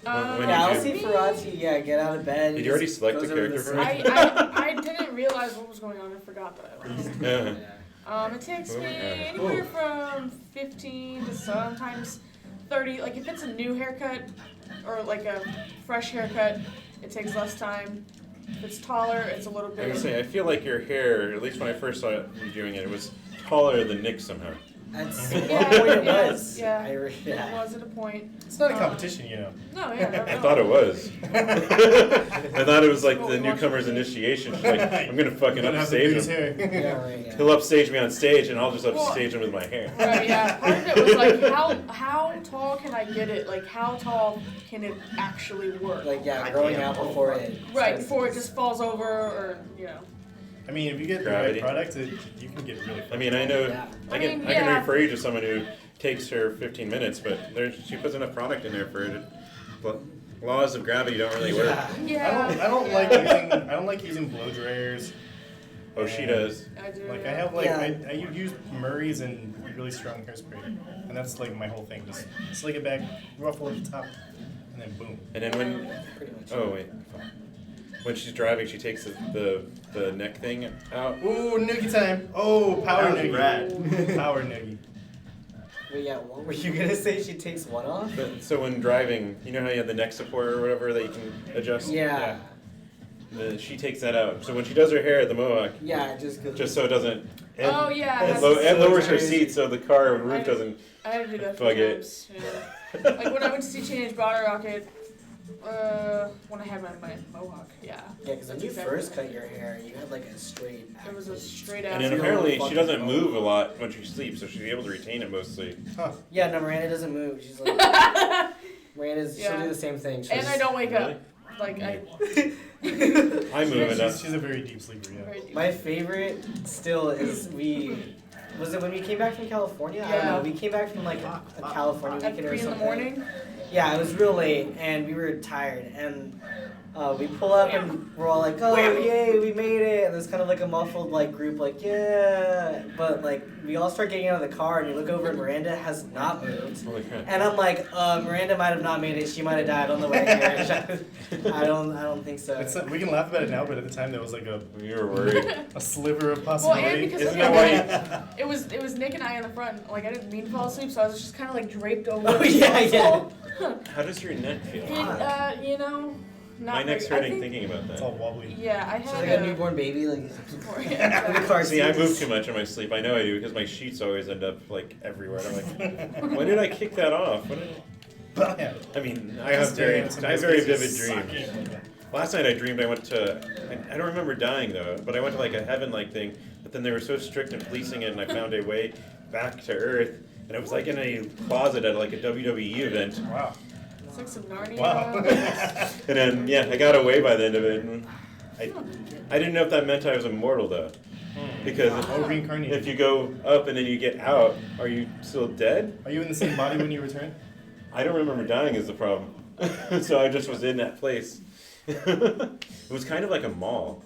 When Yeah, you I'll do- see Ferrazzi, yeah, get out of bed. Did you already just select goes the over character the for sink. I didn't realize what was going on. I forgot that I lost. Yeah. It takes me Yeah. anywhere from 15 to sometimes 30. Like, if it's a new haircut or like a fresh haircut, it takes less time. If it's taller, it's a little I was bit. say, I feel like your hair, at least when I first saw you doing it, it was taller than Nick somehow. That's Yeah, one point it yeah, was. yeah. It It was at a point. It's not a competition, you know. No, yeah. I thought it was. I thought it was like Oh, the we watched newcomer's it. initiation. She's like, I'm gonna fucking Don't have the upstage biggest him. hair. Yeah, right, yeah. He'll upstage me on stage, and I'll just Well- upstage him with my hair. Right, yeah. Part of it was like, how tall can I get it? Like, how tall can it actually work? Like, yeah, I growing can't. out before it. Right, starts before it to- just falls over, or you know. I mean, if you get Gravity. the right product, you can get really I mean, I know Yeah. I I can mean, I can yeah. refer you to someone who takes her 15 minutes, but she puts enough product in there for it. But laws of gravity don't really work. Yeah. Yeah. I don't yeah. like using blow dryers. Oh, she does. I do. Like yeah. I have like Yeah. I use Murray's and really strong hairspray, and that's like my whole thing. Just slick it back, ruffle at the top, and then boom. And then when Pretty much. oh wait, when she's driving, she takes the neck thing out. Ooh, noogie time! Oh, power That was noogie. rad. Power noogie. Wait, yeah, what were you gonna say? She takes one off? But, so when driving, you know how you have the neck support or whatever that you can adjust. Yeah. She takes that out. So when she does her hair at the mohawk, Yeah, it just goes. just so it doesn't. Oh yeah. It, that's it lowers her crazy. seat so the car roof doesn't. I had to do that Fuck few it. times. Yeah. Like when I went to see Teenage Bottle Rocket, when I had my mohawk. Yeah. Yeah, because when That's you exactly first right. cut your hair, you had like a straight. It was a active- straight out. And then Feel apparently she fucking doesn't low. move a lot when she sleeps, so she's able to retain it mostly. Huh. Yeah, no, Miranda doesn't move. She's like Miranda's. She'll Yeah. do the same thing. She'll And I don't wake Really? up. Like I. I move enough. She's a very deep sleeper. Yeah. Very deep. My favorite still is was it when we came back from California? I don't Yeah. know. We came back from like a California At weekend or 3 in the something. morning. Yeah, it was real late and we were tired and we pull up and we're all like, oh yay, we made it, and there's kind of like a muffled like group like yeah, but like we all start getting out of the car and you look over and Miranda has not moved. Holy crap. And I'm like, Miranda might have not made it. She might have died on the way here. I don't think so. It's, we can laugh about it now, but at the time there was like You were worried. a sliver of Well, and possibility. because Isn't okay, that why it was Nick and I in the front. Like I didn't mean to fall asleep, so I was just kind of like draped over. Oh, the yeah, console. How does your neck feel? You know, not My neck's very- I hurting think- thinking about It's all that. wobbly. Yeah, I She's had like a newborn baby, like Yeah, in the car See, I seat. move too much in my sleep. I know I do because my sheets always end up like everywhere. I'm like, when did I kick that off? When did Yeah. I mean, I have very vivid dreams. dreams. Last night I dreamed I went to, I don't remember dying though, but I went to like a heaven-like thing, but then they were so strict in policing it and I found a way back to Earth, and it was like in a closet at like a WWE event, Wow. It's like some Narnia. Wow. and then, yeah, I got away by the end of it, and I didn't know if that meant I was immortal though, because Oh, reincarnated. if you go up and then you get out, are you still dead? Are you in the same body when you return? I don't remember dying is the problem. So I just was in that place. It was kind of like a mall.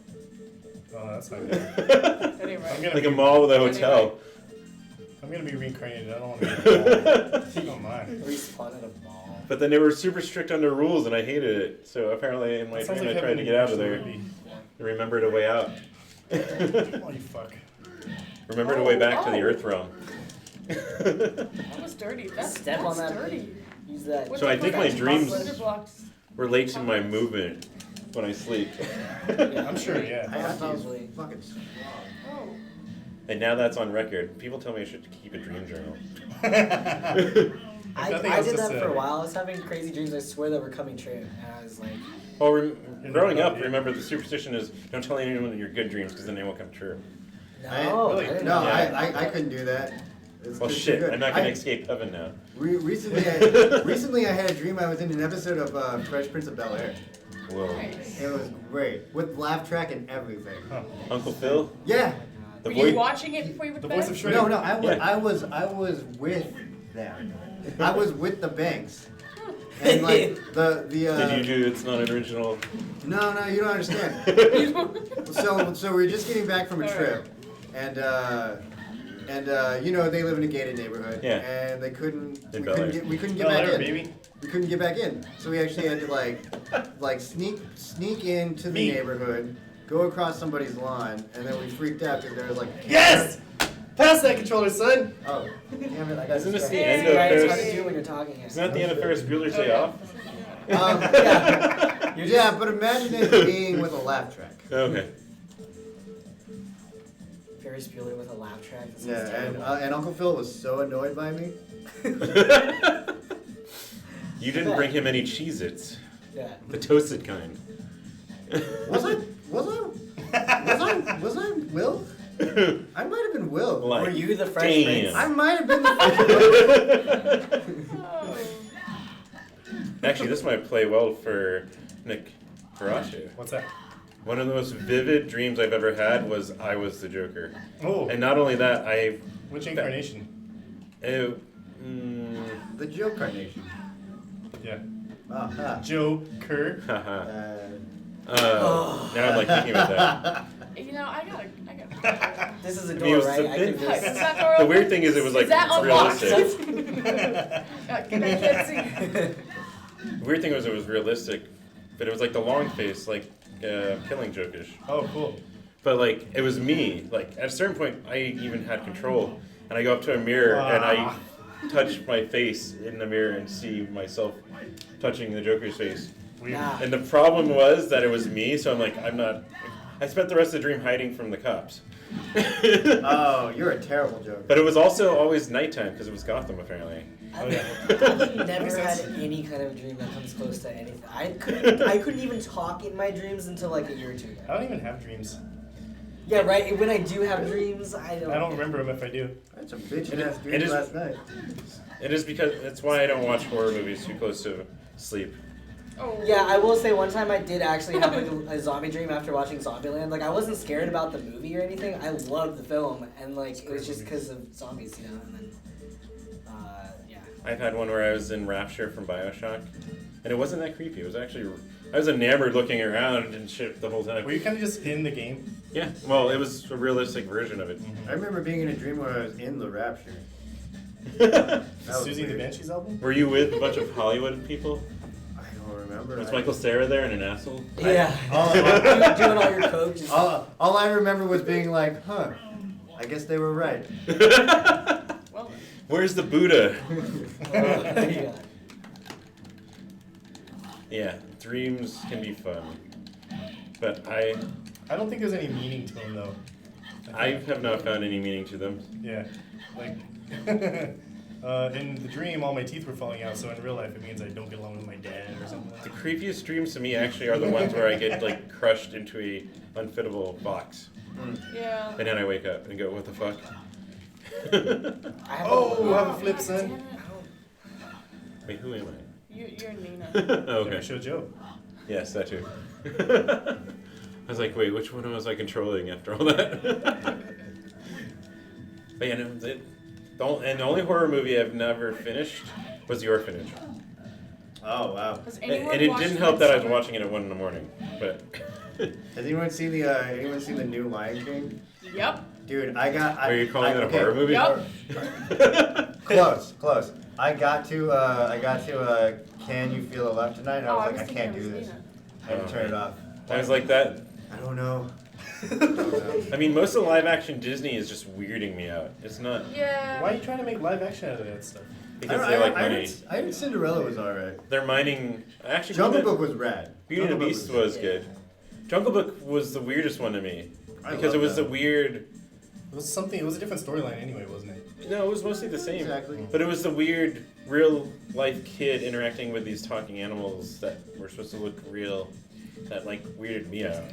Oh, that's not good. Anyway. I'm gonna Like be, a mall with a hotel. I'm gonna be reincarnated. I don't want to be in a mall. I don't mind. Respawn at a mall. But then they were super strict on their rules, and I hated it. So apparently, in my That sounds dream, like I tried to heaven get out of actually there. would be. Remembered a way out. Oh, you fuck. Remembered a way back to the Oh. Earth realm. That was dirty. That's Step on that. dirty. Use that. What So the I think fuck? my dreams Cinder blocks. relate to my movement when I sleep. I'm sure, yeah. I have to use Probably. fucking. Oh. And now that's on record. People tell me I should keep a dream journal. I think did it's just that for a while. I was having crazy dreams. I swear that were coming true, and I was like, Well, You're growing not up, yet. remember the superstition is don't tell anyone your good dreams because then they won't come true. no, really? I didn't No, know that. I couldn't do that. It's Well, too shit, good. I'm not gonna escape heaven now. Recently, I had a dream I was in an episode of Fresh Prince of Bel-Air. Whoa. Nice. It was great, with laugh track and everything. Huh. Uncle Phil? Yeah. The Were voice. you watching it before you went to The bed? voice of Shrek. No, Yeah. I was with them. I was with the Banks. And like the Did you do It's Not an Original? No, you don't understand. So we're just getting back from a trip, and you know they live in a gated neighborhood, Yeah. and we couldn't Bel-Air. get back Bel-Air, in. baby. We couldn't get back in, so we actually had to like sneak into the Me. neighborhood, go across somebody's lawn, and then we freaked out because there was like a Yes! Pass that controller, son! Oh, damn it! I got Isn't this the distracted. end Yeah, of it's hard Ferris? to do when you're talking. Isn't that the end of Ferris Bueller's Day Off? Yeah. Yeah, but imagine it being with a laugh track. Okay. Ferris Bueller with a laugh track. That sounds Yeah, terrible. and Uncle Phil was so annoyed by me. You didn't bring him any Cheez-Its. Yeah. The toasted kind. Was I Will? I might have been Will. Like, Were you the Fresh damn. Prince? I might have been the Oh. Actually, this might play well for Nick Ferraccio. What's that? One of the most vivid dreams I've ever had was I was the Joker. Oh, And not only that, which incarnation? The Joe Carnation. Yeah. Joker. Now I'm like thinking about that. You know, I gotta. This is a I mean, door, it was right? the I big- can Is just. that door The open? weird thing is it was like Is that unlocked? realistic. I can't see. The weird thing was it was realistic, but it was like the long face, like killing jokish. Oh, cool. But like it was me. Like at a certain point, I even had control, and I go up to a mirror and I touch my face in the mirror and see myself touching the Joker's face. Weird. Nah. And the problem was that it was me, so I'm like, I'm not. I spent the rest of the dream hiding from the cops. Oh, you're a terrible Joker. But it was also always nighttime because it was Gotham apparently. Oh, yeah. I've never Makes had sense. any kind of dream that comes close to anything. I couldn't even talk in my dreams until like a year or two ago. I don't even have dreams. Yeah, right. When I do have dreams, I don't remember them if I do. I had some bitch ass It dreams is- last night. It is because it's why I don't watch horror movies too close to sleep. Oh. Yeah, I will say one time I did actually have like a zombie dream after watching Zombieland. Like I wasn't scared about the movie or anything. I loved the film, and like it was just because of zombies, you know. And then, yeah. I've had one where I was in Rapture from BioShock, and it wasn't that creepy. It was actually I was enamored looking around and shit the whole time. Were you kind of just in the game? Yeah, well, it was a realistic version of it. I remember being in a dream where I was in the Rapture. That was Susie and the weird. Banshees album? Were you with a bunch of Hollywood people? I don't remember. Was Michael Cera there and an asshole? Yeah. Doing all your coke. Just, All I remember was being like, huh, I guess they were right. Well, Where's the Buddha? yeah. Yeah, dreams can be fun, but I I don't think there's any meaning to them, though. I have not found any meaning to them. Yeah. Like, in the dream, all my teeth were falling out, so in real life, it means I don't get along with my dad or something like The that. creepiest dreams to me actually are the ones where I get like crushed into a unfittable box, yeah. and then I wake up and go, "What the fuck?" I have Oh, have a flip, God son. damn it. Wait, who am You're Nina. I? Never Okay. show Joe. Yes, that too. I was like, wait, which one was I controlling after all that? But yeah, no, and the only horror movie I've never finished was The Orphanage. Oh wow. Has And anyone it watched didn't help that I was Midsummer? watching it at 1 in the morning. But Has anyone seen the new Lion King? Yep. Dude, are you calling it a okay. horror movie? Yup. Close. I got to Can You Feel the Love Tonight? And I was like, I can't do this. I had to turn it off. I was like that. I don't know. I mean, most of the live action Disney is just weirding me out. It's not Yeah. Why are you trying to make live action out of that stuff? because they like I money. heard Cinderella was alright. They're mining. Actually, Jungle Beauty Book was rad. and the Jungle Book Beast was good. Jungle Book was the weirdest one to me because it was the weird. It was a different storyline anyway, wasn't it? No, it was mostly the same. Exactly. But it was the weird, real life kid interacting with these talking animals that were supposed to look real. That like weirded me out.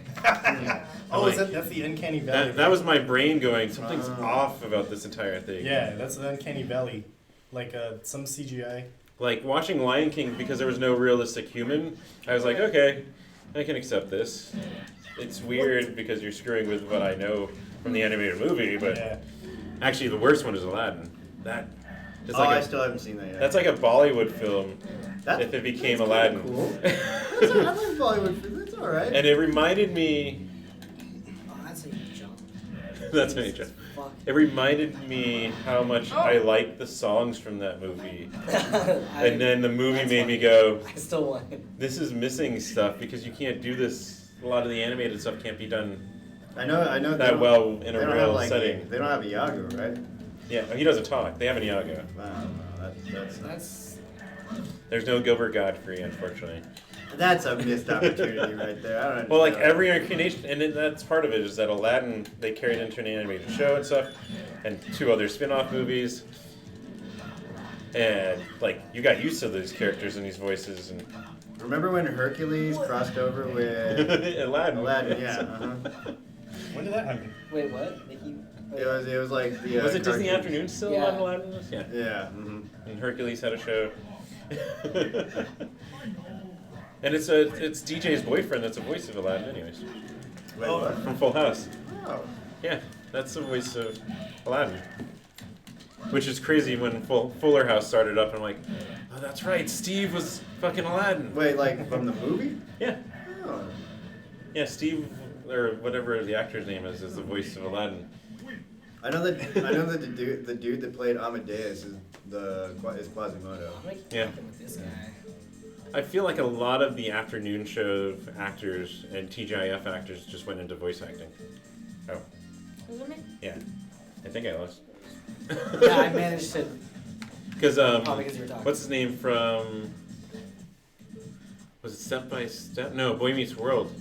Oh, Like, that's the Uncanny Valley. that was my brain going. Something's off about this entire thing. Yeah, that's the Uncanny Valley. Like some CGI. Like watching Lion King because there was no realistic human. I was like, okay, I can accept this. It's weird because you're screwing with what I know from the animated movie, but Yeah. actually the worst one is Aladdin. That is I like still haven't seen that yet. that's like a Bollywood film if it became that's Aladdin. kinda cool. I like Bollywood. That's alright. And it reminded me. Oh, that's a jump. That's an joke. Fuck. It reminded me how much I liked the songs from that movie. And then the movie That's made me fine. go, I still want it. this is missing stuff because you can't do this. A lot of the animated stuff can't be done I know. they that don't- well in they a don't real have, like, setting. They don't have Iago, right? Yeah, he doesn't talk. They have an Iago. Wow, that's That's There's no Gilbert Godfrey, unfortunately. That's a missed opportunity right there. I don't Well, like understand. every incarnation, and then that's part of it, is that Aladdin, they carried into an animated show and stuff, and 2 other spin-off movies. And, like, you got used to these characters and these voices, and Remember when Hercules crossed over with Aladdin. Aladdin? Yeah. Uh-huh. When did that happen? wait, what? Mickey? It was like the. Was it Disney cartoon. Afternoon still Yeah. on Aladdin? Was? Yeah. Yeah. Mm-hmm. And Hercules had a show. And it's DJ's boyfriend that's the voice of Aladdin, anyways, Wait, what? from Full House. Oh. Yeah, that's the voice of Aladdin. Which is crazy when Fuller House started up. I'm like, oh, that's right, Steve was fucking Aladdin. Wait, like from the movie? Yeah, Oh. yeah, Steve or whatever the actor's name is the voice of Aladdin. I know that the dude that played Amadeus is Quasimodo. I'm like Yeah. fucking with this guy. I feel like a lot of the afternoon show actors and TGIF actors just went into voice acting. Oh, Was it me? yeah, I think I lost. Yeah, I managed to. Because Probably because you were talking. what's his name from? Was it Step by Step? No, Boy Meets World.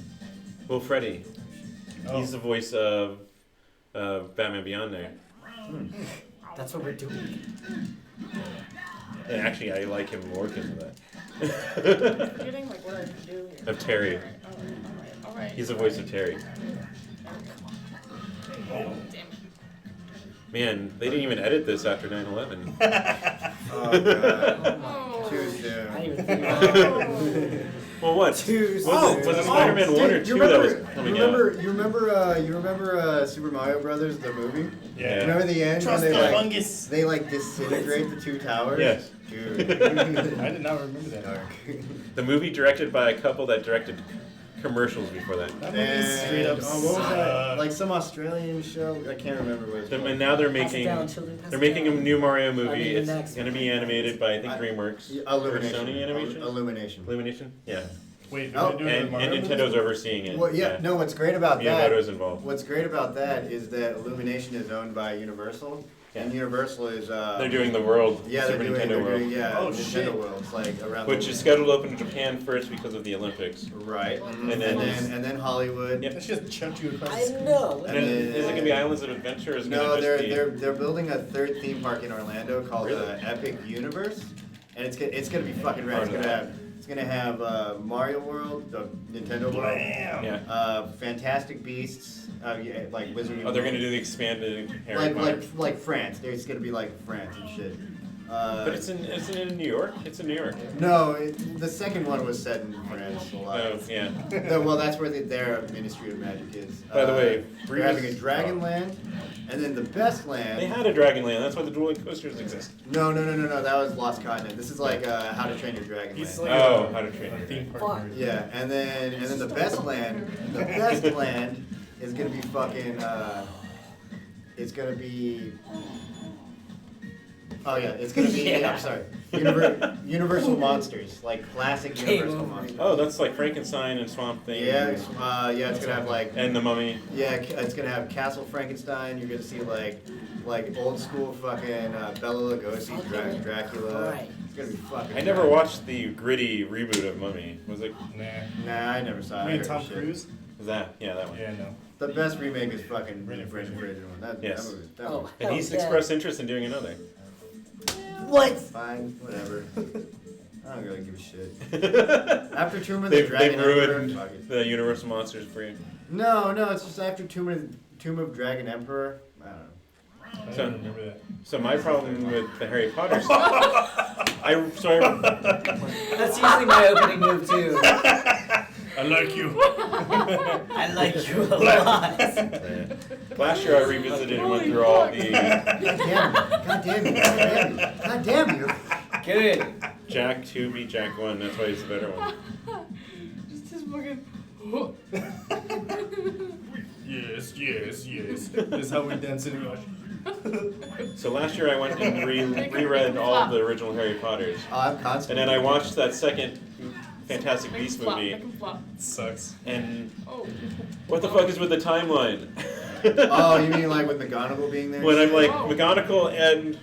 Will Freddy. Oh. He's the voice of Batman Beyond there. That's what we're doing. And actually, I like him more because of that. Forgetting like what I can do here. Of Terry. Alright. He's the voice of Terry. Damn it. Man, they didn't even edit this after 9/11. Oh god. Oh. Too I soon. didn't even think about it. Well, what? Too Was soon. it Spider-Man 1 or 2 that was coming out? You remember Super Mario Brothers, the movie? Yeah. Remember the end when Trust they the like fungus. they like disintegrate the 2 towers? Yes. Dude. I did not remember that. Dark. The movie directed by a couple that directed commercials before that. That movie straight up. Oh, what was that? sucked. Like some Australian show? I can't remember what it's called. And now they're Pass it making down, children, pass they're it making a down. new Mario movie. I mean, the It's next going to one. be animated by I think DreamWorks or Illumination. Sony Animation. Illumination. Illumination. Yeah. Wait, Oh, they're doing And the Mario Nintendo's movies? overseeing it. Well, yeah, no, what's great about Miyamoto's that involved. What's great about that is that Illumination is owned by Universal. Yeah. And Universal is They're doing the World, yeah, Super they're Nintendo doing World, yeah, Oh, Nintendo shit. Worlds like around which the is scheduled to open in Japan first because of the Olympics. right. And And then- then Hollywood. Yep. Let's just chuck you across. I know. And then, is it going to be then- Islands of Adventure? Or is it No, gonna they're just be... they're building a 3rd theme park in Orlando called Really? Epic Universe, and it's gonna be fucking rad. It's gonna have Mario World, the Nintendo World, Blam! Yeah. Fantastic Beasts, yeah, like Wizard. Oh, they're going to do the expanded Harry Potter. like France. It's gonna be like France and shit. But isn't it in New York? It's in New York. No, the second one was set in France. Oh, yeah. Well, that's where their Ministry of Magic is. By the way, they're having a Dragon Land, and then the best land. They had a Dragon Land. That's why the dueling coasters exist. No. That was Lost Continent. This is like How to Train Your Dragon He's Land. like How to Train a Your theme Fuck. park. Yeah, and then the best land. The best land is gonna be fucking. It's gonna be. Oh yeah, it's gonna be. Yeah. I'm sorry. Universal monsters, like classic Universal monsters. Oh, that's like Frankenstein and Swamp Thing. Yeah, it's gonna have like. And the Mummy. Yeah, it's gonna have Castle Frankenstein. You're gonna see like old school fucking Bela Lugosi, Dracula. Right. It's gonna be fucking. I never watched the gritty reboot of Mummy. Was it? Nah. Nah, I never saw it. Me I and heard Tom shit. Cruise? Was that? Yeah, that one. Yeah, no. The best remake is fucking Brendan Brendan Fraser. Fraser one. That Yes. movie. Oh. And he's Hell yeah. expressed interest in doing another. What? Fine, whatever. I don't really give a shit. they've After Tomb of the Dragon ruined Emperor. Fuck it. the Universal monsters for you. No, it's just after Tomb of Dragon Emperor. I don't know. I So- don't remember that. So my problem with the Harry Potter stuff, That's usually my opening move too. I like you. I like you a lot. last year I revisited and went through all the God damn you. Good. Jack 2 beat Jack 1. That's why he's the better one. Just his fucking. Yes. This is how we dance in Rush. So last year I went and reread all of the original Harry Potters. Oh, I'm constantly. And then I watched that second Fantastic Make Beasts him flop, movie. make him flop. Sucks. And Oh. what the fuck is with the timeline? Oh, you mean like with McGonagall being there? When I'm like, Oh. McGonagall and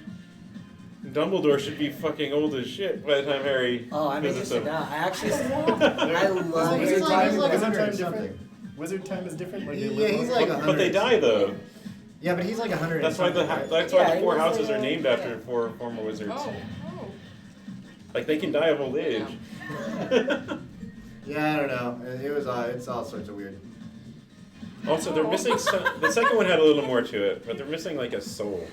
Dumbledore should be fucking old as shit by the time Harry Oh, I'm visits interested them. now. I actually, I love He's Harry like Potter. 100 time or something. different? Wizard time is different? Like they Yeah, live he's longer? like But 100. they die though. Yeah, but he's like 100. That's why right? that's why Yeah, the four he was houses like are a- named yeah. after four former wizards. Oh. Like they can die of old age. Yeah, I don't know. It's all sorts of weird. Also, they're missing the second one had a little more to it, but they're missing like a soul.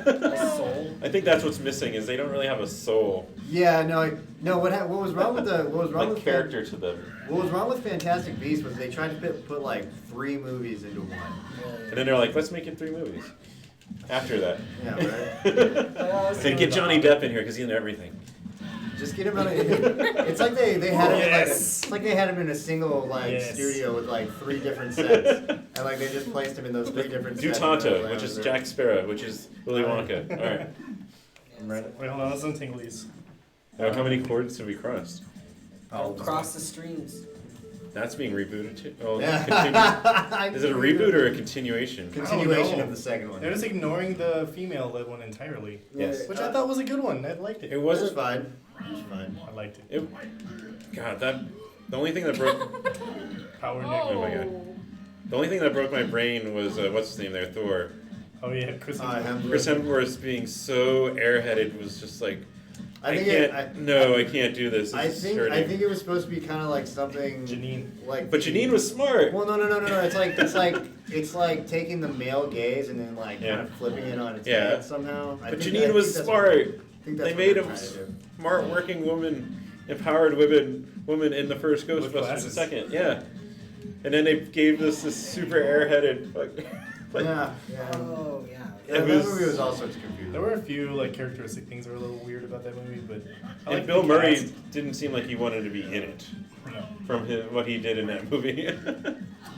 Soul? I think that's what's missing is they don't really have a soul, Yeah, no. What was wrong with like character to them. What was wrong with Fantastic Beasts was they tried to put like 3 movies into one. And then they're like, let's make it 3 movies. After that, Yeah, right. and get Johnny Depp in here because he's in everything. Just get him out of It's like they had him Yes. it's like they had him in a single Yes. studio with like 3 different sets, and like they just placed him in those 3 different Do sets. Tonto, which is Jack Sparrow, which is Willy Wonka. All right. I'm ready. Wait, hold on, let's untangle these. How many chords have we crossed? Cross the streams. That's being rebooted too. Oh, Yeah. is it a reboot or a continuation? Continuation I don't know. of the second one? They're just ignoring the female-led one entirely, Yes. which I thought was a good one. I liked it. It It was wasn't. fine. It was fine. I liked it. God, the only thing that broke Power Nick. Oh my God. the only thing that broke my brain was what's his name there, Thor. Oh yeah, Chris. Hemsworth. Chris Hemsworth being so airheaded was just like, I can't do this. I This is think hurting. it was supposed to be kind of like something Janine. like. But Janine was smart. Well, no. It's like taking the male gaze and then like kind of flipping it on its Yeah. head somehow. But Janine was smart. They made him a smart working woman, empowered woman in the first With Ghostbusters, the glasses. second, yeah. And then they gave us this super airheaded, like, Yeah. Oh, yeah. Yeah, It that was- movie was all sorts of confusing. There were a few like characteristic things that were a little weird about that movie, but I and like Bill the Murray cast. didn't seem like he wanted to be in it No. from what he did in that movie.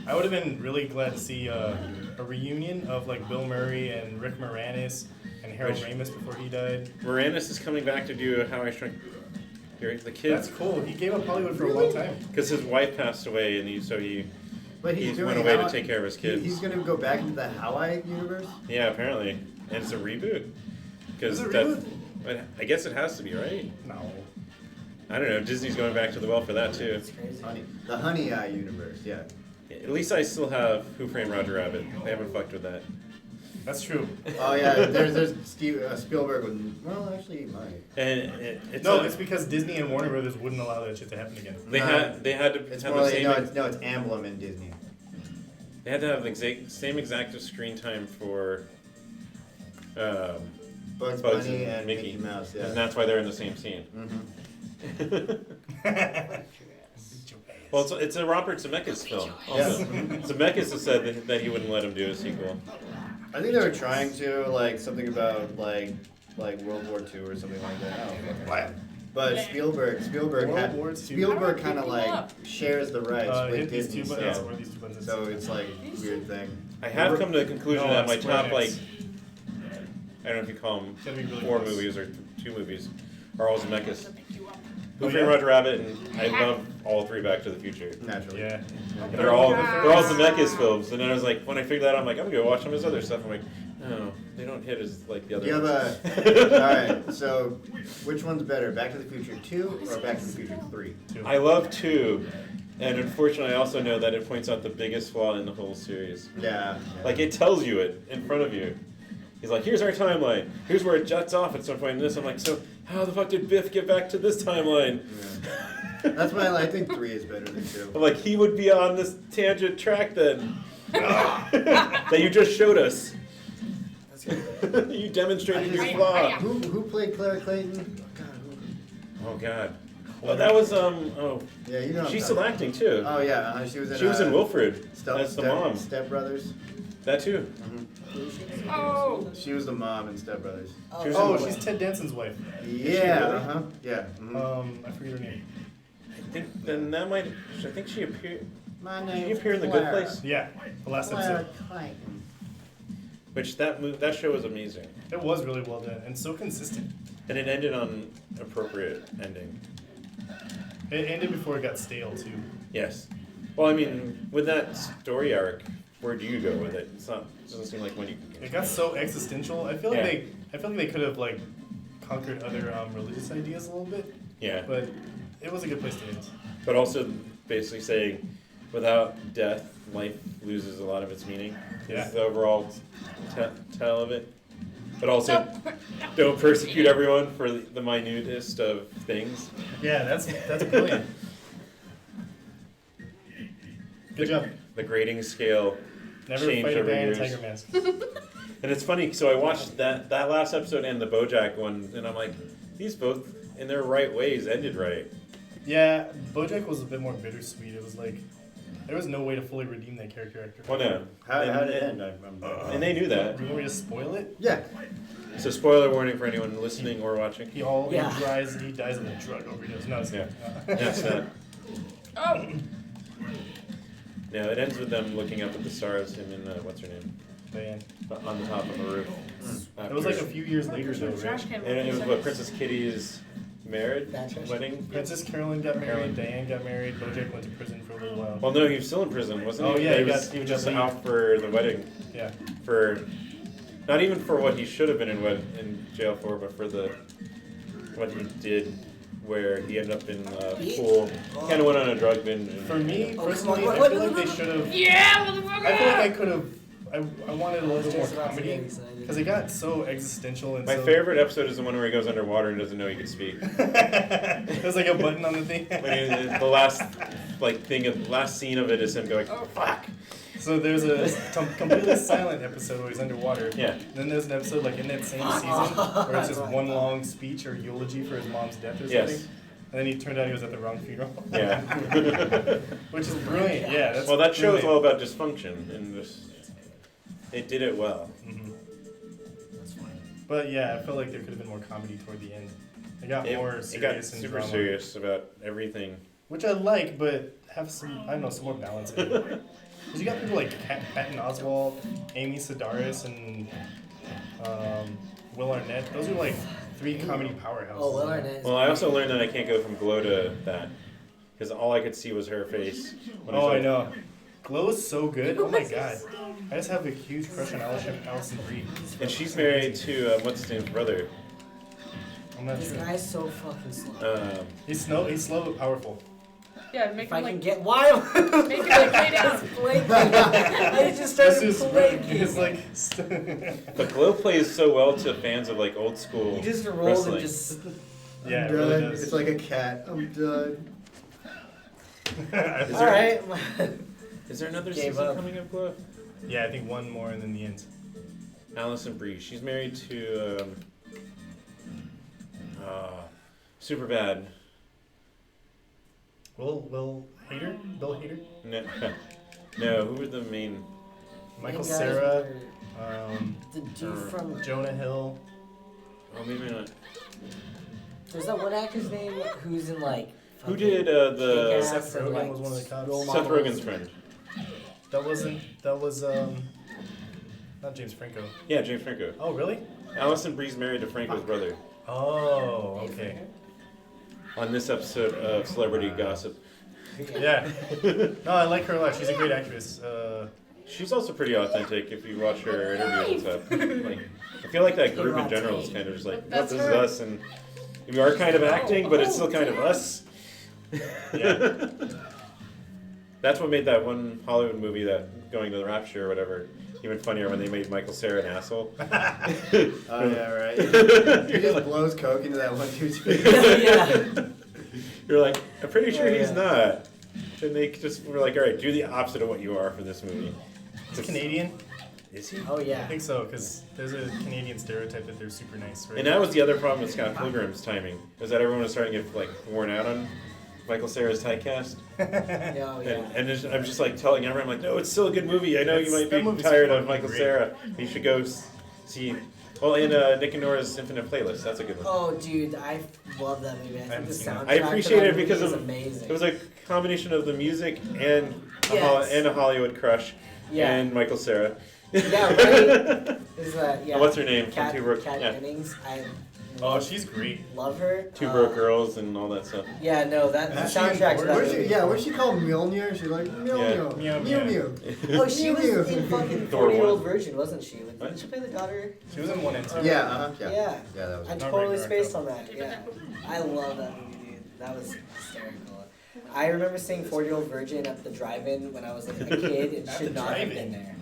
I would have been really glad to see a reunion of like Bill Murray and Rick Moranis and Harold Which- Ramis before he died. Moranis is coming back to do How I Shrunk the That's Kids cool. He gave up Hollywood for a long time. because his wife passed away, and he But he's doing went away to How- take care of his kids. He's gonna go back into the Hawaii universe. Yeah, apparently, and it's a reboot because Is it a that. reboot? But I guess it has to be, right? No. I don't know. Disney's going back to the well for that too. It's crazy. The Honey Eye universe. Yeah. At least I still have Who Framed Roger Rabbit. They haven't fucked with that. That's true. Oh yeah. There's Spielberg with. Well, actually, he might. And it's No, it's because Disney and Warner Brothers wouldn't allow that shit to happen again. they had to It's have more the like same. it's Amblin and Disney. They had to have the same exact screen time for Bugs Bugs Bunny and and Mickey. Mickey Mouse. And Yeah. that's why they're in the same scene. Well, it's a Robert Zemeckis film. Also. Zemeckis has said that he wouldn't let him do a sequel. I think they were trying to like something about like World War II or something like that. I don't know. What? But Spielberg World War II. Spielberg How kind do of I like pick you up? shares the rights Hit with these Disney. two buttons So, or these two buttons. so it's like weird thing. I have come to the conclusion No, that my Square top, like, Enix. I don't know if you call them Gotta be really 4 close. movies or 2 movies, are all Zemeckis. To pick you up. Who Oh, Framed yeah? Roger Rabbit, and I love all 3 Back to the Future. Naturally. Yeah. And they're all Zemeckis films. And then I was like, when I figured that out, I'm like, I'm gonna go watch some of his other stuff. I'm like, no, they don't hit as like the other You have ones. Alright, so which one's better, Back to the Future 2 or Back to the Future 3? I love 2, and unfortunately, I also know that it points out the biggest flaw in the whole series. Yeah. Like, it tells you it in front of you. He's like, here's our timeline. Here's where it juts off at some point in this. I'm like, so how the fuck did Biff get back to this timeline? Yeah. That's why I think 3 is better than 2. I'm like, he would be on this tangent track then. That you just showed us. That's good. You demonstrated your I- flaw. Who played Clara Clayton? Oh god. Oh, that was Yeah, you know. she's still acting too. Oh yeah, she was in. She was in Wilfred. That's the mom. Step Brothers. That too. Oh. She was the mom in Step Brothers. She was Oh, in- she's Ted Danson's wife. Yeah. really? Yeah. mhm. I forget her name. I think then that might. I think she appeared. My Did she appear in The Good Place? Yeah, the last episode. Clayton. Which that show was amazing, It was really well done and so consistent. and it ended on appropriate ending. It ended before it got stale too. Yes. Well, I mean, with that story arc, where do you go with it? It doesn't seem like when you. It got so existential. I feel like Yeah. I feel like they could have like conquered other religious ideas a little bit, Yeah. but it was a good place to end. But also basically saying, without death, life loses a lot of its meaning. Yeah. Is the overall tell of it. But also, don't persecute everyone for the minutest of things. Yeah, that's brilliant. Good job. The grading scale Never changed fight a over guy in a years. tiger mask. And it's funny, so I watched that last episode and the BoJack one, and I'm like, these both, in their right ways, ended right. Yeah, BoJack was a bit more bittersweet. It was like there was no way to fully redeem that character. Well, no. How did it and, end? and they knew that. You want me to spoil it? Yeah. So spoiler warning for anyone listening or watching. He Yeah. dies of a drug overdose. No, it's Yeah. not. That's that. Oh. Yeah, it ends with them looking up at the stars, him and, what's her name? Diane. On the top of a roof. It was like a few years later though, Trash right? can. And it was what, Princess Kitty's marriage Bad trash. wedding? Princess Carolyn got married, Diane got married, BoJack went to prison for a little while. Well, no, he was still in prison, wasn't he? Oh, yeah, he he was, got- he was he just got out for the wedding. Yeah. For, not even for what he should have been in jail for, but for what he did, where he ended up in a pool. Kind of went on a drug binge. and- For me Oh, personally, come on, I feel like they should have. Yeah, motherfucker. I feel like I could have. I wanted a little bit more Just about to get comedy excited. because it got so existential and My so. favorite episode is the one where he goes underwater and doesn't know he can speak. There's like a button on the thing. The last last scene of it is him going, "Oh fuck." So there's a completely silent episode where he's underwater. Yeah. Then there's an episode like in that same season where it's just one long speech or eulogy for his mom's death or something. Yes. And then he turned out he was at the wrong funeral. Yeah. Which is brilliant. Yeah. That's Well, that show is brilliant. all about dysfunction, and just they did it well. Mhm. But yeah, I felt like there could have been more comedy toward the end. It got more It serious got and super drama, serious about everything. which I like, but have some some more balance in it. Because you got people like Patton Oswalt, Amy Sedaris, and Will Arnett. Those are like 3 comedy powerhouses. Oh, Will Arnett. Well, I also learned that I can't go from Glow to that, because all I could see was her face. when Oh, saw I it. know. Glow is so good. Oh my god. I just have a huge crush on Allison Brie. And she's married to what's his name's brother. I'm not This sure. guy's so fucking slow. He's slow but powerful. Yeah, make If him I like. can get why? Make him like lay down. I just started This is flaking. it's like But Glow plays so well to fans of like old school You just rolled wrestling. and just. yeah, it I'm really done. does. It's like a cat. I'm done. Is All there- right. Is there another Gave season up. coming of Glow? Yeah, I think one more and then the end. Allison Brie. She's married to Superbad. Will Hader? Bill Hader? No, no. Who were the main? Michael Main guys Cera. were the dude from. Jonah Hill. Oh, maybe not. There's that one actor's name who's in like. Who did the Kick-Ass Seth and, Rogen like, was one of the cops. role Seth models. Rogen's friend? That was not James Franco. Yeah, James Franco. Oh really? Allison Brie's married to Franco's brother. Oh, okay. On this episode of Celebrity Gossip. Yeah. No, I like her a lot. She's a great actress. She's also pretty authentic if you watch her interviews and stuff. Like, I feel like that group in general is kind of just like, what, That's this her. is us, and we are kind of acting, but it's still kind of us. Yeah. That's what made that one Hollywood movie, that Going to the Rapture or whatever, even funnier when they made Michael Cera an asshole. Oh yeah, right. He just blows coke into that one dude's face. Yeah. You're like, I'm pretty sure Oh, he's yeah. not. And they just were like, all right, do the opposite of what you are for this movie. He's Canadian. Is he? Oh I yeah. think so, because there's a Canadian stereotype that they're super nice, right? And that was the other problem with Scott Pilgrim's timing, is that everyone was starting to get like worn out on Michael Cera's typecast. Yeah, oh, yeah. I'm just like telling everyone, I'm like, no, it's still a good movie. I know you might That be movie's tired of fucking Michael great. Cera. You should go see. Well, and Nick and Nora's Infinite Playlist. That's a good one. Oh, dude, I love that movie. I think haven't the seen it. soundtrack. I appreciate for that it because movie of is amazing. it was a combination of the music and Yes. and a Hollywood crush Yeah. and Michael Cera. Yeah, right. Is that yeah? What's her name? From Kat, Two Broke. Kat Yeah. Dennings. I Oh, love, she's great. love her. Two Broke Girls and all that stuff. Yeah, no, that the Is she soundtrack to that What's she, movie. yeah, what's she called? Mjolnir? She's like, Mjolnir. Meow, Mew meow. Mew. Oh, she was Mew. in fucking Thor 40-Year-Old one. Virgin, wasn't she? What? Didn't she play the daughter? She was in 1 and 2. Yeah, yeah. Yeah. Yeah, that was I Not totally Ragnarok, spaced though. on that. Yeah, I love that movie, dude. That was hysterical. I remember seeing 40-Year-Old Virgin at the drive-in when I was like a kid and At should the not have drive-in? been there.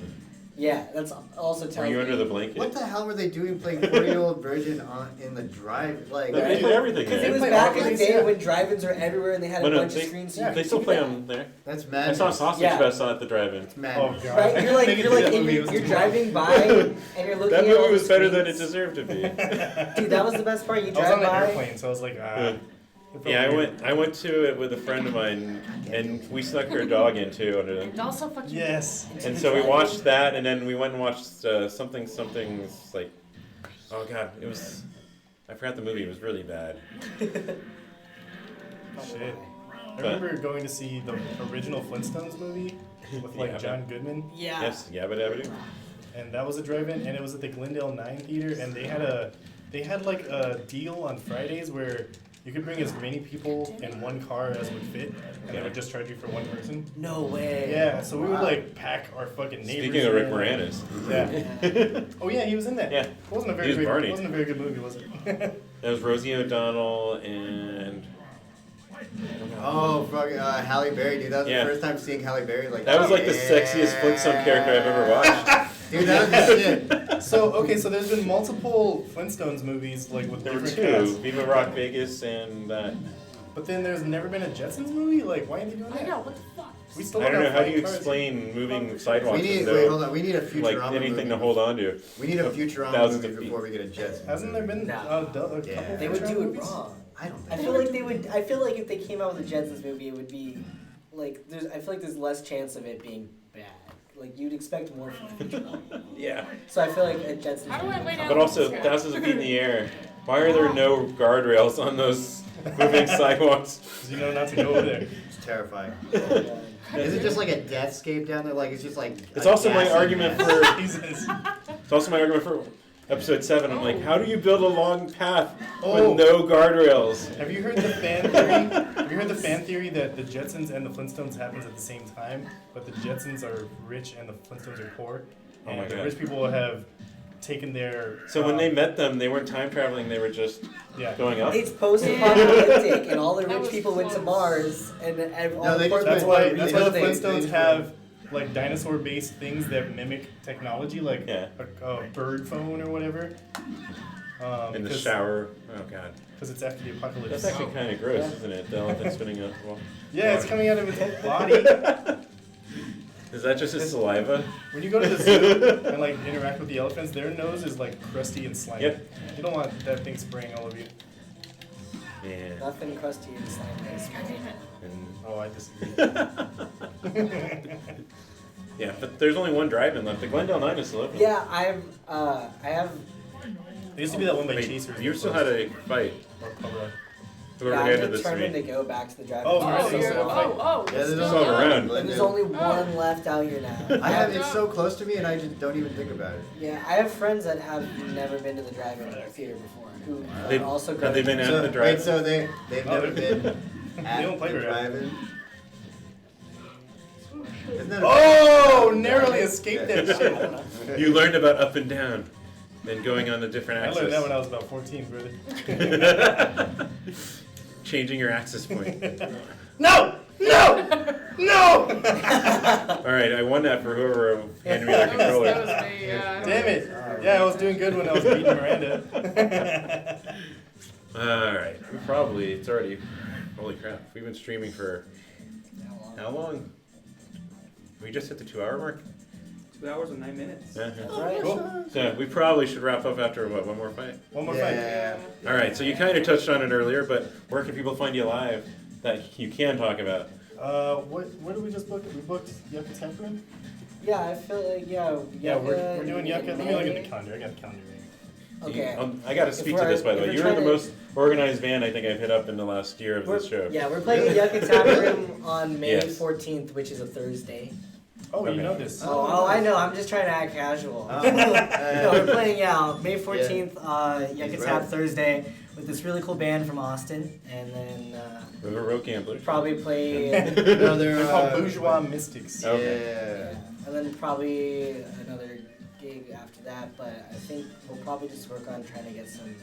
Yeah, that's also Were telling you me. under the blanket? What the hell were they doing playing 40-year-old virgin in the drive? Like, They do everything Because there. it was Play back in the Rockets, day yeah. when drive-ins were everywhere and they had a Well, no, bunch of they- screens. So yeah, you They could still do play that. them there. that's I madness. saw Sausage Yeah. Fest on at the drive-in. It's Oh madness. god. Right? You're like, They you're did like, that and movie, it you're, was you're too much. driving by and you're looking That at all movie the was better than it screens. deserved to be. Dude, that was the best part. You I was on drive the by. airplane, so I was like, Yeah, I went to it with a friend of mine, and we snuck our dog in too under them. And also fucking. Yes. into And the so we drive-in. watched that, and then we went and watched something's like, oh god, it was. I forgot the movie. It was really bad. Shit. I But- remember going to see the original Flintstones movie with like Yeah. John Goodman, Yeah. Yes, Yabba Dabba Doo. and that was a drive-in, and it was at the Glendale 9 Theater, and they had like a deal on Fridays where you could bring as many people in one car as would fit, and they would just charge you for one person. No way. Yeah, so we would Wow. like pack our fucking neighbors. Speaking of Rick in. Moranis. Yeah. Oh yeah, he was in that. Yeah. It wasn't a very He was great. Barney. It wasn't a very good movie, was it? That was Rosie O'Donnell and. Oh, fuck, Halle Berry, dude. That was Yeah. the first time seeing Halle Berry. Like, That was like the sexiest Flintstone character I've ever watched. Dude, that was the shit. So okay, so there's been multiple Flintstones movies like with There were different two, casts, Viva Rock Vegas and that. but then there's never been a Jetsons movie. Like, why aren't they doing I that? know, what the fuck? We still I don't know, have how do you flying cars. explain moving We sidewalks need, with wait, hold no, on. We need a like Futurama anything movie. to hold on to? We need a Futurama Thousands movie of feet. before we get a Jets. Hasn't there been No. a couple Yeah. They would do Futurama it movies? wrong. I don't I think feel like they would. I feel like if they came out with a Jetsons movie, it would be like there's. I feel like there's less chance of it being bad. Like you'd expect more from the Futurama. Yeah. So I feel like a Jetsons. How do I movie lay down? But also, thousands of feet in the air. Why are there no guardrails on those moving sidewalks? 'Cause you know not to go over there. it's terrifying. Yeah. Is it just like a deathscape down there? Like it's just like. It's a also my gassy argument mess? for. Jesus. It's also my argument for episode 7. I'm like, how do you build a long path Oh. with no guardrails? Have you heard the fan theory? Have you heard the fan theory that the Jetsons and the Flintstones happens at the same time, but the Jetsons are rich and the Flintstones are poor, Oh and my the God. rich people have taken their. So when they met them, they weren't time traveling. They were just yeah. going up. It's post-apocalyptic, and all the That rich was people went to close. Mars, and all No, they the poor just That's people why. were That's why the revisiting. Flintstones have like dinosaur-based things that mimic technology, like Yeah. a bird phone or whatever. In the because- shower. Oh god. Because it's after the apocalypse. That's actually kind of gross, Yeah. isn't it? The elephant spinning up the wall. Yeah, it's coming out of its body. Is that just his saliva? When you go to the zoo and like interact with the elephants, their nose is like crusty and slimy. Yep. You don't want that thing spraying all over you. Yeah. Nothing crusty and slimy. God damn it. And, Oh, I disagree. yeah, but there's only one drive-in left. The Glendale 9 is still open. Yeah, I have. There used to be that one by Wait, Chasers. you still had a fight. Or Cobra. Whoever Yeah, handed I'm this to determined me. to go back to the drive. Oh, Oh, Marissa's you're, still oh, Yeah, there's still all only around. And there's only one left out here now. I have. It's so close to me, and I just don't even think about it. Yeah, I have friends that have never been to the drive-in theater before, who They've- also have they been at So, the drive? wait, so they've never been at don't play the very often. drive-in. Isn't that a- Oh, narrowly escaped that shit. You learned about up and down, then going on a different I axis. learned that when I was about 14, brother. Changing your axis point. No! No! No! All right, I won that for whoever handed me that controller. That was me, yeah. Damn it. Yeah, I was doing good when I was beating Miranda. All right, it's already, holy crap, we've been streaming for how long? We just hit the 2-hour mark? 2 hours and 9 minutes. Right. Cool. So we probably should wrap up after what, one more fight? One more fight. Yeah. All right, so you kind of touched on it earlier, but where can people find you live that you can talk about? What did we just book? We booked Yucca Tap Room? Yeah, I feel like Yeah, we're doing Yucca. Let me look at the May. calendar. I got the calendar right. Okay. I got to speak to this, by the way. You're the most organized band I think I've hit up in the last year of this show. Yeah, we're playing Yucca Tap Room on May Yes. 14th, which is a Thursday. Oh, Okay. you know this. Oh, I know. I'm just trying to act casual. Oh. No, we're playing May 14th, Yucca He's Tap right. Thursday with this really cool band from Austin, and then River Road Gamblers. probably play. No, They're called Bourgeois Mystics. Oh. Yeah. And then probably another gig after that, but I think we'll probably just work on trying to get some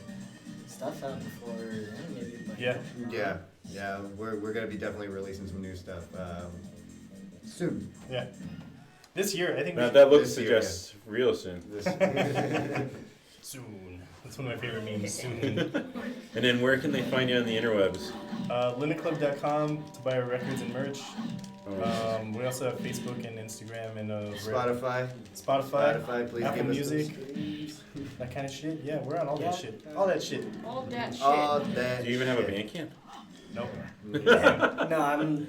stuff out before then, maybe. But Yeah. Yeah. We're gonna be definitely releasing some new stuff soon. Yeah. This year, I think. Now, that look This year, suggests real soon. This. Soon. That's one of my favorite memes. Soon. And then where can they find you on the interwebs? Limitclub.com to buy our records and merch. Oh. We also have Facebook and Instagram and Spotify. Spotify, Please Apple give us Music, those. that kind of shit. Yeah, we're on all Yeah. that shit. All that shit. All that shit. All that. Do you even have a shit. Bandcamp? Nope. No, I'm.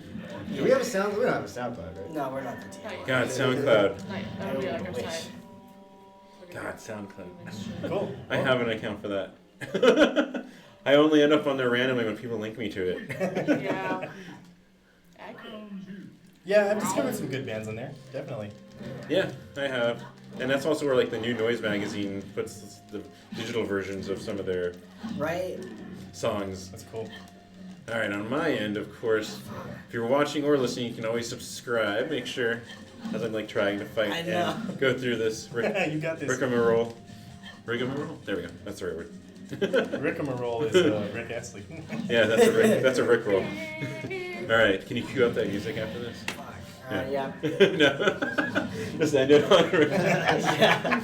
Do we have a sound? We don't have a SoundCloud, right? No, we're not the team. Night. God, SoundCloud. Night. That would be like our Wish. side. God, SoundCloud. Cool. I have an account for that. I only end up on there randomly when people link me to it. Yeah. Accurate. Yeah, I've discovered some good bands on there. Definitely. Yeah, I have. And that's also where like the New Noise magazine puts the digital versions of some of their Right? songs. That's cool. All right, on my end, of course, if you're watching or listening, you can always subscribe. Make sure, as I'm like trying to fight I know. and go through this You got this. rigmarole. Rigmarole? There we go. That's the right word. Rigmarole is Rick Astley. Yeah, that's a Rick roll. All right, can you cue up that music after this? Yeah. No. Just end it on Rick. Yeah.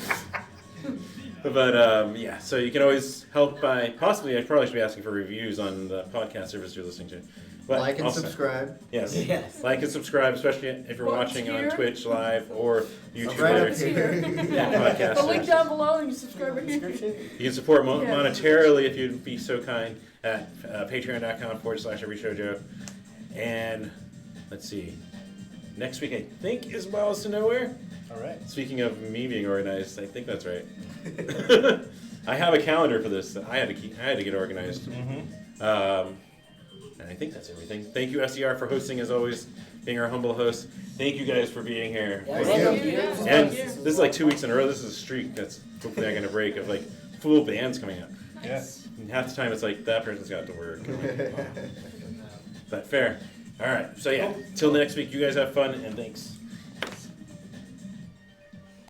But yeah, so you can always help by possibly. I probably should be asking for reviews on the podcast service you're listening to. But Like and also- subscribe. Yes. Yes. Like and subscribe, especially if you're Well, watching on here. Twitch live or YouTube. Right up or here. podcast The link services. down below and you subscribe right here. You can support Yeah. monetarily if you'd be so kind at patreon.com/everyshowjoe. And let's see. Next week, I think, is Miles to Nowhere. All right. Speaking of me being organized, I think that's right. I have a calendar for this that I had to get organized. Mm-hmm. And I think that's everything. Thank you, SER, for hosting as always, being our humble host. Thank you guys for being here. Yeah, Thank you. yeah. And Thank you. this is like 2 weeks in a row. This is a streak that's hopefully not going to break of like full bands coming up. Nice. And half the time it's like that person's got to work. But fair. All right. So yeah, till next week, you guys have fun and thanks.